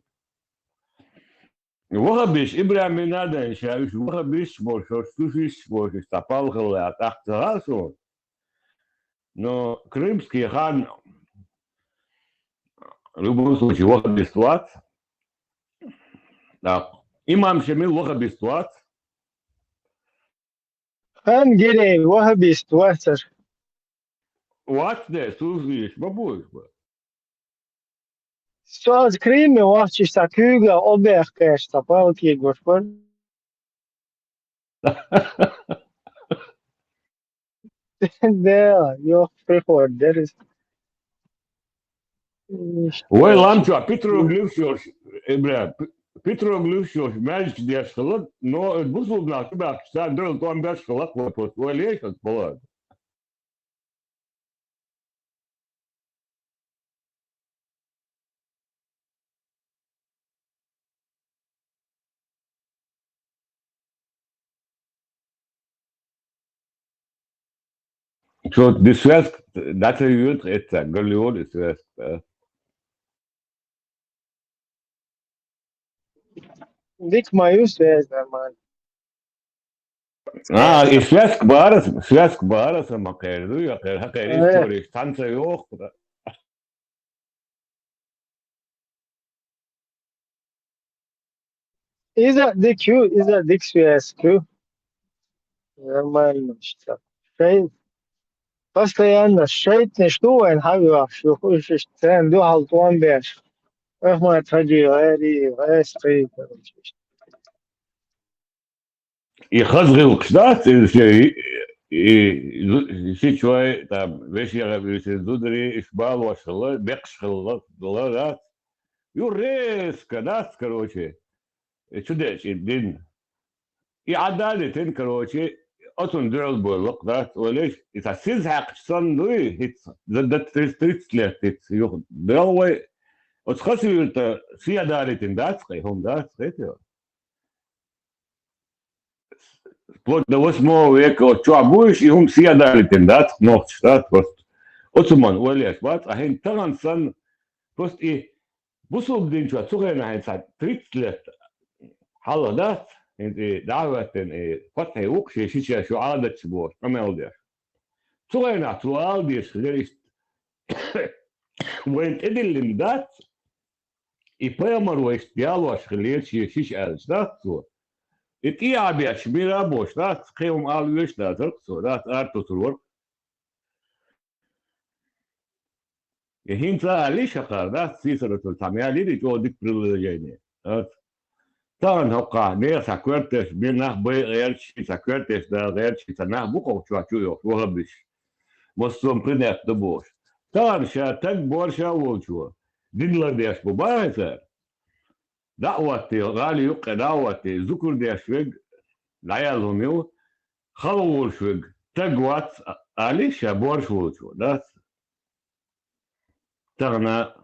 Вахабиш Ибрахим надо шавиш вахабиш больше слушаешь больше стапал хла тахтарасу. Но крымский хан в любом случае вахабиш плат. Да. Имам Шамил вахабиш плат. Хан герей, вахабист, вахтер. What the слушаешь, бабуешь бы. Стоаз Крыме, вахчишься кюга, обех кэшта, палки господ. Да, ёх, приход, дерес. Ой, ламчо, Петру Глюшош, бля, Петру Глюшош, мяч дешхалат, но бусул на тебя, что дрыл там дешхалат, вот твой лечат, было. Что, die Schwester, das ist jetzt, Goliot ist Schwester. Дик мою связь нормально. И связь к Барасу, Макерду, я история, станция Йох. из-за связку. Нормально что. Постоянно шейтный что ein Habiach, что хочешь, цен до халтуан беш. Эх, мой таджи, эри, короче. И хазгил кстати, и сейчас там весь я говорю, дудри избал вашего, бекшхил, да, юрезка, да, короче, чудесный день. И адалитен, короче, отун дрел болок, да, وليش إذا سيزحق صندوق ده 30 لات يخ دلوي وتخسي أنت في адалитен да, هم да, это вплоть до 8 века от чуабуешь и هم في адалитен да, ночь, да, просто отсуман وليش бат, а хин таган сан просто и бусул день чуа цугена хин 30 лет حالا ده انت دعوة فتح وقشي شيشة شو عادة سبور عمل ده صغيرنا سؤال ديش غير وين ادل ده يبيمر ويستيالوش خليل شيش ألس ده سو اتي عبي شميرا بوش ده قيم آلوش ده ترقصو ده ارتو ترور يهين تلا ليش أقار ده سيسر تلتامي ليدي جو ديك بريليجيني طبعا هقع نير ساكورتش بينه بي غيرش ساكورتش ده غيرش تناه بوكو شو يو وهبش مصوم برينك دبوش طبعا شاتك بورشا وشو دين لا ديش ببايثر دعوتي غالي يقع دعوتي ذكر ديش ويج لعيالهم يو خلول شويج تقوات عليش بورش وشو ده تغنى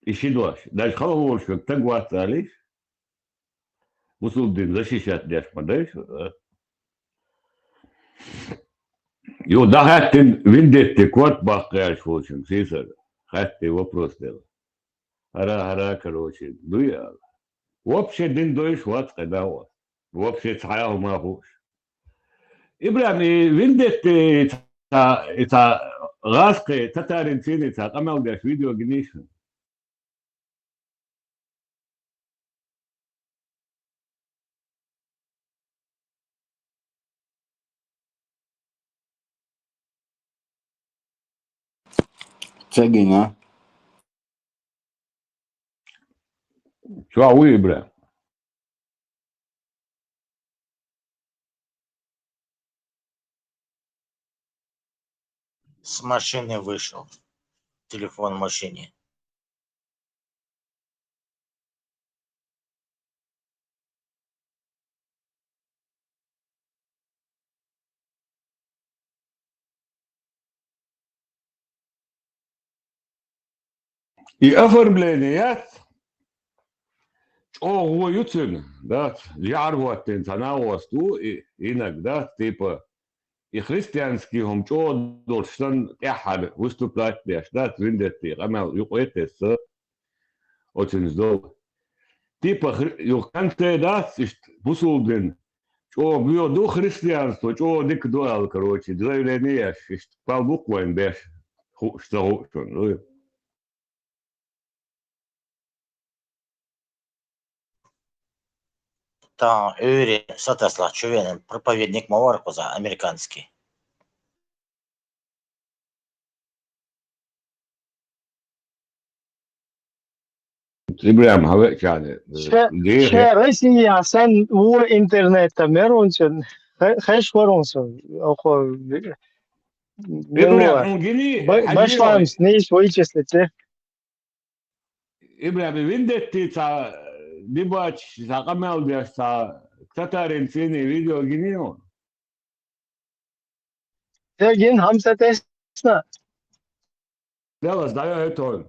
يشيدوش داش خلول شويج تقوات عليش وصول دين زشيشات ديش مدايش يو да хаттин виндетти кот баққияш фучим сисар хатти вопрос дел хара короче дуя вообще дин доиш ват қадава вообще цаяу махуш ибрами виндетти та ғасқи татарин сини та қамал деш видео гнишн Чагина. Чуа уибра. С машины вышел. Телефон в машине. И оформленият هو يتسن да يعرفوا تناوستو иногда типа и христианским чё должен эхар выступать деш да виндет амал юqetes очень здорово типа юканте да бусулден чё био до христианство чё дик дуал короче заявление по буквам беш что ну Там Юрий Сатеслав Чувенин, проповедник Маваркуза, американский. إبراهيم هواء كان Россия sen bu internette meronsun خش ورونسون أخو إبراهيم جني başlamış ne iş o içerisinde إبراهيم ويندتي تا ديباتش تا قمال ديش تا كتارين سيني فيديو جنيون Dergin hamsa tesna دلس دايا هيتون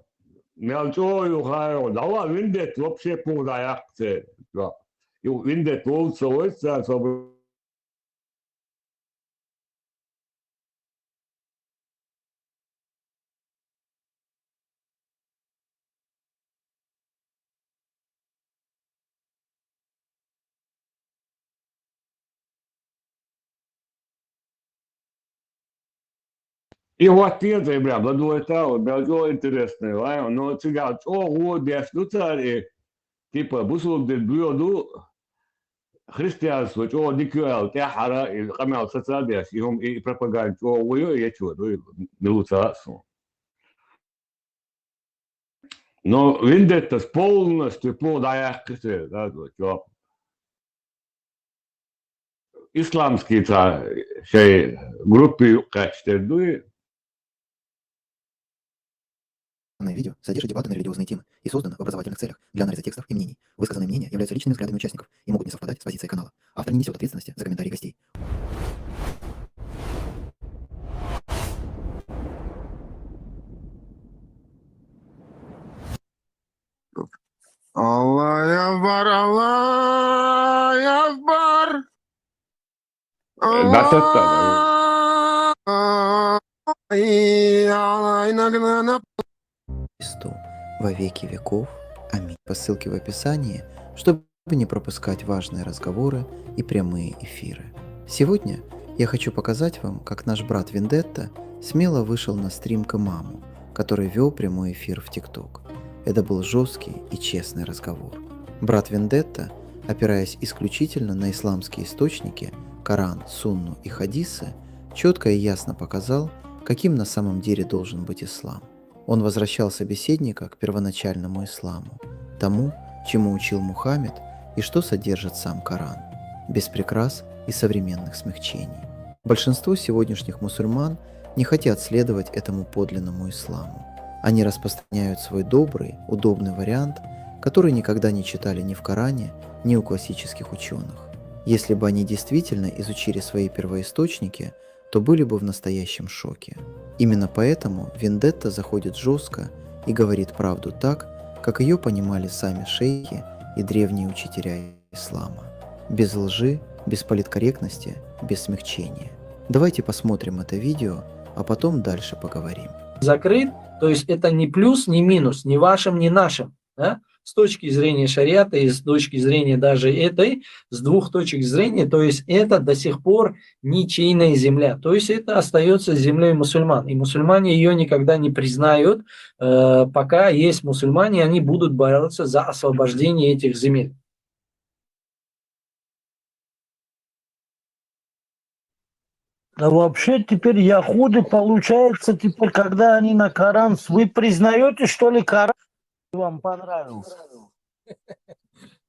ميالجو يخايو دوا ويندت وبشي بو داياكتي يو ويندت وولسو ويسا سو И вот это, ребят, до этого, было интересно, но цыган, о, вот, я что цари, Типа, бусулдер бюоду христианство, чего дикуал, тяхара, и камял социалист, и он и пропаганда, чего уё, и чего, не лучше. Но вендетта полностью подая да, что исламские группы, качество, Данное видео содержит дебаты на религиозные темы и создано в образовательных целях для анализа текстов и мнений. Высказанные мнения являются личными взглядами участников и могут не совпадать с позицией канала. Автор не несет ответственности за комментарии гостей. Аллах Акбар, Аллах Акбар. Христу во веки веков. Аминь. По ссылке в описании, чтобы не пропускать важные разговоры и прямые эфиры. Сегодня я хочу показать вам, как наш брат Вендетта смело вышел на стрим к имаму, который вел прямой эфир в ТикТок. Это был жесткий и честный разговор. Брат Вендетта, опираясь исключительно на исламские источники, Коран, Сунну и хадисы, четко и ясно показал, каким на самом деле должен быть ислам. Он возвращал собеседника к первоначальному исламу, тому, чему учил Мухаммед и что содержит сам Коран, без прикрас и современных смягчений. Большинство сегодняшних мусульман не хотят следовать этому подлинному исламу. Они распространяют свой добрый, удобный вариант, который никогда не читали ни в Коране, ни у классических ученых. Если бы они действительно изучили свои первоисточники, то были бы в настоящем шоке. Именно поэтому Вендетта заходит жестко и говорит правду так, как ее понимали сами шейхи и древние учителя ислама. Без лжи, без политкорректности, без смягчения. Давайте посмотрим это видео, а потом дальше поговорим. Закрыт, то есть это не плюс, не минус, ни вашим, ни нашим. Да? С точки зрения шариата и с точки зрения даже этой, с двух точек зрения, то есть это до сих пор ничейная земля, то есть это остается землей мусульман, и мусульмане ее никогда не признают, пока есть мусульмане, они будут бороться за освобождение этих земель. Да вообще теперь яхуды, получается, теперь, когда они на Коран, вы признаете, что ли, Коран вам понравился?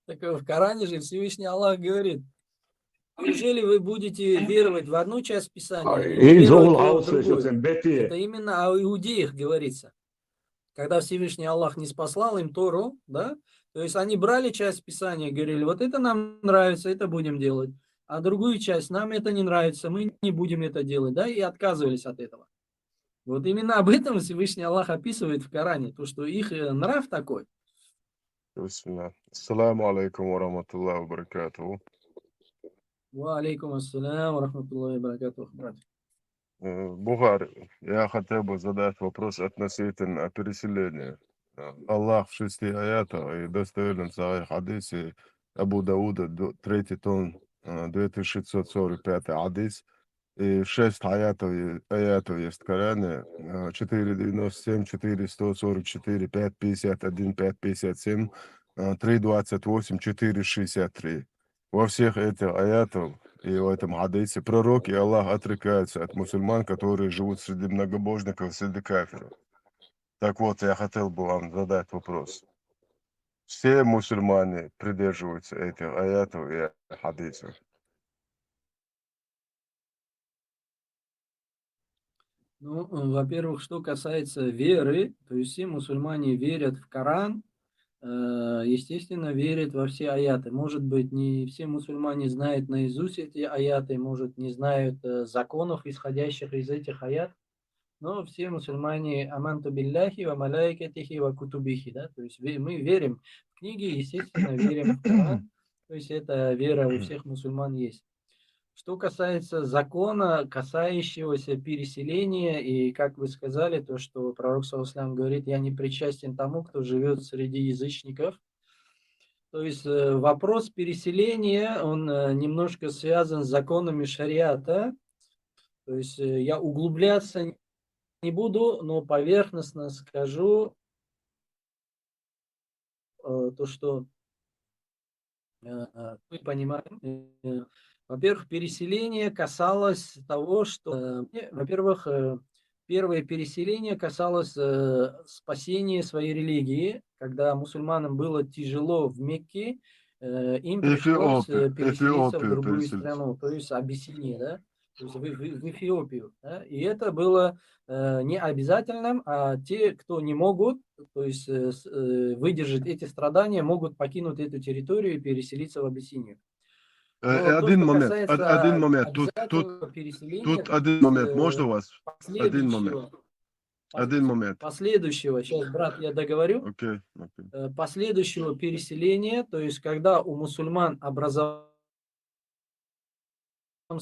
Так в Коране же Всевышний Аллах говорит: неужели вы будете веровать в одну часть Писания или веровать в другую? Это именно о иудеях говорится. Когда Всевышний Аллах не спаслал им Тору, да, то есть они брали часть Писания, говорили: вот это нам нравится, это будем делать, а другую часть нам это не нравится, мы не будем это делать, да, и отказывались от этого. Вот именно об этом Всевышний Аллах описывает в Коране, то, что их нрав такой. Ассаламу алейкум ва рахматуллахи ва баракатуху. Ва алейкум ассалям ва рахматуллахи ва баракатуху, брат. Бухар, я хотел бы задать вопрос относительно переселения. Аллах в 6 аятах и достоверном хадисе Абу Дауда, 3 том, 2645 хадис, и 6 аятов есть в Коране, 497, 444, 551, 557, 328, 463. Во всех этих аятах и в этом хадисе пророк и Аллах отрекаются от мусульман, которые живут среди многобожников, среди кафиров. Так вот, я хотел бы вам задать вопрос. Все мусульмане придерживаются этих аятов и хадисов? Ну, во-первых, что касается веры, то есть все мусульмане верят в Коран, естественно, верят во все аяты. Может быть, не все мусульмане знают наизусть эти аяты, может, не знают законов, исходящих из этих аят, но все мусульмане аманту билляхи ва малайкатихи ва кутубихи, да, то есть мы верим в книги, естественно, верим в Коран, то есть это вера у всех мусульман есть. Что касается закона, касающегося переселения, и как вы сказали, то, что пророк ﷺ говорит: я не причастен тому, кто живет среди язычников. То есть вопрос переселения, он немножко связан с законами шариата. То есть я углубляться не буду, но поверхностно скажу то, что Мы понимаем, во-первых, переселение касалось того, что, во-первых, первое переселение касалось спасения своей религии, когда мусульманам было тяжело в Мекке, им пришлось переселиться в Эфиопию другую переселить. страну, то есть Абиссиния, да, то есть в Эфиопию, да? И это было не обязательным, а те, кто не могут, то есть выдержать эти страдания, могут покинуть эту территорию и переселиться в Абиссинию. Но то, Один что момент, один касается момент. обязательного переселения, Тут то один есть момент. Можно у вас? Один момент. Один момент. последующего, сейчас, брат, я договорю, Окей, окей. последующего переселения, то есть когда у мусульман образовалось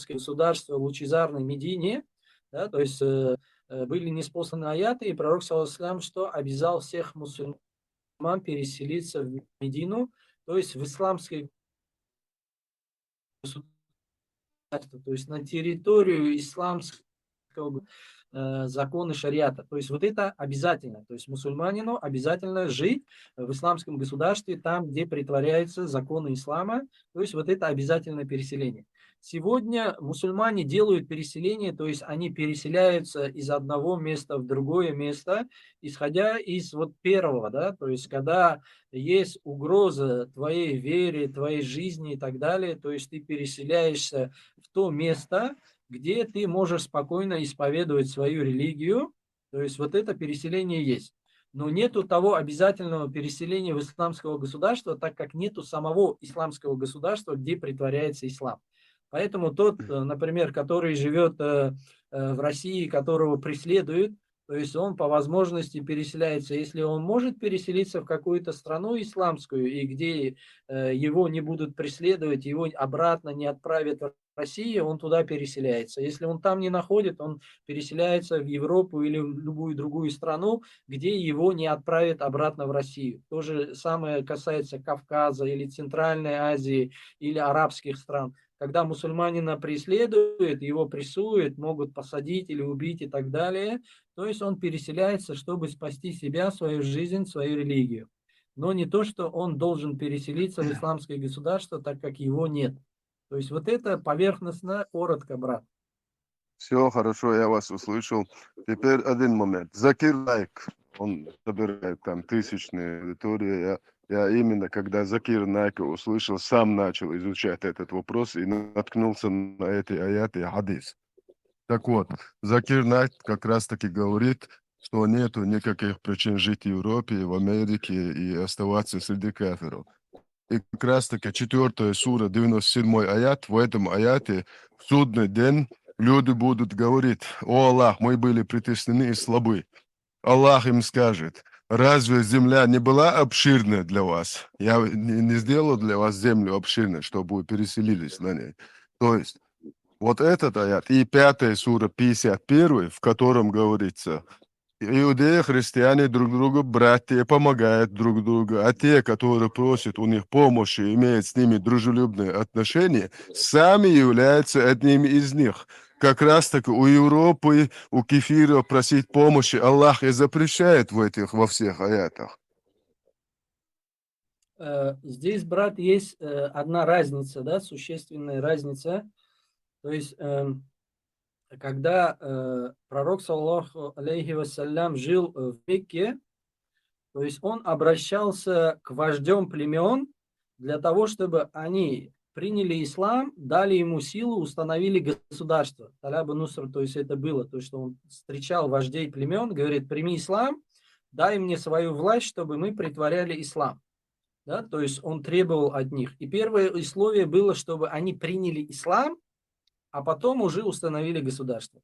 государство в лучезарной Медине, да, то есть были ниспосланы аяты, и пророк, саллаллаху что обязал всех мусульман переселиться в Медину, то есть в исламской государство, то есть на территорию исламского законы шариата. То есть вот это обязательно. То есть мусульманину обязательно жить в исламском государстве, там, где притворяются законы ислама. То есть вот это обязательное переселение. Сегодня мусульмане делают переселение, то есть они переселяются из одного места в другое место, исходя из вот первого, да, то есть когда есть угроза твоей вере, твоей жизни и так далее, то есть ты переселяешься в то место, где ты можешь спокойно исповедовать свою религию, то есть вот это переселение есть. Но нету того обязательного переселения в исламского государства, так как нету самого исламского государства, где притворяется ислам. Поэтому тот, например, который живет в России, которого преследуют, то есть он по возможности переселяется. Если он может переселиться в какую-то страну исламскую, и где его не будут преследовать, его обратно не отправят в Россию, он туда переселяется. Если он там не находит, он переселяется в Европу или в любую другую страну, где его не отправят обратно в Россию. То же самое касается Кавказа или Центральной Азии или арабских стран. Когда мусульманина преследуют, его прессуют, могут посадить или убить и так далее, то есть он переселяется, чтобы спасти себя, свою жизнь, свою религию. Но не то, что он должен переселиться в исламское государство, так как его нет. То есть вот это поверхностно, коротко, брат. Все хорошо, я вас услышал. Теперь один момент. Закир Найк, он собирает там тысячные аудитории. Я именно, когда Закир Найк услышал, сам начал изучать этот вопрос и наткнулся на эти аяты и хадис. Так вот, Закир Найк как раз таки говорит, что нету никаких причин жить в Европе, в Америке и оставаться среди кафиров. И как раз таки 4 сура, 97 аят, в этом аяте в судный день люди будут говорить: «О Аллах, мы были притеснены и слабы». Аллах им скажет: «Разве земля не была обширной для вас? Я не сделал для вас землю обширной, чтобы вы переселились на ней». То есть вот этот аят и 5 сура, 51, в котором говорится: иудеи, христиане друг другу братья, помогают друг другу, а те, которые просят у них помощи, имеют с ними дружелюбные отношения, сами являются одними из них. Как раз таки у Европы, у кефира просить помощи Аллах и запрещает во всех аятах. Здесь, брат, есть одна разница, да, существенная разница. То есть когда пророк, саллаллаху алейхи вассалям, жил в Мекке, то есть он обращался к вождям племен для того, чтобы они приняли ислам, дали ему силу, установили государство. Таляб Нуср, то есть это было, то, что он встречал вождей племен, говорит: прими ислам, дай мне свою власть, чтобы мы притворяли ислам. Да? То есть он требовал от них. И первое условие было, чтобы они приняли ислам, а потом уже установили государство.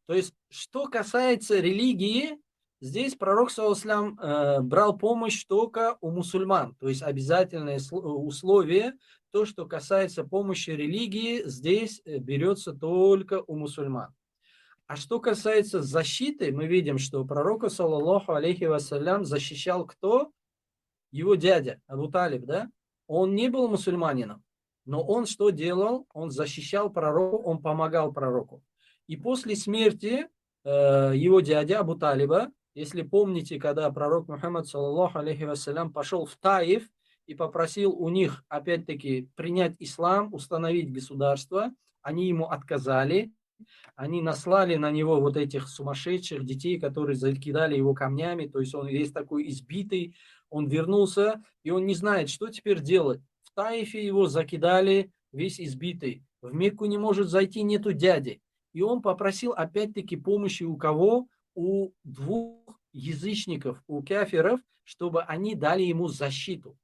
То есть, что касается религии, здесь пророк, саллаллаху брал помощь только у мусульман. То есть, обязательное условие, то, что касается помощи религии, здесь берется только у мусульман. А что касается защиты, мы видим, что пророк, саллаллаху алейхи вассалям, защищал кто? Его дядя, Абу Талиб, да? Он не был мусульманином. Но он что делал? Он защищал пророка, он помогал пророку. И после смерти его дядя Абу Талиба, если помните, когда пророк Мухаммад, саллаллаху алейхи вассалям, пошел в Таиф и попросил у них, опять-таки, принять ислам, установить государство. Они ему отказали. Они наслали на него вот этих сумасшедших детей, которые закидали его камнями. То есть он весь такой избитый. Он вернулся, и он не знает, что теперь делать. В Таифе его закидали, весь избитый. В Мекку не может зайти, нету дяди. И он попросил опять-таки помощи у кого? У двух язычников, у кафиров, чтобы они дали ему защиту.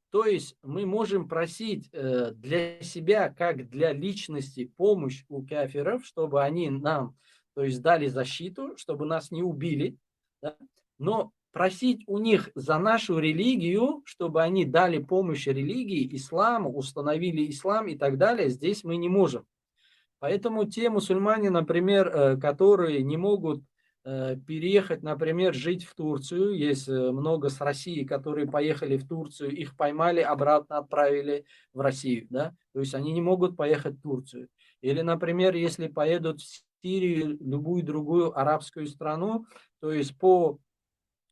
То есть мы можем просить для себя, как для личности, помощь у кафиров, чтобы они нам, то есть, дали защиту, чтобы нас не убили. Да? Но просить у них за нашу религию, чтобы они дали помощь религии, исламу, установили ислам и так далее, здесь мы не можем. Поэтому те мусульмане, например, которые не могут переехать, например, жить в Турцию, есть много с России, которые поехали в Турцию, их поймали, обратно отправили в Россию, да? То есть они не могут поехать в Турцию. Или, например, если поедут в Сирию, любую другую арабскую страну, то есть по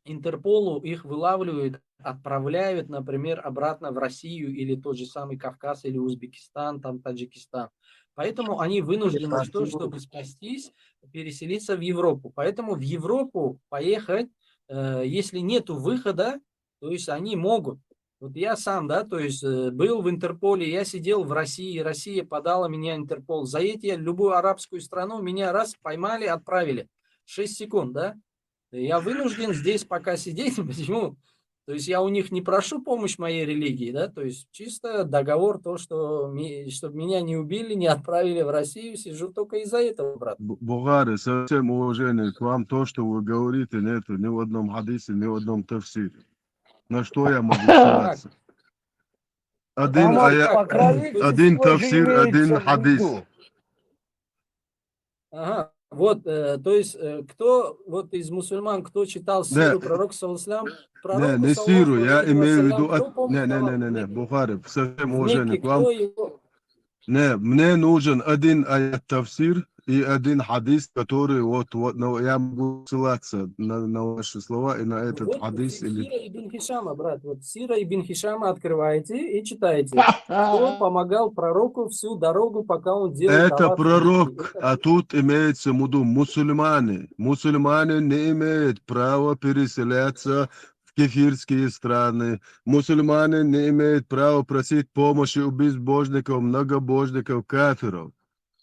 Интерполу их вылавливают, отправляют, например, обратно в Россию или тот же самый Кавказ, или Узбекистан, там Таджикистан. Поэтому они вынуждены, чтобы спастись, переселиться в Европу. Поэтому в Европу поехать, если нету выхода, то есть они могут. Вот я сам, да, то есть был в Интерполе, я сидел в России, Россия подала меня Интерпол. Заедьте я в любую арабскую страну, меня раз поймали, отправили. 6 секунд, да? Я вынужден здесь пока сидеть. Почему? То есть я у них не прошу помощь моей религии, да, то есть чисто договор, то, что чтобы меня не убили, не отправили в Россию, сижу только из-за этого, брат. Бугари, со всем уважением к вам, то, что вы говорите, нету ни в одном хадисе, ни в одном тафсире. На что я могу ссылаться? Один тафсир, один хадис. Ага. Вот, то есть, кто вот из мусульман, кто читал сиру пророка саллаллаху алейхи Не сиру, я имею в виду... Не, Бухари, со всем уважением к вам. Не, мне нужен один аят тафсир и один хадис, который вот я могу ссылаться на ваши слова и на этот вот хадис. Сира ибн Хишама, брат, вот Сира ибн Хишама открываете и читаете. Кто помогал пророку всю дорогу, пока он делал Это дават пророк, а тут имеется в виду мусульмане. Мусульмане не имеют права переселяться в кефирские страны. Мусульмане не имеют права просить помощи у безбожников, многобожников, кафиров.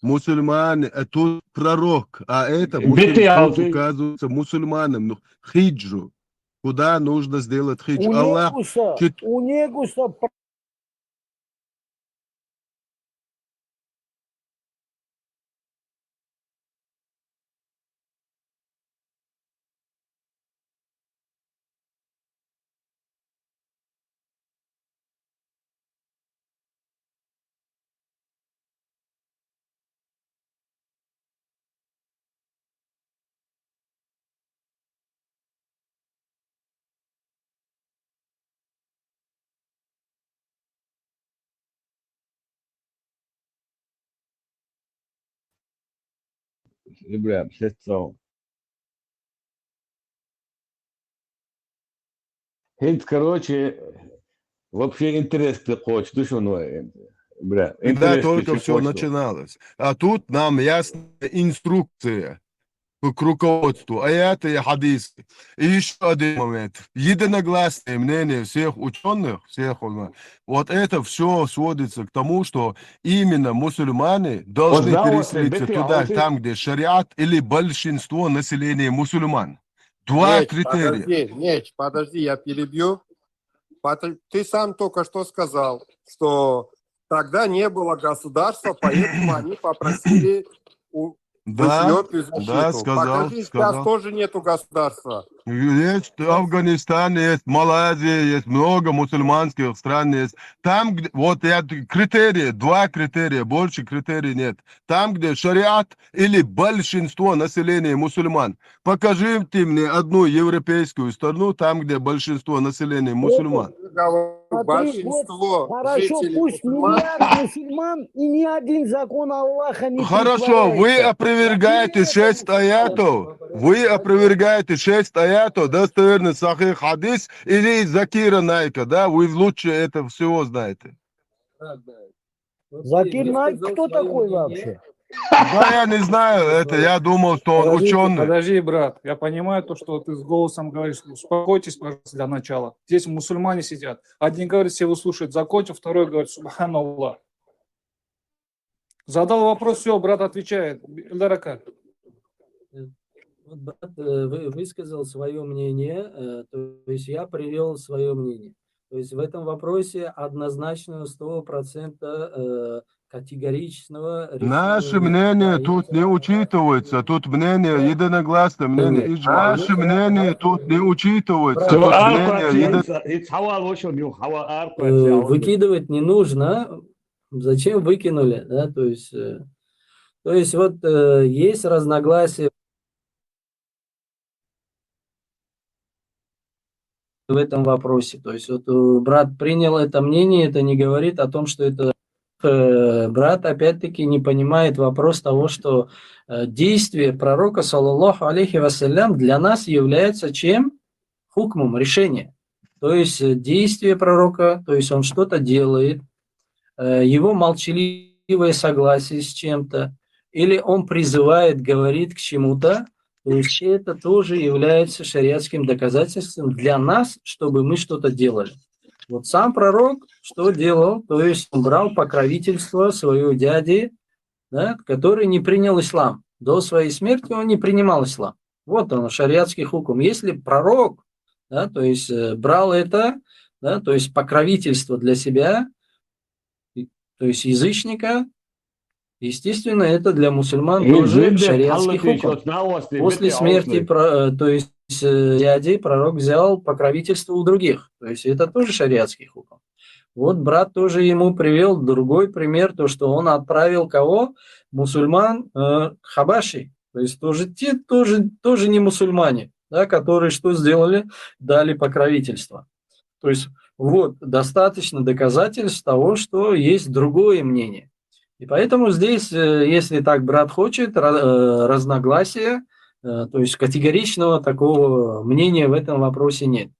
Мусульмане, а тут пророк, а это указывается мусульманам, хиджу. Куда нужно сделать хидж? Аллах... У Негуса Бля, сестра. Хинт, короче, вообще интерес ты хочешь, ты что, ну, бля, Когда только все начиналось. А тут нам ясная инструкция к руководству, аяты и хадисы. И еще один момент. Единогласное мнение всех ученых, вот это все сводится к тому, что именно мусульмане должны переселиться туда, там, где шариат или большинство населения мусульман. Два критерия. Подожди, я перебью. Ты сам только что сказал, что тогда не было государства, поэтому они попросили Да, сказал. Сейчас тоже нету государства. Есть Афганистан, есть Малайзия, есть много мусульманских стран. Есть. Там, где, вот я критерии, два критерия, больше критерий нет. Там, где шариат или большинство населения мусульман. Покажите мне одну европейскую страну, там, где большинство населения мусульман. говорю, Смотри, вот большинство хорошо, жителей пусть мусульман. миллиард мусульман и ни один закон Аллаха не Хорошо, вы притворяется. опровергаете 6 аятов. Вы опровергаете 6 аятов, достоверный сахих хадис или Закира Найка, да? Вы лучше это всего знаете. Закир Найк кто такой вообще? Да, я не знаю это, я думал, что он ученый. Подожди, брат, я понимаю то, что ты с голосом говоришь, успокойтесь, пожалуйста, для начала. Здесь мусульмане сидят. Один говорит, все вы слушают, закончил, второй говорит, субханаллах. Задал вопрос, все, брат отвечает. Эльдарака. Вот брат высказал свое мнение, то есть я привел свое мнение. То есть в этом вопросе однозначно 100% категоричного решения. Наше мнение тут не учитывается, тут мнение единогласное, мнение Иджма. Наше мнение тут не учитывается, тут мнение Выкидывать не нужно. Зачем выкинули? Да? То есть вот есть разногласия в этом вопросе. То есть вот брат принял это мнение, это не говорит о том, что это брат опять-таки не понимает вопрос того, что действие пророка, саллаллаху алейхи вассалям, для нас является чем? Хукмом, решением. То есть действие пророка, то есть он что-то делает, его молчаливое согласие с чем-то, или он призывает, говорит к чему-то, то есть это тоже является шариатским доказательством для нас, чтобы мы что-то делали. Вот сам пророк что делал? То есть он брал покровительство своего дяди, да, который не принял ислам. До своей смерти он не принимал ислам. Вот он, шариатский хукм. Если пророк, да, то есть брал это, да, то есть покровительство для себя, то есть язычника, естественно, это для мусульман тоже шариатский хукм. После смерти, то есть дяди, пророк взял покровительство у других. То есть это тоже шариатский хукм. Вот брат тоже ему привел другой пример, то, что он отправил кого? Мусульман хабаши. То есть тоже не мусульмане, да, которые что сделали? Дали покровительство. То есть вот достаточно доказательств того, что есть другое мнение. И поэтому здесь, если так брат хочет, разногласия, то есть категоричного такого мнения в этом вопросе нет.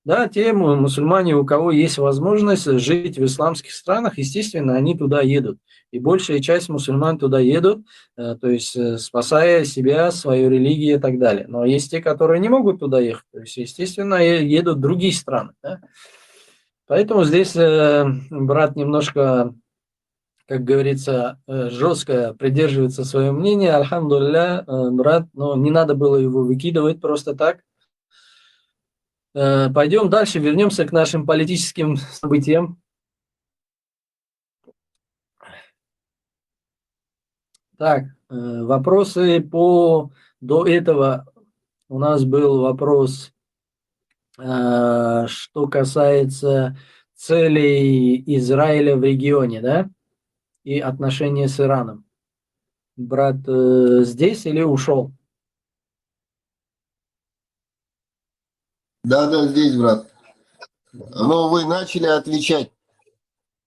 Да, те мусульмане, у кого есть возможность жить в исламских странах, естественно, они туда едут. И большая часть мусульман туда едут, то есть спасая себя, свою религию и так далее. Но есть те, которые не могут туда ехать, то есть, естественно, едут в другие страны. Да? Поэтому здесь брат немножко, как говорится, жестко придерживается своего мнения. Альхамдулилля, брат, но не надо было его выкидывать просто так. Пойдем дальше, вернемся к нашим политическим событиям. Так, вопросы до этого у нас был вопрос, что касается целей Израиля в регионе, да, и отношения с Ираном. Брат здесь или ушел? Да, здесь, брат. Но вы начали отвечать,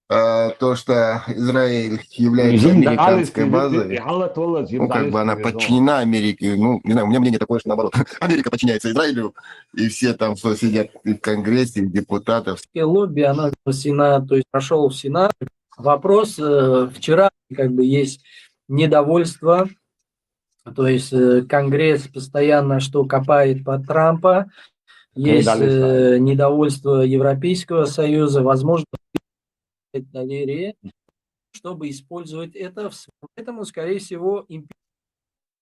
то, что Израиль является американской базой. Ну, как бы она подчинена Америке. Ну, не знаю, у меня мнение такое, что наоборот. Америка подчиняется Израилю, и все там, кто сидят в Конгрессе, депутатов. Лобби, она в Сенат, то есть прошел в Сенат. Вопрос, вчера как бы есть недовольство, то есть Конгресс постоянно что копает под Трампа, есть недовольство Европейского Союза, возможно, доверие, чтобы использовать это. Поэтому, скорее всего, в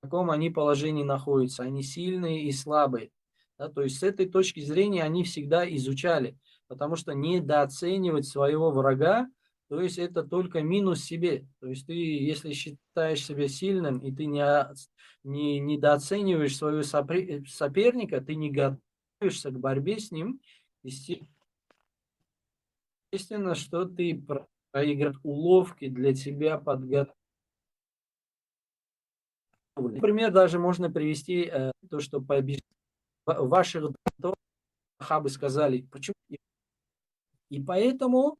каком они положении находятся. Они сильные и слабые. Да, то есть с этой точки зрения они всегда изучали, потому что недооценивать своего врага, то есть это только минус себе. То есть ты, если считаешь себя сильным, и ты недооцениваешь своего соперника, ты не готовишься к борьбе с ним, естественно, что ты проиграешь, уловки для тебя подготовлены. Например, даже можно привести то, что по ваших сахабы сказали, почему И поэтому...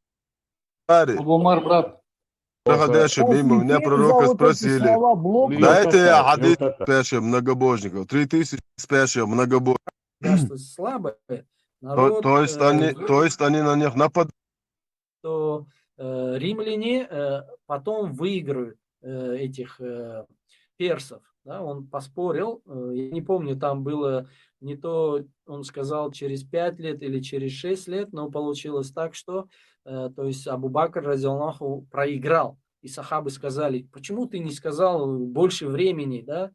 Абу Умар, брат. Проходящим мимо меня пророка спросили, дайте я хадис спящих многобожников, 3000 спящих многобожников. Государство слабое, народ, То есть они на них нападают. то римляне потом выиграют этих персов. Да? Он поспорил, я не помню, там было не то, он сказал через 5 лет или через 6 лет, но получилось так, что то есть Абу Бакр разиаллаху проиграл. И сахабы сказали, почему ты не сказал больше времени, да?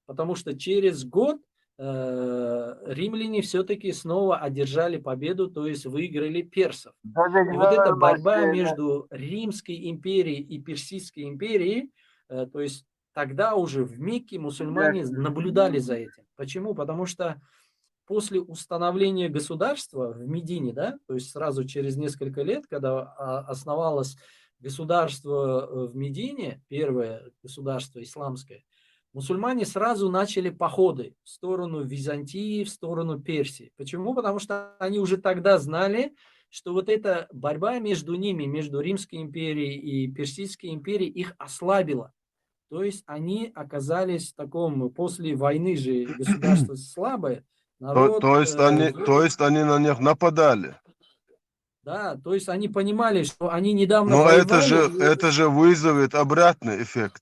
Потому что через год римляне все-таки снова одержали победу, то есть выиграли персов. И вот эта борьба между Римской империей и Персидской империей, то есть тогда уже в Мекке мусульмане наблюдали за этим. Почему? Потому что после установления государства в Медине, да, то есть сразу через несколько лет, когда основалось государство в Медине, первое государство исламское, мусульмане сразу начали походы в сторону Византии, в сторону Персии. Почему? Потому что они уже тогда знали, что вот эта борьба между ними, между Римской империей и Персидской империей, их ослабила. То есть они оказались в таком, после войны же государство слабое, народ... То есть они на них нападали. Да, то есть они понимали, что они недавно Но воевали. это же вызовет обратный эффект.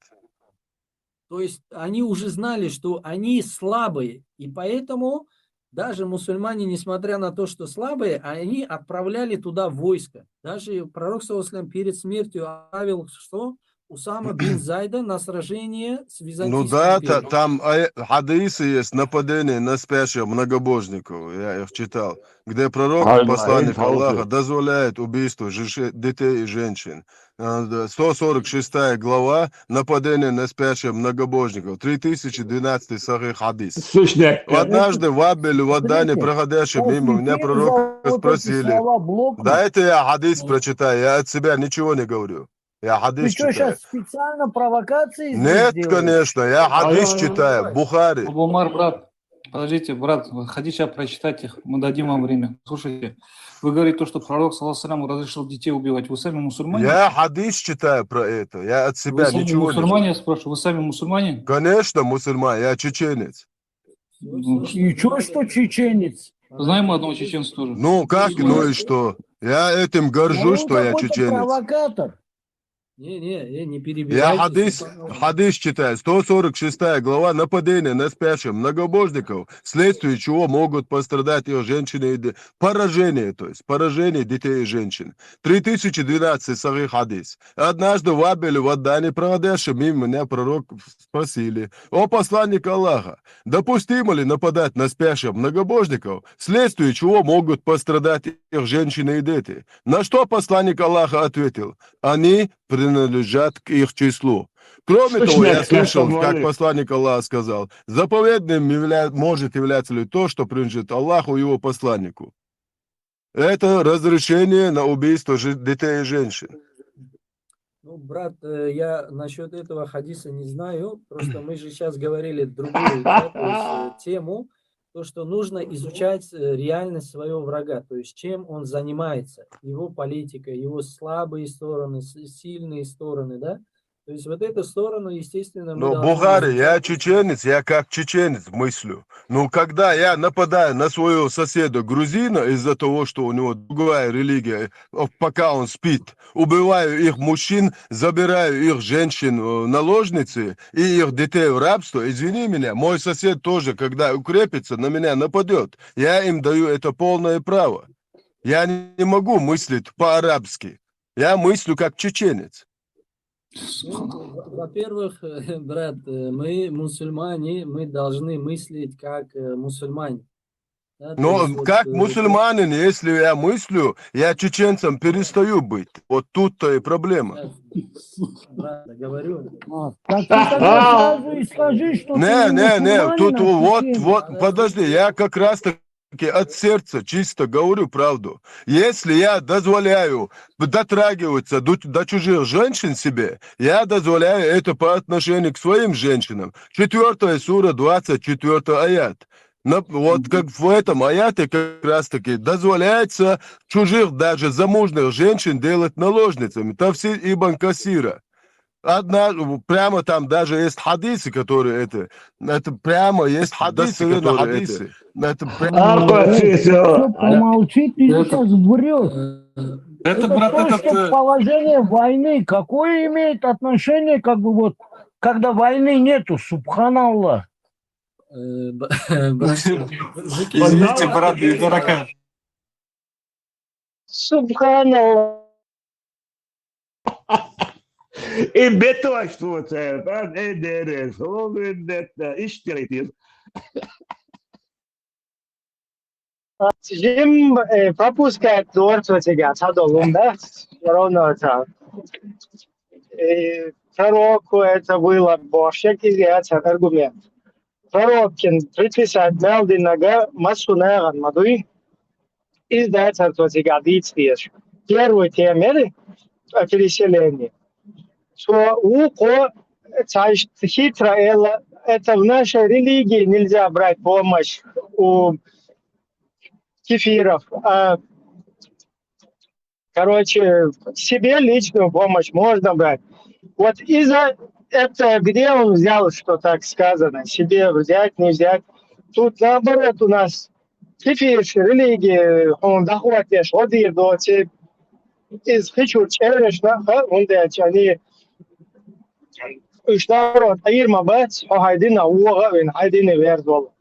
То есть они уже знали, что они слабые, и поэтому даже мусульмане, несмотря на то, что слабые, они отправляли туда войско. Даже пророк, саллаллаху перед смертью отправил что? Усама бин Зайда на сражение с Византийской Ну да, империей. там хадисы есть, нападение на спящих многобожников, я их читал, где пророк, посланник Аллаха, дозволяет убийство детей и женщин. 146 глава, нападение на спящих многобожников, 3012 сахих хадис. Однажды в Абеле, в Адане, проходящим мимо меня пророка спросили, дайте я хадис прочитаю, я от себя ничего не говорю. Я Ты хадис что, читаю. сейчас специально провокации Нет, здесь делаешь? конечно, я хадис читаю, Бухари. Абу Умар, брат. Подождите, брат, хотите прочитать их? Мы дадим вам время. Слушайте, вы говорите то, что пророк, саллаллаху алейхи ва саллям, разрешил детей убивать. Вы сами мусульмане? Я хадис читаю про это, я от себя Вы сами ничего мусульмане, не... я спрашиваю, вы сами мусульмане? Конечно, мусульман, я чеченец. Ничего, что чеченец. Знаем мы одного чеченца тоже. Ну как, ну и что? Я этим горжусь, что я чеченец. Провокатор. Не перебивайте. Я хадис читаю, 146 глава, нападение на спящих многобожников, вследствие чего могут пострадать их женщины и поражение, то есть поражение детей и женщин. 3012 сахих хадис. Однажды в Абеле, в Адане, проводящим мимо меня пророк спросили, о посланник Аллаха, допустимо ли нападать на спящих многобожников, вследствие чего могут пострадать их женщины и дети? На что посланник Аллаха ответил, они принадлежат к их числу. Кроме того, я слышал, как посланник Аллаха сказал, заповедным может являться ли то, что принадлежит Аллаху и его посланнику. Это разрешение на убийство детей и женщин. Ну, брат, я насчет этого хадиса не знаю, просто мы же сейчас говорили другую, да, то есть, тему, то, что нужно изучать реальность своего врага, то есть чем он занимается, его политика, его слабые стороны, сильные стороны, да. То есть вот эту сторону, естественно, мы Но должны Бухари, изучать. я чеченец, я как чеченец мыслю. Но когда я нападаю на своего соседа грузина из-за того, что у него другая религия, пока он спит, убиваю их мужчин, забираю их женщин наложницы и их детей в рабство, извини меня, мой сосед тоже, когда укрепится, на меня нападет. Я им даю это полное право. Я не могу мыслить по-арабски. Я мыслю как чеченец. Ну, во-первых, брат, мы мусульмане, мы должны мыслить как мусульмане. Да, то Но есть вот, как мусульманин, если я мыслю, я чеченцем перестаю быть. Вот тут-то и проблема. брат, говорю. Так ты тогда сразу и скажи, что ты не Не, тут мусульманин, а вот, чеченец. подожди, я как раз таки от сердца чисто говорю правду. Если я дозволяю дотрагиваться до чужих женщин себе, я дозволяю это по отношению к своим женщинам. 4 сура, 24 аят. Вот как в этом аяте как раз таки дозволяется чужих, даже замужних женщин делать наложницами. Тавсир Ибн Касира. Одна, прямо там даже есть хадисы, которые это прямо есть хадисы, которые это Все, помолчи, ты сейчас врешь. Это, Это брат, то, что положение войны. Какое имеет отношение, как бы вот, когда войны нету, субханаллах. Извините, брат, без дурака. Субханаллах. И беточку, اشتريت Jim пропускает творчество тебя, садовым, да? Ровно это. Пророку это было Божье, изъяться аргумент. Пророкин приписать Мелдинага Масунаган Мадуи издается тебя дитствиешь. Первый темер о переселении. Что уко хитро это в нашей религии нельзя брать помощь у кефиров. Короче, себе личную помощь можно брать. Вот из-за этого, где он взял, что так сказано, себе взять, не взять. Тут наоборот у нас кефирш, религии, он доходишь, один до из хичур череш, он они üç народ, ayırma бац, хайдина уога, хайдина вердол.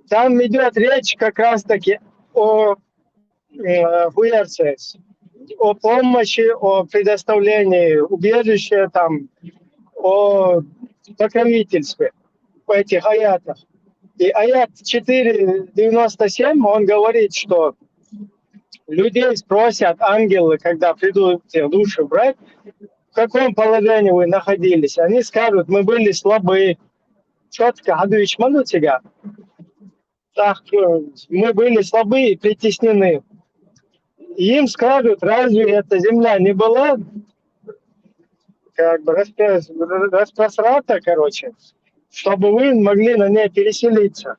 Там идет речь как раз-таки о хуерцес, о помощи, о предоставлении убежища, там, о покровительстве в этих аятах. И аят 4.97, он говорит, что людей спросят ангелы, когда придут их души брать, в каком положении вы находились. Они скажут, мы были слабы. Четко, Адуич, могу тебя? Так, мы были слабы и притеснены. Им скажут, разве эта земля не была как бы распросрата, короче, чтобы вы могли на ней переселиться.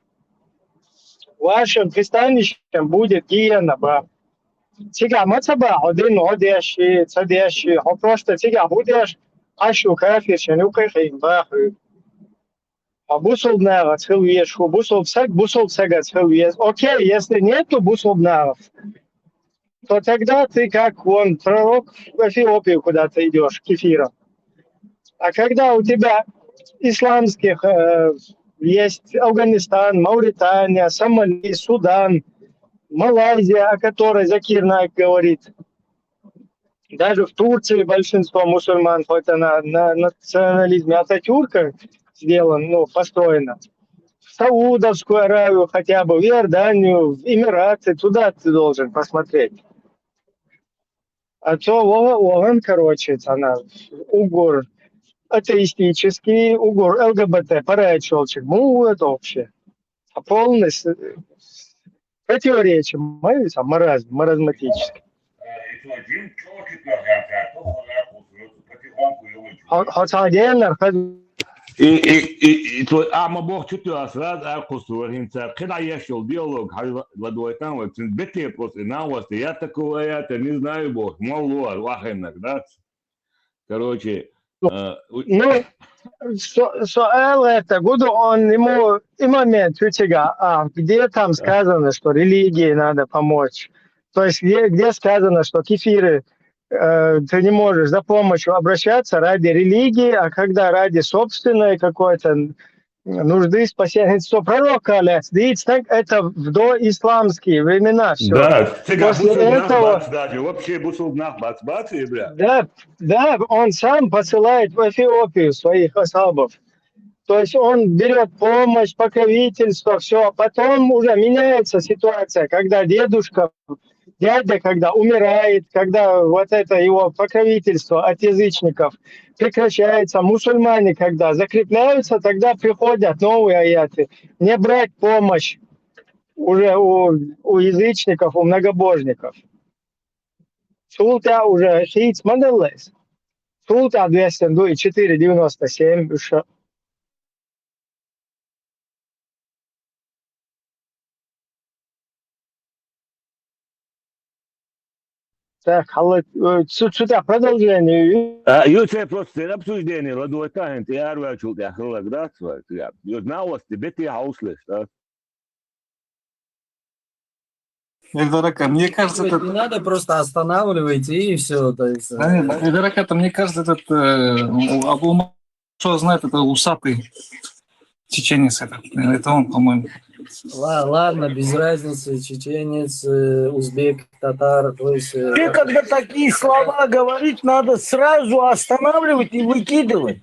Вашим пристанищем будет гиена, ба. Тебя мацаба, один одящий, цадящий, а просто тебя будешь ашу кафир, шанюка хеймбаху. А бусолбнага цхилвеш, бусолбсага цхилвеш. Окей, если нету бусолбнагов, то тогда ты как вон пророк в Эфиопию куда-то идешь, кефиром. А когда у тебя исламских есть Афганистан, Мавритания, Сомали, Судан, Малайзия, о которой Закир Наик говорит, даже в Турции большинство мусульман, хоть она на национализме Ататюрка сделан, ну, построена, в Саудовскую Аравию хотя бы, в Иорданию, в Эмираты, туда ты должен посмотреть. А то он, короче, она угор атеистический, угор ЛГБТ, параячелчик, ну, это вообще. А полностью противоречие, маразматическое. Отдельно, И твой ама бог чутья срад аркусу ринца куда ешел диалог ладой там вот бете после на вас я такого я не знаю бог мало вахенок да короче ну Соэл это буду он ему и момент у тебя, где там сказано, что религии надо помочь, то есть где сказано, что кефиры ты не можешь за помощью обращаться ради религии, а когда ради собственной какой-то нужды, спасения, что пророк это в доисламские времена все. Да, После этого даже вообще бусул бац бля. Да, он сам посылает в Эфиопию своих асабов. То есть он берет помощь, покровительство, все. Потом уже меняется ситуация, когда дядя, когда умирает, когда вот это его покровительство от язычников прекращается, мусульмане, когда закрепляются, тогда приходят новые аяты. Не брать помощь уже у язычников, у многобожников. Султа уже хейт смоделлес. Султа 204.97. Так, что-то продолжение. Юце просто обсуждение, ладуэта, энти арвачул, я хлаграт, я новости, бети хауслес, да. Эльдарака, мне кажется, Не надо, просто останавливайте и все. То есть, Эльдарака, мне кажется, этот Абу что знает, это усатый чеченец. Это он, по-моему. ладно, без разницы, чеченец, узбек, татар, то есть... Ты, когда такие слова говорить, надо сразу останавливать и выкидывать.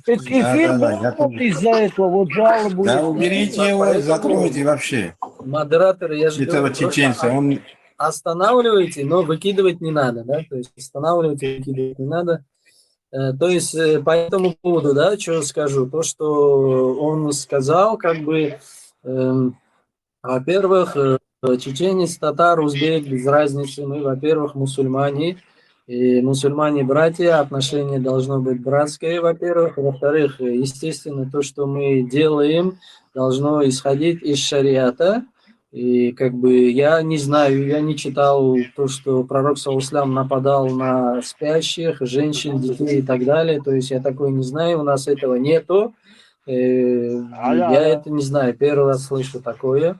Этот эфир был из-за этого, вот жалобу. Да, уберите его, закройте вообще. Модератор, я же Этого говорю, просто чеченца, он... останавливайте, но выкидывать не надо, да, то есть останавливать и выкидывать не надо. То есть по этому поводу, да, что скажу, то, что он сказал, как бы, во-первых, чеченец, татар, узбек, без разницы, мы, во-первых, мусульмане, и мусульмане братья, отношение должно быть братское, во-первых. Во-вторых, естественно, то, что мы делаем, должно исходить из шариата. И как бы я не знаю, я не читал то, что пророк саллаллаху нападал на спящих, женщин, детей и так далее. То есть я такое не знаю, у нас этого нету. Я это не знаю, первый раз слышу такое.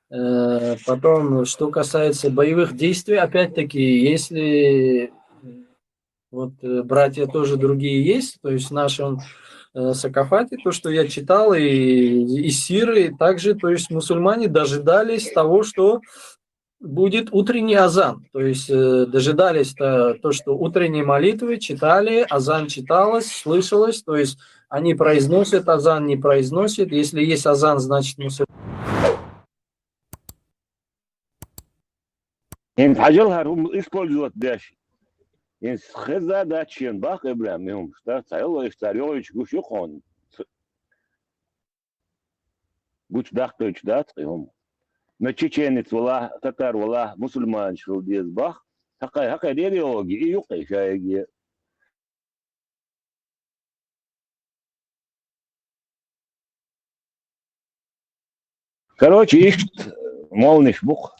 Потом, что касается боевых действий, опять-таки, если вот братья тоже другие есть, то есть в нашем Сакафате, то, что я читал, и сиры, также, то есть мусульмане дожидались того, что будет утренний азан, то есть дожидались то, что утренние молитвы читали, азан читалось, слышалось, то есть они произносят азан, не произносят, если есть азан, значит мусульмане. انت حاجلها هم используют дальше. Инс хеза дачен бах Ибрахим, им что цаило исторioич гушухон. Гуч дахтоич дат им. На чеченец вала, татар вала, мусульман шел диз бах. Хакай религии и юкай шайги. Короче, ищет молниш бух.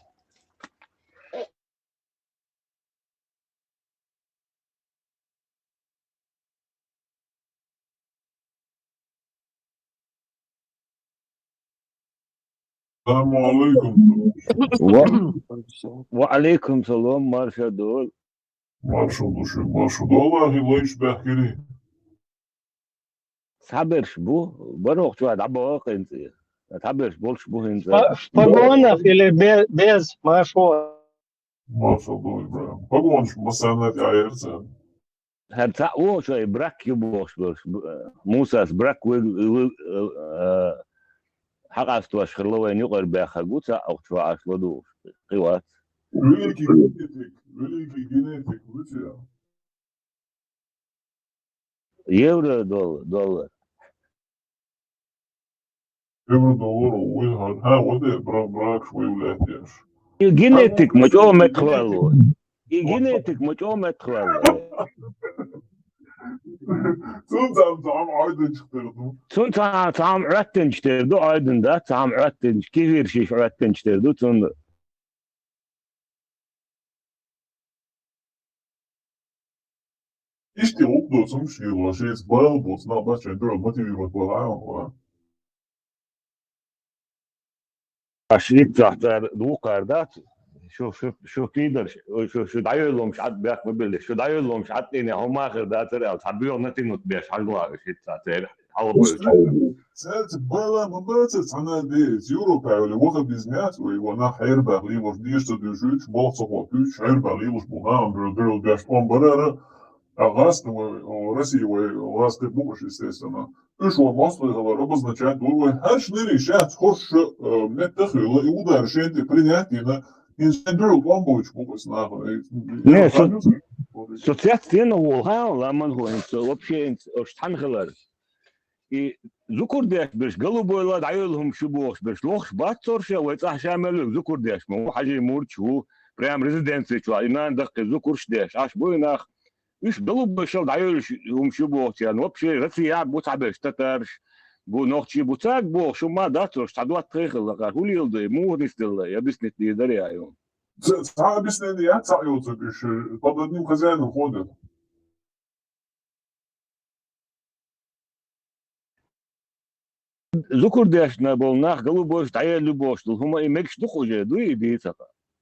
وعليكم سلام مرشدول والله ليش بحكي صبرش بو بروح شو هذا عباق انت صبرش بولش بو انت В погонах или без маршрута? ما شاء الله إبراهيم بقولش مساند عيرتها هرتا او شو براك يبوش موسى براك حقاست واش خلوين يقر باخا قوتا او شو عاشلو قوات великий генетик Лучия евро доллар евро доллар وين ها وده براك شوي ولاتيش جينيتك مجو متخوالو جينيتك مجو متخوالو Tam aydın çıktırdı. Sun tam üretten çıktırdı aydın da tam üretten kefir şiş üretten çıktırdı sun. İşte oldu sonuç yılı şey bağlı bulsun ama şimdi motivir bakılan Aşırı tahtar dukarda شو تقدر شو دايلو مش عاد بياك مبلش شو دايلو مش عاد هم اخر ده ترى تعبيو نتي نوت بيش حلوه شيء تاعتي حاول سالت بالا مباتت انا دي يوروبا ولا وقت بيزنات وانا حير باغي واش ديش تدوجوش بوصو بوش حير باغي واش بوغام برو داش اون برارا اغاست ورسي وغاست بوش естественно ايش هو مصر هو обозначает هو هاش نري شات خوش نتخيل и удар شنت принятина инженер помочь могут нахуй. Не, социация волга, ламан гуинцо, вообще штанхелер. И зукурдеш беш голубой дайолهم шубош беш лохш бацорша ويصح شامل зукурдеш مو حاجه مورچو прям резиденция чуа инан дак зукуршдеш аш буйнах إيش голубой шел дайолهم шубош يعني вообще Россия бутабеш татарш бу нохчи бутак бу шума дацор штадуат трехл хулилды мугнистел я бис нет не даряю объяснение я царился, пишет, под одним хозяином ходят. Zukurdaşna bolnaq голубой стоя любовь, что хума имек что хуже, дуй идеется.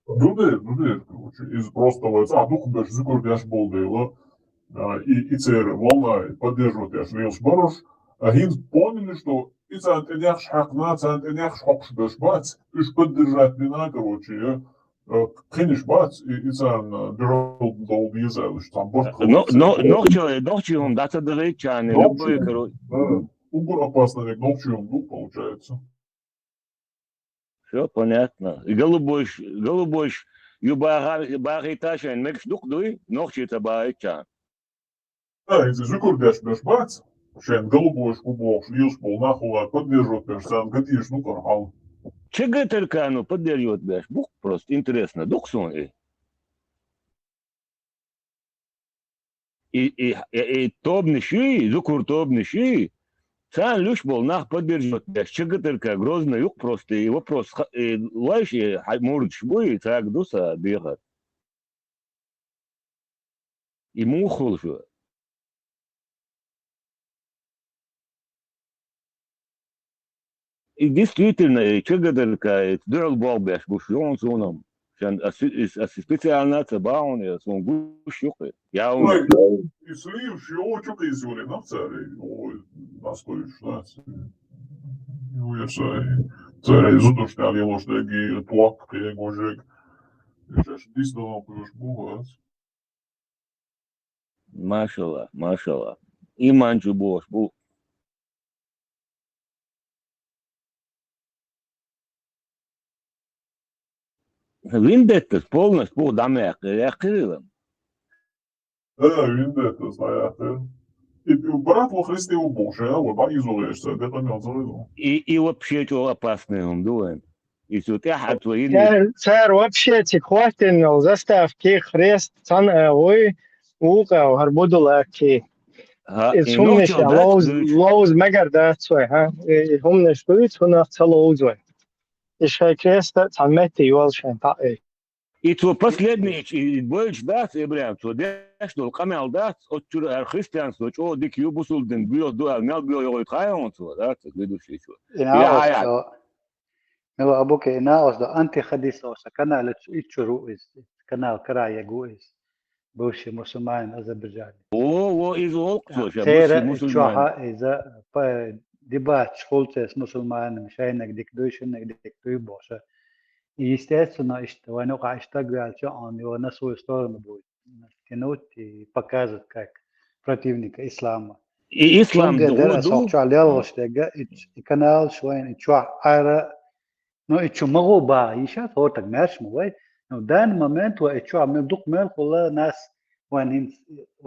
Дуде, короче, из простого, дух беш зикурдяш болдейла, и цер волна поддерживает яш вилш баруш, хин поняли, что и цантенях шхакна, цантенях шхокш беш бац, иш поддержать вина, короче, кениш бац, и цан дерол дол визелыш, там борт Нохчевым дата дырычаны, любой, короче. Угор опасно, как нохчевым дух получается. Все понятно. И голубой, юбагиташен, мекш дух дуй, нохчица барычан. Да, если зикурдяш беш бац, шен голубой шкубок, шлил шпол нахула, поддерживает беш сан, гадиш, ну кархал. Чего только оно поддерживает беш? Бух просто интересно, дух сон. И тобныши, зукур тобныши, сам люш был нах поддерживает беш. Чего только грозно юг просто, и вопрос, лайши, может шбой, так дуса бегать. И мухол же. И действительно, чего только дурал бог беш, буш он соном. Шан специально цебаун, я сон гушюхи. Я Ой, и слив, что чук изюли, на царе, ой, настоишь, да. Ну, я царе изудушняли лождаги, туак, кегожек. Я ж действительно пьешь бугас. Машалла, машалла. И манчу бош, бух. Виндеттес полностью по дамек, я крылом. Да, виндетта, знаете. И брат во Христе у Божия, вы изолируешься, это не залезу. И вообще что опасное он думает. И все, ты твои... Царь вообще тихватинул, заставки хрест, цан ой, ука, гарбуду лаки. Is hom nicht loos megar dat zwei, ha? Hom nicht gut, hom nach loos zwei. Ich kreist dat an met die wal schein ta. И то последний, и больше даст, и прям, то что камел даст, от христианство, что дик юбусулден, бьет дуал, мел бьет его и хайон, да, так ведущий что. Melo abuke inaos do anti-Khadisos, kanal itchuru kanal Karaya Guis, бывший мусульманин Азербайджана. О, из Олксо, бывший мусульманин. Из-за дебат школте с мусульманами, шайнак дик боша. И естественно, что он угощал, что он его на свою сторону будет тянуть и показывать как противника ислама. И ислам и канал швайн и чуа ара. No, e ću mogu ba, išat hotak merš mu, vai? No, dan moment, wa e ću amel duk mel kula nas, wa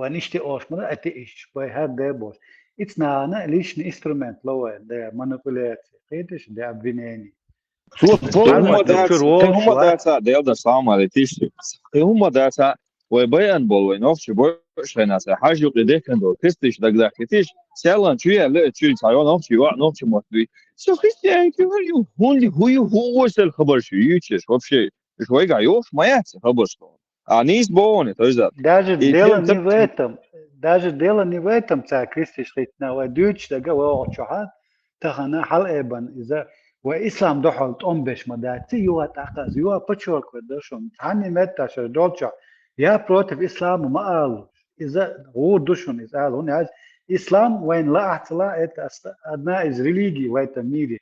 nishti oshmana, ati ish, vai had de bosh. It's na lišni instrument, lowe, de manipulacije, vidiš, de obvinjenje. هم داتا ديال السلام على تيشي هم داتا وبيان بول وينوفش boş nasa hajjuk edeken do testiş dagda ketiş selan çüye le çü tayon ofçi wa nofçi motvi so христиан говорю huyu huosel haber şu yüçer вообще что я говорю мояться haber что они избоны то есть даже дело не в этом ця крестиш на вадюч дага ва очха тахана халебан из-за وإسلام دخلت بش مداتي يوا تاقز يوا بتشور كدشون ثاني متى شدولشا يا بروتف إسلام ما قال إذا هو دشون إذا قال هنا إسلام وين لا احتلا أدنى إز ريليجي ويت ميري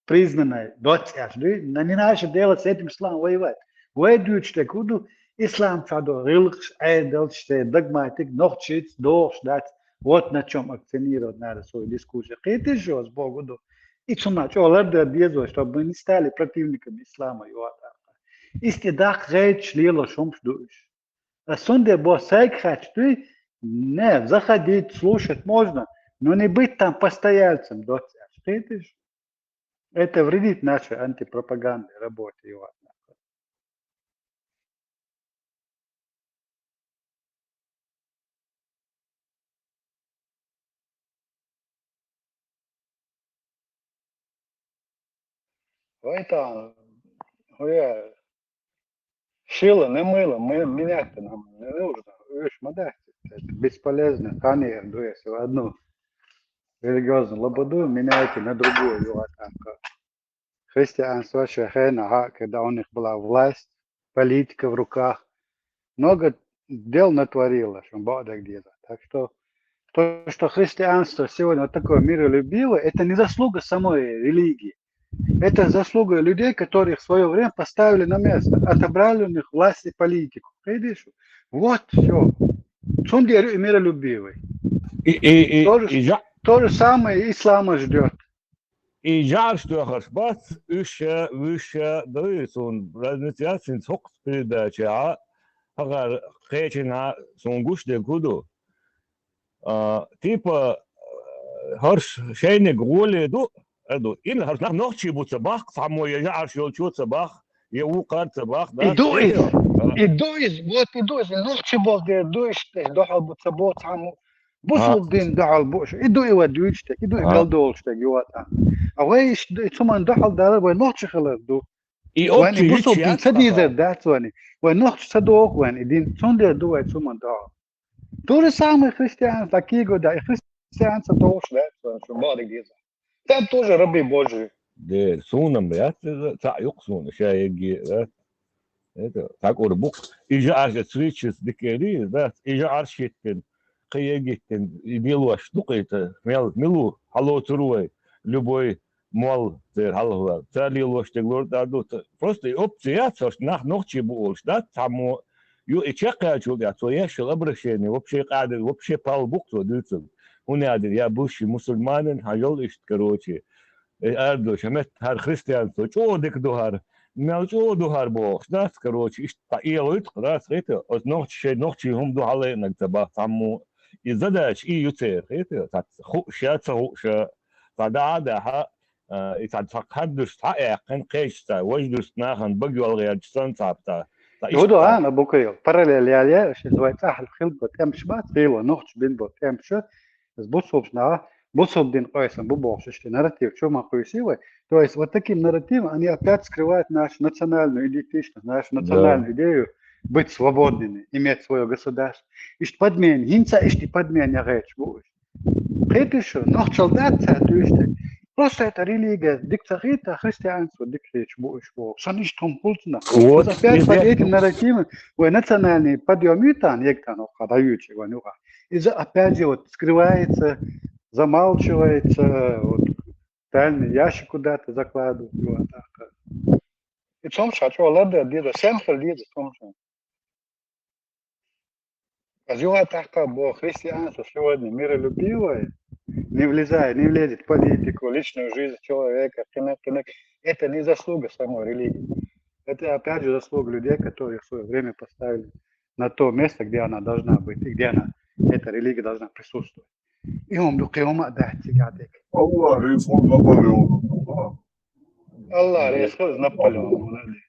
признанная дотяж не наше дело с этим ислам воевать воюют что куду ислам чадо религс айдел что догматик нохчиц дошдать вот на чем акцентировать надо свою дискуссию это же с Богу и цунач олар да безо чтобы не стали противниками ислама юата исти дах речь лило шумш душ а сонде босайк хочу не заходить слушать можно но не быть там постояльцем дотяж это же это вредит нашей антипропагандной работе, Иван. Это, Шило, не мыло, менять-то нам не нужно. Видишь, это бесполезно. Конечно, если одну религиозную лободу меняете на другую. Вот так. Христианство, шахена, когда у них была власть, политика в руках, много дел натворило, что Бог где-то. Так что то, что христианство сегодня вот такое миролюбивое, это не заслуга самой религии. Это заслуга людей, которых в свое время поставили на место, отобрали у них власть и политику. Видишь? Вот все. Сундер миролюбивый. То же самое ислама ждет. И жар что хашбат, выше, дойсон, разнятся сок передача, ага, хечена, сонгуш де гуду. Типа, харш шейне гроли, ин харш nach ночи будет бах, само я жар шел чуть бах, я укар бах, да. Идуис, вот, ночи был, идуис, дохал будет собот, само. Бусул дин дохал буш, идуи wadуичте, идуи галдолчте, юата. А вы суман дохал дала, вы ночи халаду. И وين بصوا دين سديدة ذات وين نخش صدوق وين دين سندر دوت سومن دار دور سامي христиан такие года христиан тоже да что молодых детей там тоже рабы Божьи ده سونم يا تاع يقصون شايجي это так урбук иже аж свичес дикери да иже аршиттен кыегиттен билуаш дукайта милу хало туруй любой мол der halva царилош теглор даду просто опция nach ночи булш да там ю ичека чуга то я шел обращение вообще قاعد вообще палбук то дыцем унадир я бывший мусульманин хажол ишт короче Erdo, шамет хар христианство, чего дик духар, мелчо духар бог, да, короче, ишь та илует, да, это, от ночи хум духале нагтаба, таму, и задач, и ютер, это, так, шаца, тогда, да, и так, хаддуш, та, кен кешта, вождуш, нахан, багюал, реачсан, тапта, يقولوا أنا بكرة parallel يا شيء زواج أهل خلق تمش ما تقيله نخش بين بتمش بس بصوا بسنا بصوا بدين قيسا ببوش что нарратив что мы красивый то есть вот таким нарративом они опять скрывают нашу национальную идентичность нашу национальную идею быть свободными иметь свое государство и что подмен гинца и что подмен я речь будешь это что noch солдатца то есть просто это религия диктатура христианство диктатура будешь что не что пультно вот опять под этим нарративом вы национальный подъем там ектано ходающий ванюха из опять же вот скрывается замалчивается, вот, тайный ящик куда-то закладывают. Вот так. И том, что ладно, деда, сенфер деда, том, что. А так, Бог, христианство сегодня миролюбивое, не влезет в политику, личную жизнь человека, это не заслуга самой религии. Это опять же заслуга людей, которые в свое время поставили на то место, где она должна быть, и где эта религия должна присутствовать. يوم بقيوم أدعتي قاعدك الله يسخن نابليون الله يسخن نابليون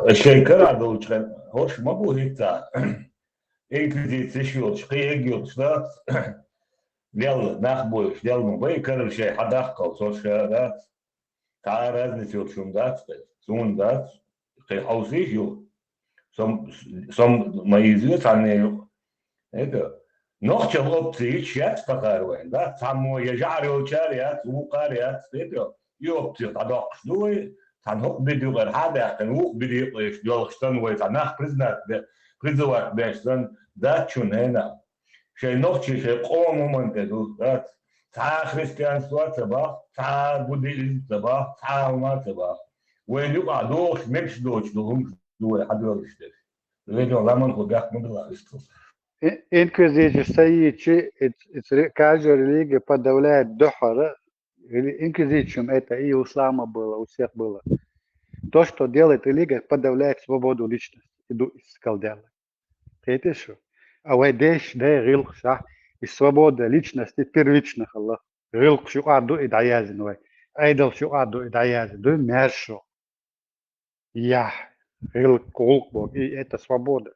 الشيء كرا دوتشن هوش ما بو هيتا انكزي تشيوش قيجيوش دا ديال ناخبوش ديال مبي كرر شيء حداقه وصوش دا تاع رازنتيوت شوم دات زون دات قي حوزيجو som маизует они это ночью опции чат такая да там я жарю чарят укарят это ёпти тадок ну там хок бедугар хада kan ух бедугар делшtan вы танах признать призывать бештан да чунена шей ночью шей қом момент да та христианство таба та буддизм таба та ума таба وين يقع دوش مش دوش دوهم دوه حدور işte. Legal zaman kogak mı bila işte. Инквизиция стоит, каждая религия подавляет дохара. Инквизициям это и у ислама было, у всех было. То, что делает религия, подавляет свободу личности. Иду искал делать. Это что? А вы дешь, да, рилх, и свобода личности первичных Аллах. Рилх шуаду и даязин, вы. Айдал шуаду и даязин. Да, мяшо. Я. Рилх кулк Бог. И это свобода.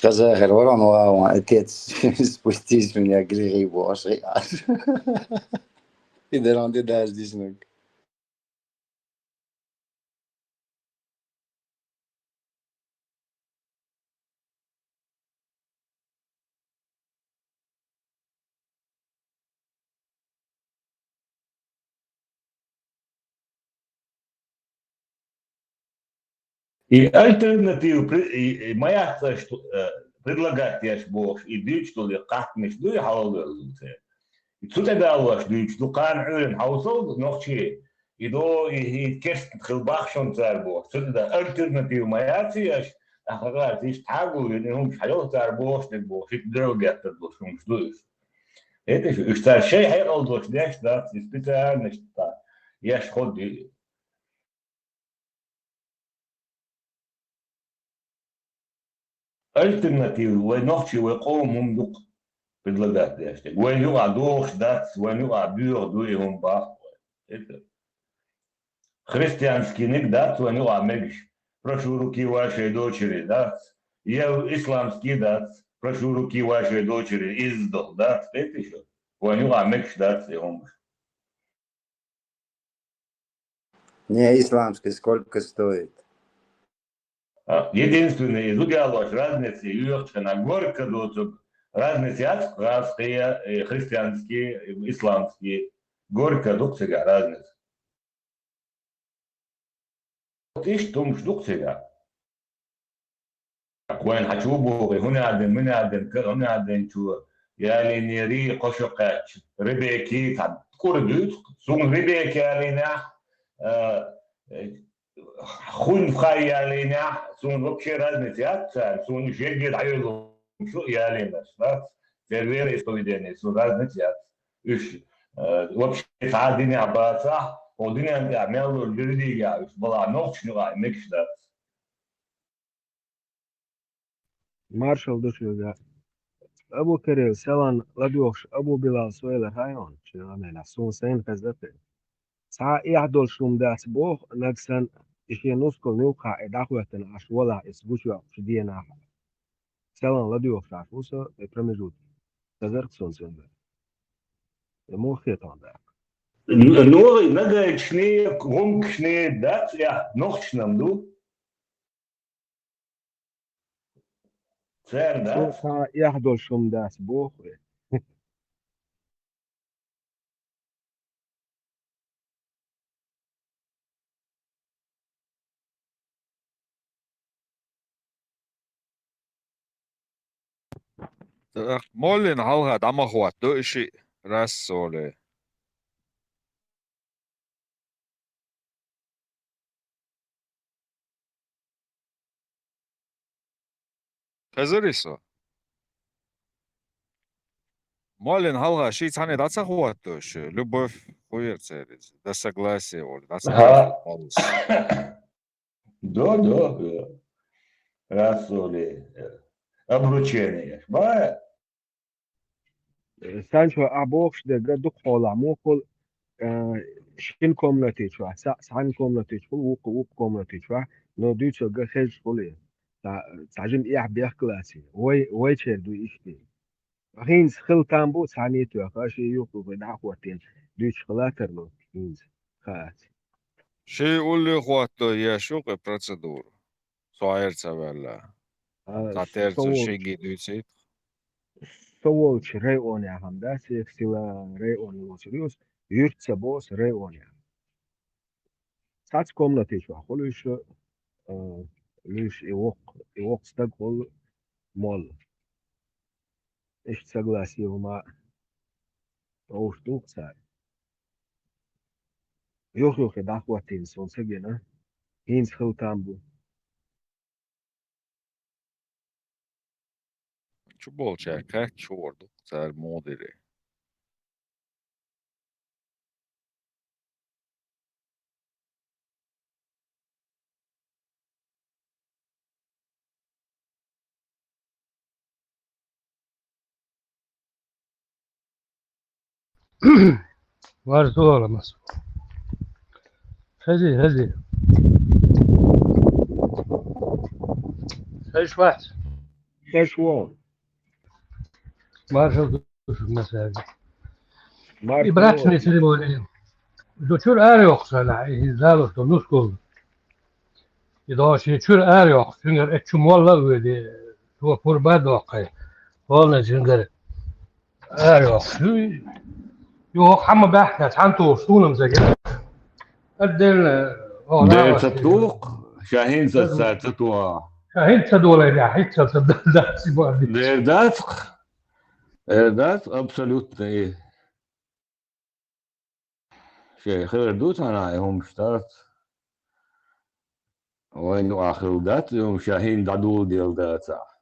Сказал, ворон, вау, отец, спустись меня, грех Божий. И да, он дашь здесь. И альтернативу, моя предлагать я бог, и дуть, что ли, как меш, ну и халал. И тут это аллах, дуть, что кан урен хаусал, ночи, и до, и керст хилбах шон цар бог. Тут это альтернативу моя я ахага, ты штагу, и не шалил цар бог, не бог, и друг это бог, что это же, и старший хайгал бог, да, специальность, я ж ходи. Альтернативу, вы ночи, вы колом дук предлагать, я что. Вы не адох, да, вы не абюр, дуем бах. Это христианский ник, да, вы не амегиш. Прошу руки вашей дочери, да. Я исламский, да. Прошу руки вашей дочери, издох, да. Это еще. Вы не амегиш, да, он. Не исламский, сколько стоит? Единственное, изучалось разницы, юрчина горка, разницы арабские, христианские, исламские. Горка, дукцига, разница. Ты что, дукцига? وين حتشوفوا هنا عدن من عدن هنا عدن شو يا لينيري قشقات ربيكي كوردوت سون ربيكي علينا خون خاي علينا سون وبشي رازنتيات سون جيجي عيلو شو يا لينا شفت تربير استويدني سون رازنتيات ايش وبشي تعاديني عباسة ودنيا انت عملوا الجردي يا بلا نوش نوع مكشدات Маршал душевя. Abu Kirill, Selan, Ladiosh, Abu Bilal, Suela, Rayon, Chinamena, Sun Sain Kazate. Sa Yahdol Shum Das Boh, Nagsan, Ishianusko, Nuka, Edahwatan, Ashwala, Isbushua, Shidiana. Selan, Ladiosh, Afusa, the Premijut. Kazarkson Sender. The more hit on that. نور نقعد شني هم شني دات يا نخش نمدو سير دات Sa Yahdol Shum Das Boh. مولين هالها دم خوات دو إشي رسولة خزريسو مولين هالها شي تاني دا خوات دوش любовь хуер церез да согласие вот да согласие да расоле обручение ба Sancho Abox de Gaduk Hola Mokol Shin community chwa san community chwa wuk community chwa no du cho ga khej khole ta jim iya biya klasi way che du ishti hins khil tambo sani to khashi yuku da khwatin du chlater no hins khat شي يقول لي خواتو يا شوق процедуру соерца вела катерца شي гидуйцит Sowoch Reon ya hamda se sila Reon Losirius yurtsa bos Reon ya Sats community chwa kholish лишь его стагол мол. Эш согласие ума оштукса. Йох дахватин сон сегена. Инс хилтамбу. чубол чака чорду цар модире Варзола мас. هذه ايش واحد خشوان Marshall mesela. مارشال İbrat لوش nesini böyle. Çür er yok sana. İzler to nuskul. İdo şey çür er yok. Çünkü etçumolla öyle. Tu kurba dokay. Olna çünkü er yok. Yok ama bahkat hantu sunum zege. Addel دير تطوق شاهين سات تطوع Hiç dolayı ya hiç da sibo. دير دافق دافق ابسولوت ايه شيء خير دوت انا هم اشترت وين اخر دات يوم شاهين دادول ديال داتا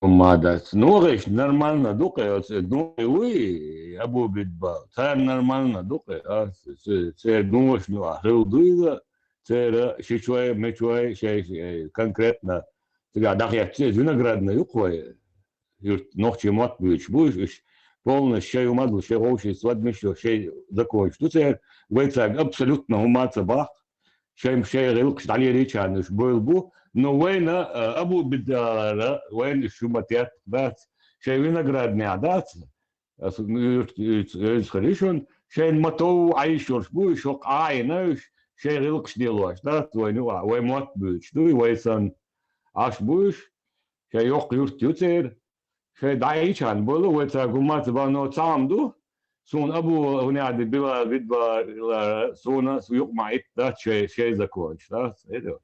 Мадас. Ногаш нормально дукай, дуй абу бидба. Цар нормально дукай, це думаешь, ну ахрудуйда, це шичвай, мечвай, шей конкретно. Сега дахя це виноградная юквай. Юрт ногчи мат бич, будешь полностью шей умаду, шей вообще свадьбище, шей закончить. Тут це вейцаг абсолютно умаца бах. شيء غير عليه ريتش عن بو نو وين ابو بدار وين الشوماتيات بات شيء وينоград عادات خريشون شيء متو عايش بو شوق عاينش شيء غير ديالواش دات وين وين موت بوش دوي ويسن عاش بوش شيء يوق يوتير شيء دايش عن بولو ويتاغومات بانو تامدو سون ابو هنا بلا بدبا سونا سوق مع ده شيء زكوش ده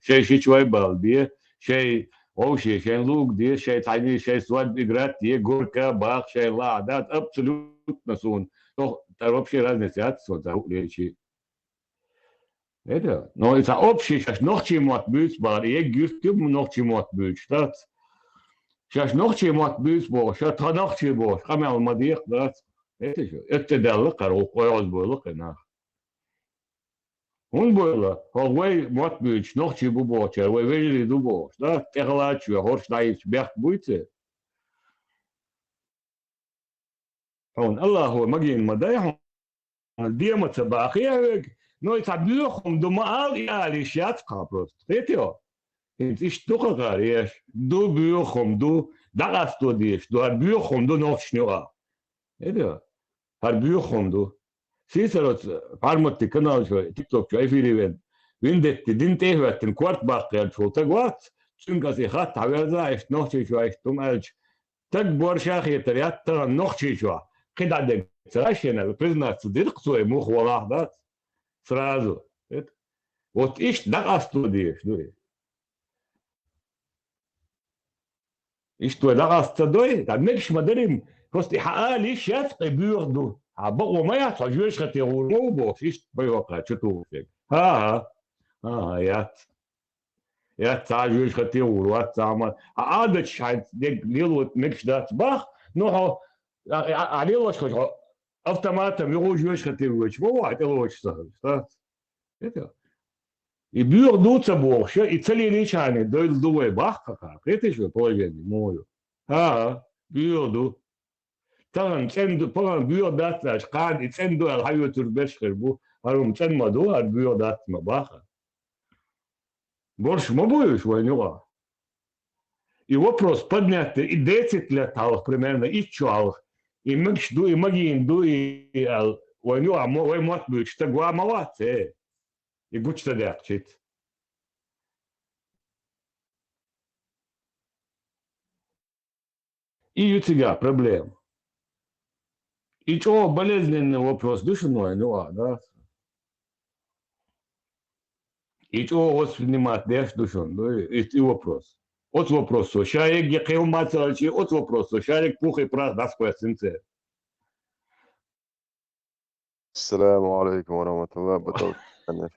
شيء شوي بالبيه شيء او شيء لوك دي شيء تاني شيء سواد بيجرات دي غوركا باخ شيء لا ده ابسولوت نسون تو تعرف شيء لازم نسيت سو ده شيء ده نو اذا اوبشي شاش نوخشي موت بيس بار يجيست نوخشي موت بيس ده شاش نوخشي موت بيس بو شا تنوخشي بو خمل مديق ده التدلق وقوز بولق هنا هون بولا هو موت بيش نوخشي بوبوتشر ويجري دوبوش لا تغلاتش هورش نايش بيخ بويته هون الله هو مجين مدايهم ديما تباخي نو يتبلوخهم دو مال يالي شيات قابروس تيتيو انت ايش تقرر ايش دو بيوخهم دو دغستو ديش دو بيوخهم دو نوخش نوغا ايه هر بيوخهم دو سيسرت فارمت kanal شو تيك توك شو efiri ven vindet din tehvetten kvart baqqel شو تقوات çünkü asi hat haverza ist noch شو ist elch tak borshach yeteriat noch شو كده عندك سراشنا признаться дырксу ему хвала да сразу вот иш дагасту диеш дуй иш tu dagastu duy da meksh madarim kosti haali shafqi buyurdu عبقوا ما يحصل جوش خطيرو بو فيش بيوقع شتو فيك ها يا تاع جوش خطيرو تاع ما عادت شحال ديك ليلو مكش دات باخ نو عليه واش خو автоматом يغو جوش خطيرو مو واحد واش صار يبيور دوتsa بوخ يتسلي ليش يعني دويل دوي باخ قيتش بروجين مويو ها بيوردو طبعا تندو طبعا بيودات قاعد تندو الحيوة تربش خربو هروم تنمدو البيودات مباخة борщ мобуешь войнуа и вопрос поднять и 10 лет алых примерно и чуалых и мэгш ду и магин ду и войнуа мой мот будет что гуа малате и будь что дякчит и у тебя проблем. И что болезненный вопрос душевной, ну да. И что воспринимать дешь душон, ну и вопрос. От вопросу, шарик який мацал, чи от вопросу, шарик пух и прах даст поясниться. السلام عليكم ورحمة الله وبركاته.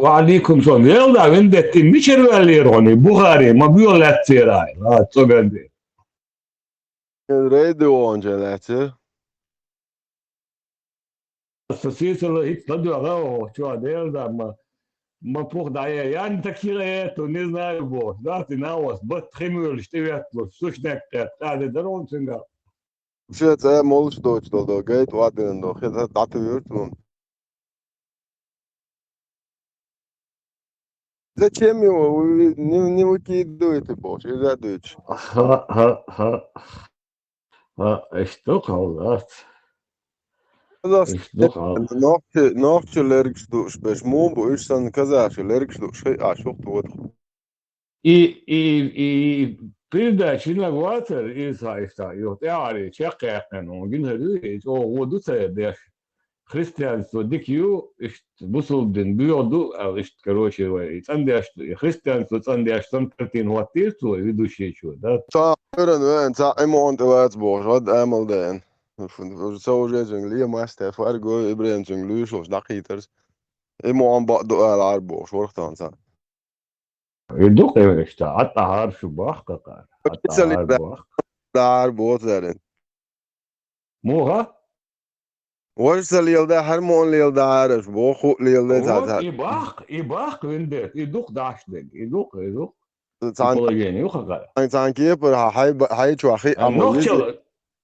وعليكم السلام. يلا عندك مش الرالي بخاري ما بيقول لا تسيراي. لا تصدق. ريدو انجلاتي. السيسل هيك تدو غاو شو هذا ما Мапух дая, я не такие это, не знаю, бог, да, ты на вас, бот химюль, что ветло, сушняк, тады дрон цинга. Шет молш Deutsch da geht warten doch. Jetzt hat wird und зачем его? Вы не выкидываете больше, из-за Deutsch. Ich doch auch das. Das Ich doch auch. Nachtje lärgst spеш мобу, иш сан казаши лärgst шей шох вот. И передачи на Ватер из Айста, и вот я говорю, чекаем, ну, гинеры, о, вот это, да, христианство, дикью, бусулдин, биоду, короче, христианство, там картин хватирство, ведущие что, да? Та, hören, ta, iemand laat boos, wat eenmaal den. Zo is een leer master, voor go, iedereen zijn luus of nakhieters. Iemand bad do al boos, wordt dan zo. يدوق يا اشتا حتى هار شباح قطار حتى هار باخ Daar boos erin. موها Wat zal daar her man leel daar is, boos goed leel dit вот had. يباخ ويندت يدوق داشتك يدوق Zijn يبولجيني وخقال zijn keeper, hij twachi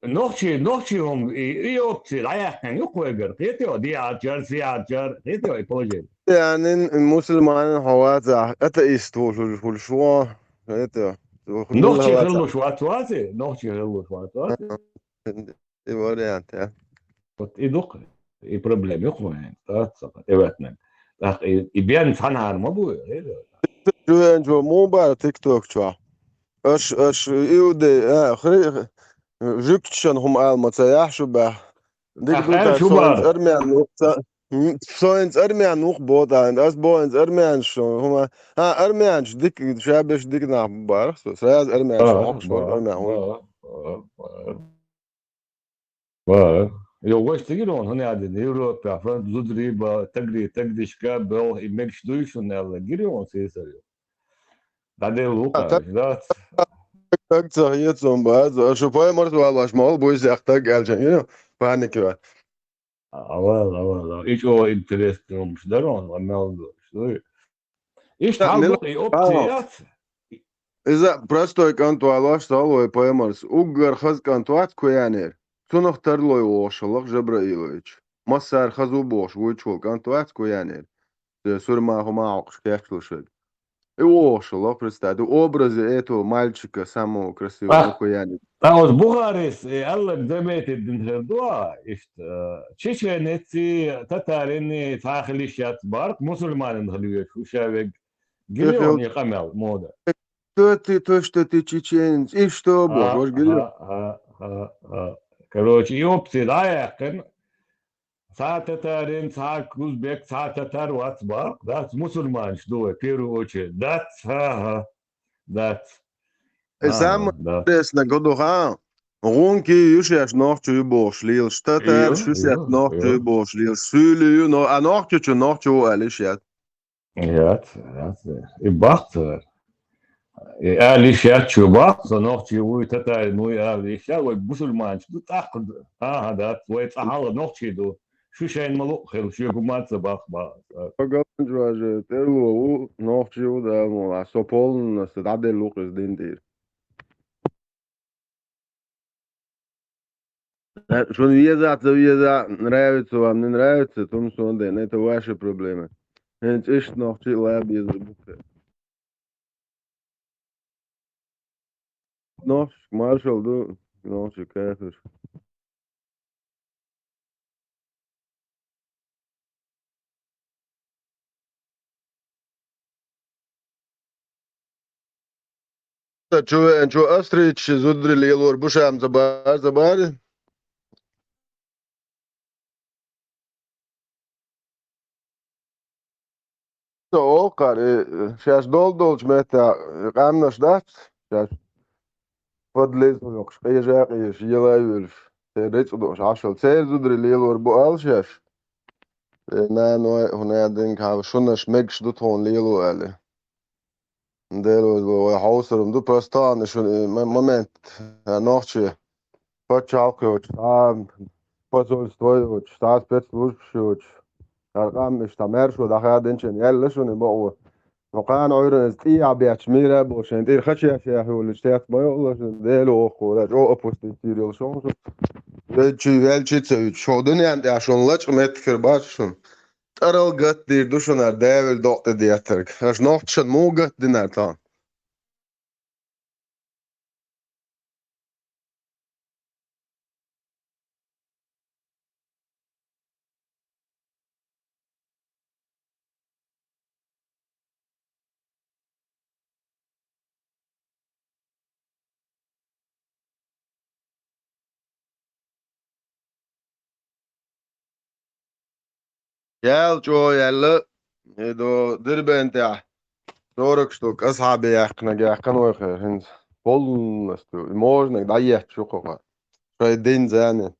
نوخشي هم يوبتي رايح يقويقر قيتيو دي عجر سي عجر قيتيو يبولجيني يعني المسلمان هواتها أتيست هو شو هيدا نوخشي خلو شواتواتي نوخشي خلو شواتواتي variante. يدوق problem yok mu yani? Evet mi? İbiyan sanhar mı bu? Şu mobile TikTok şu. Aş iude jüktchen hum almata yahshuba. Dik duta soins ermen nokta. Soins ermen noch boda, das boins ermen schon. Huma ermen dik shabesh dik na bar. So sayaz ermen schon schon ermen. var. Yok işte gidiyorsun hani hadi Avrupa falan zudri ba tagdi şkab bel imek duyuşun nerede giriyorsun size soruyor. Dade Luka da Tak jetzt zum Beispiel, schon vorher mal so was mal, wo ich sagte, geleceğim, you know, panik var. Allah. Hiç o interes olmuşlar on ne oldu? İşte halbuki optiyat. İza prostoy kantualaş saloy poemars Uggar khaz kantuat koyaner. Sunux tarloy oşalıq Jabrailoviç. Masar khazu boş voyçol kantuat koyaner. Сурма хума окшкешлышек. И ошалıq представьте образы этого мальчика самого красивого koyaner. А вот Бухарес, Allah demet edin dua işte Çeçenetsi Tatarini tahilişat bark Müslümanın haliye şu şevek giriyor ya kamel moda. То, что ты чеченец, и что, бог, Короче, и опции лаяқын саат татарин, саат Узбек, саат татар ватсбак, да, мусульман, что в первую очередь, да, Сам интересно, годуха. Ronki юшеш нохчу бошлил, штатер шусет нохчу бошлил, сülüyü no anохчу нохчу алишет. Evet. И бахтер. Алишет чубак, за нохчу вы татар, ну и алишет, вы мусульман, что так, да, вы цахала нохчу до. Şu şeyin malı xel, şu kumatsa bakma. Pagancı terlo нохчу да, мола сопол, стаде лукас динdir. Что веза, нравится вам, не нравится, том сонден, это ваши проблемы. Это ишь нохчу лаб без бухты. Нож, маршал, ду, нохчу кайфиш. Čo Astrič zudri lielo bušām zabāri? O, kāri, šās doldolč metā qamnaš dats, šās fadliz unoqš, qejažāqies, jelājuļš, te rīcudoš ašal, te zudri lielo bu alšās. Nē, no, hunē, kā šunaš megš dutón lielo ali. Delo hausarum du pastāni šo moment nošķie pačalkoč, pazoļs tojoč, tās pēc lušķoč, أرقام مش تمر شو دخل دنشن يلا شو نبغى وقان عيرن استي عبيت ميرا بوشن دير خشيا شيا هو الاشتيات ما يقول شو ديلو أخو جو أبوستي تيريل شو velči šodien jā šon lač metr bašun. Aral gat dir dušan ar dēvel dokte dieterg. Aš nohtšan mūgat dinär tā. Jēl čo jēl do dirbent jā. Dorakstu أصحابي يحكنا جاكن وخير هند بولنستو موجنك ضيعت شو قوة شوي دين زاني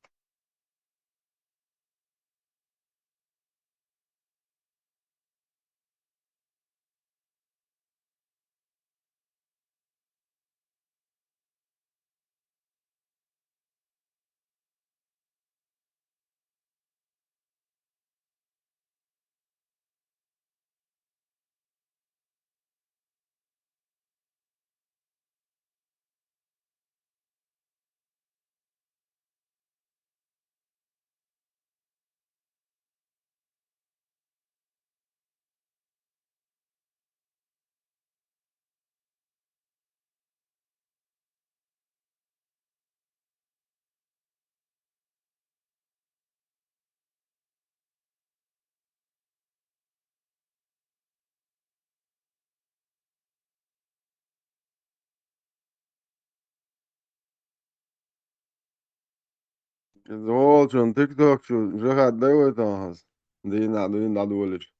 زول شون تيك توك شو جهاد دوت هاز دين دولش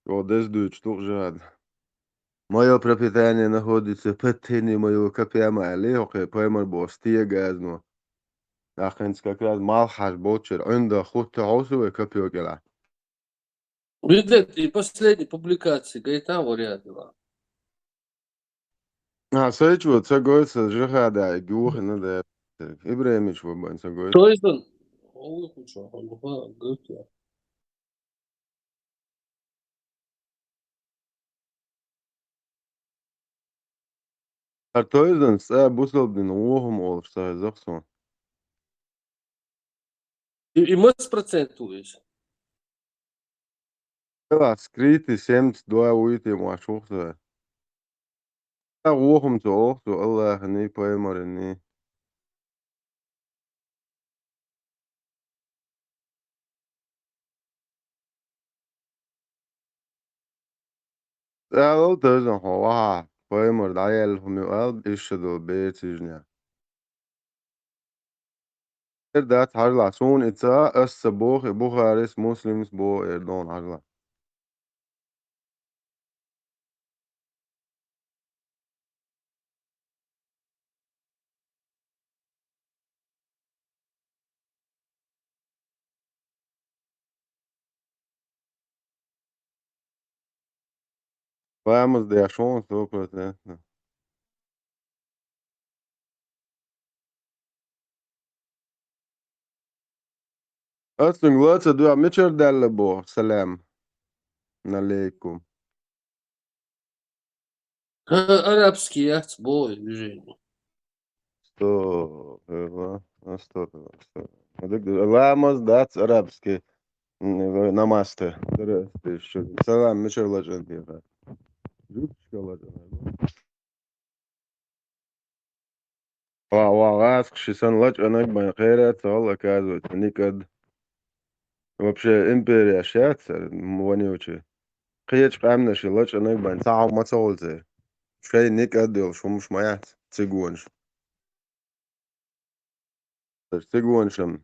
شو دس دوش توك جهاد Мое пропитание находится под тени моего копьяма алейхе, поймал бостия газну. Ахенс как раз малхаш бочер, он да хута осовый копьё гела. Видите, и последней публикации Гайтаво рядом. Сăi вот сăgoiță jihada гюхи надо. Ибраимич вобан сăgoiță. То есть он? Ой, куча, он гуфа. Artoizan sä busaldin uohum olf sä zakson. И мы с процентуешь. Ela skriti semt doa uiti mua shukhsa. Sä uohum to ohtu Allah ni poemarin ni. Sä oltaisan hoa poemar dajel hum yuad ishadul beetijnia. Dat harla sun itza as boh Bukharis Muslims bo erdon harla. Vamos de achon so protest. Asling lăță dua micer delle bo salam alaikum. Арабский бой движение. Что? Что? Ламаз дац арабский. Намасте. Салам micer lăcen diye. Jupçka lăcen. Вағаз кішісен лач анак бай қайрат сағал оказывается никад. Вообще империя шатся, вонючий. Қиеч қамнаши лач анак бай сағал мацаулзе. Шай никад дел шумш маят цигуанш. Цигуаншам.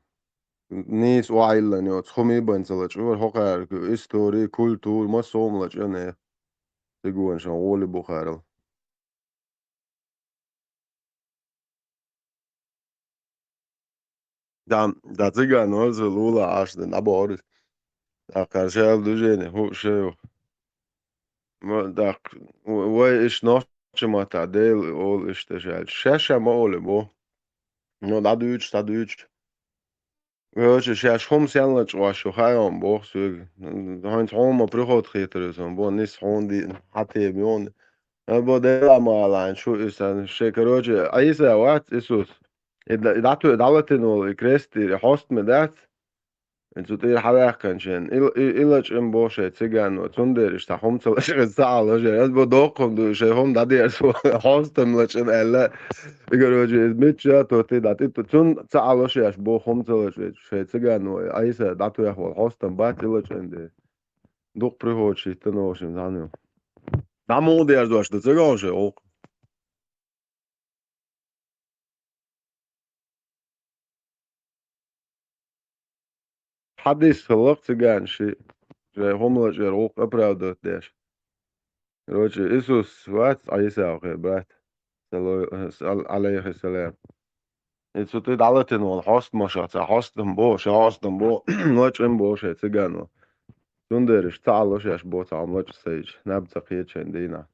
Нис уайлан йот схуми бан салач. ور хоқар истории, культур, масом лач ане. Цигуаншам оли Бухарал. Da цыган озы лула ашды наборы. Da каршал движение, хушею. Так, ой, иш ночема та дел, ол иш тежал. Шеша моле, бо. Ну, да дүйч. Короче, сейчас хом сянла чвашо хайон бог суг. Хайн хома приход хитрызон, бо нис хонди хате бион. Бо дела малан шу исан ше короче, аиса ват Иисус. Дату далатино и крести хост медат. Entzut ir halach kan schen. Ilach im bosche tsigan und zunder ist da hom zu zaal. Es bo doch kommt du sche hom da der so hostem lach in elle. Igoroje mit ja to te da te tun zaal sche as bo hom zu sche tsigan no. Aisa da to ja hostem ba tilach in de. Doch prihochi to no shim danu. Da mo der do as de tsigan sche ook. Hadis gelach tsigan sche. Же хомлach er ook оправдывает деш. Короче, Иисус, вот, Аиса, брат, алейхиссалям. И тут ты дал это, ну, хост машат, хостом бо, ночь им бо, цыгану. Сундериш, цало, шеш бо, цам, ночь сейч, набца кьечен, дина.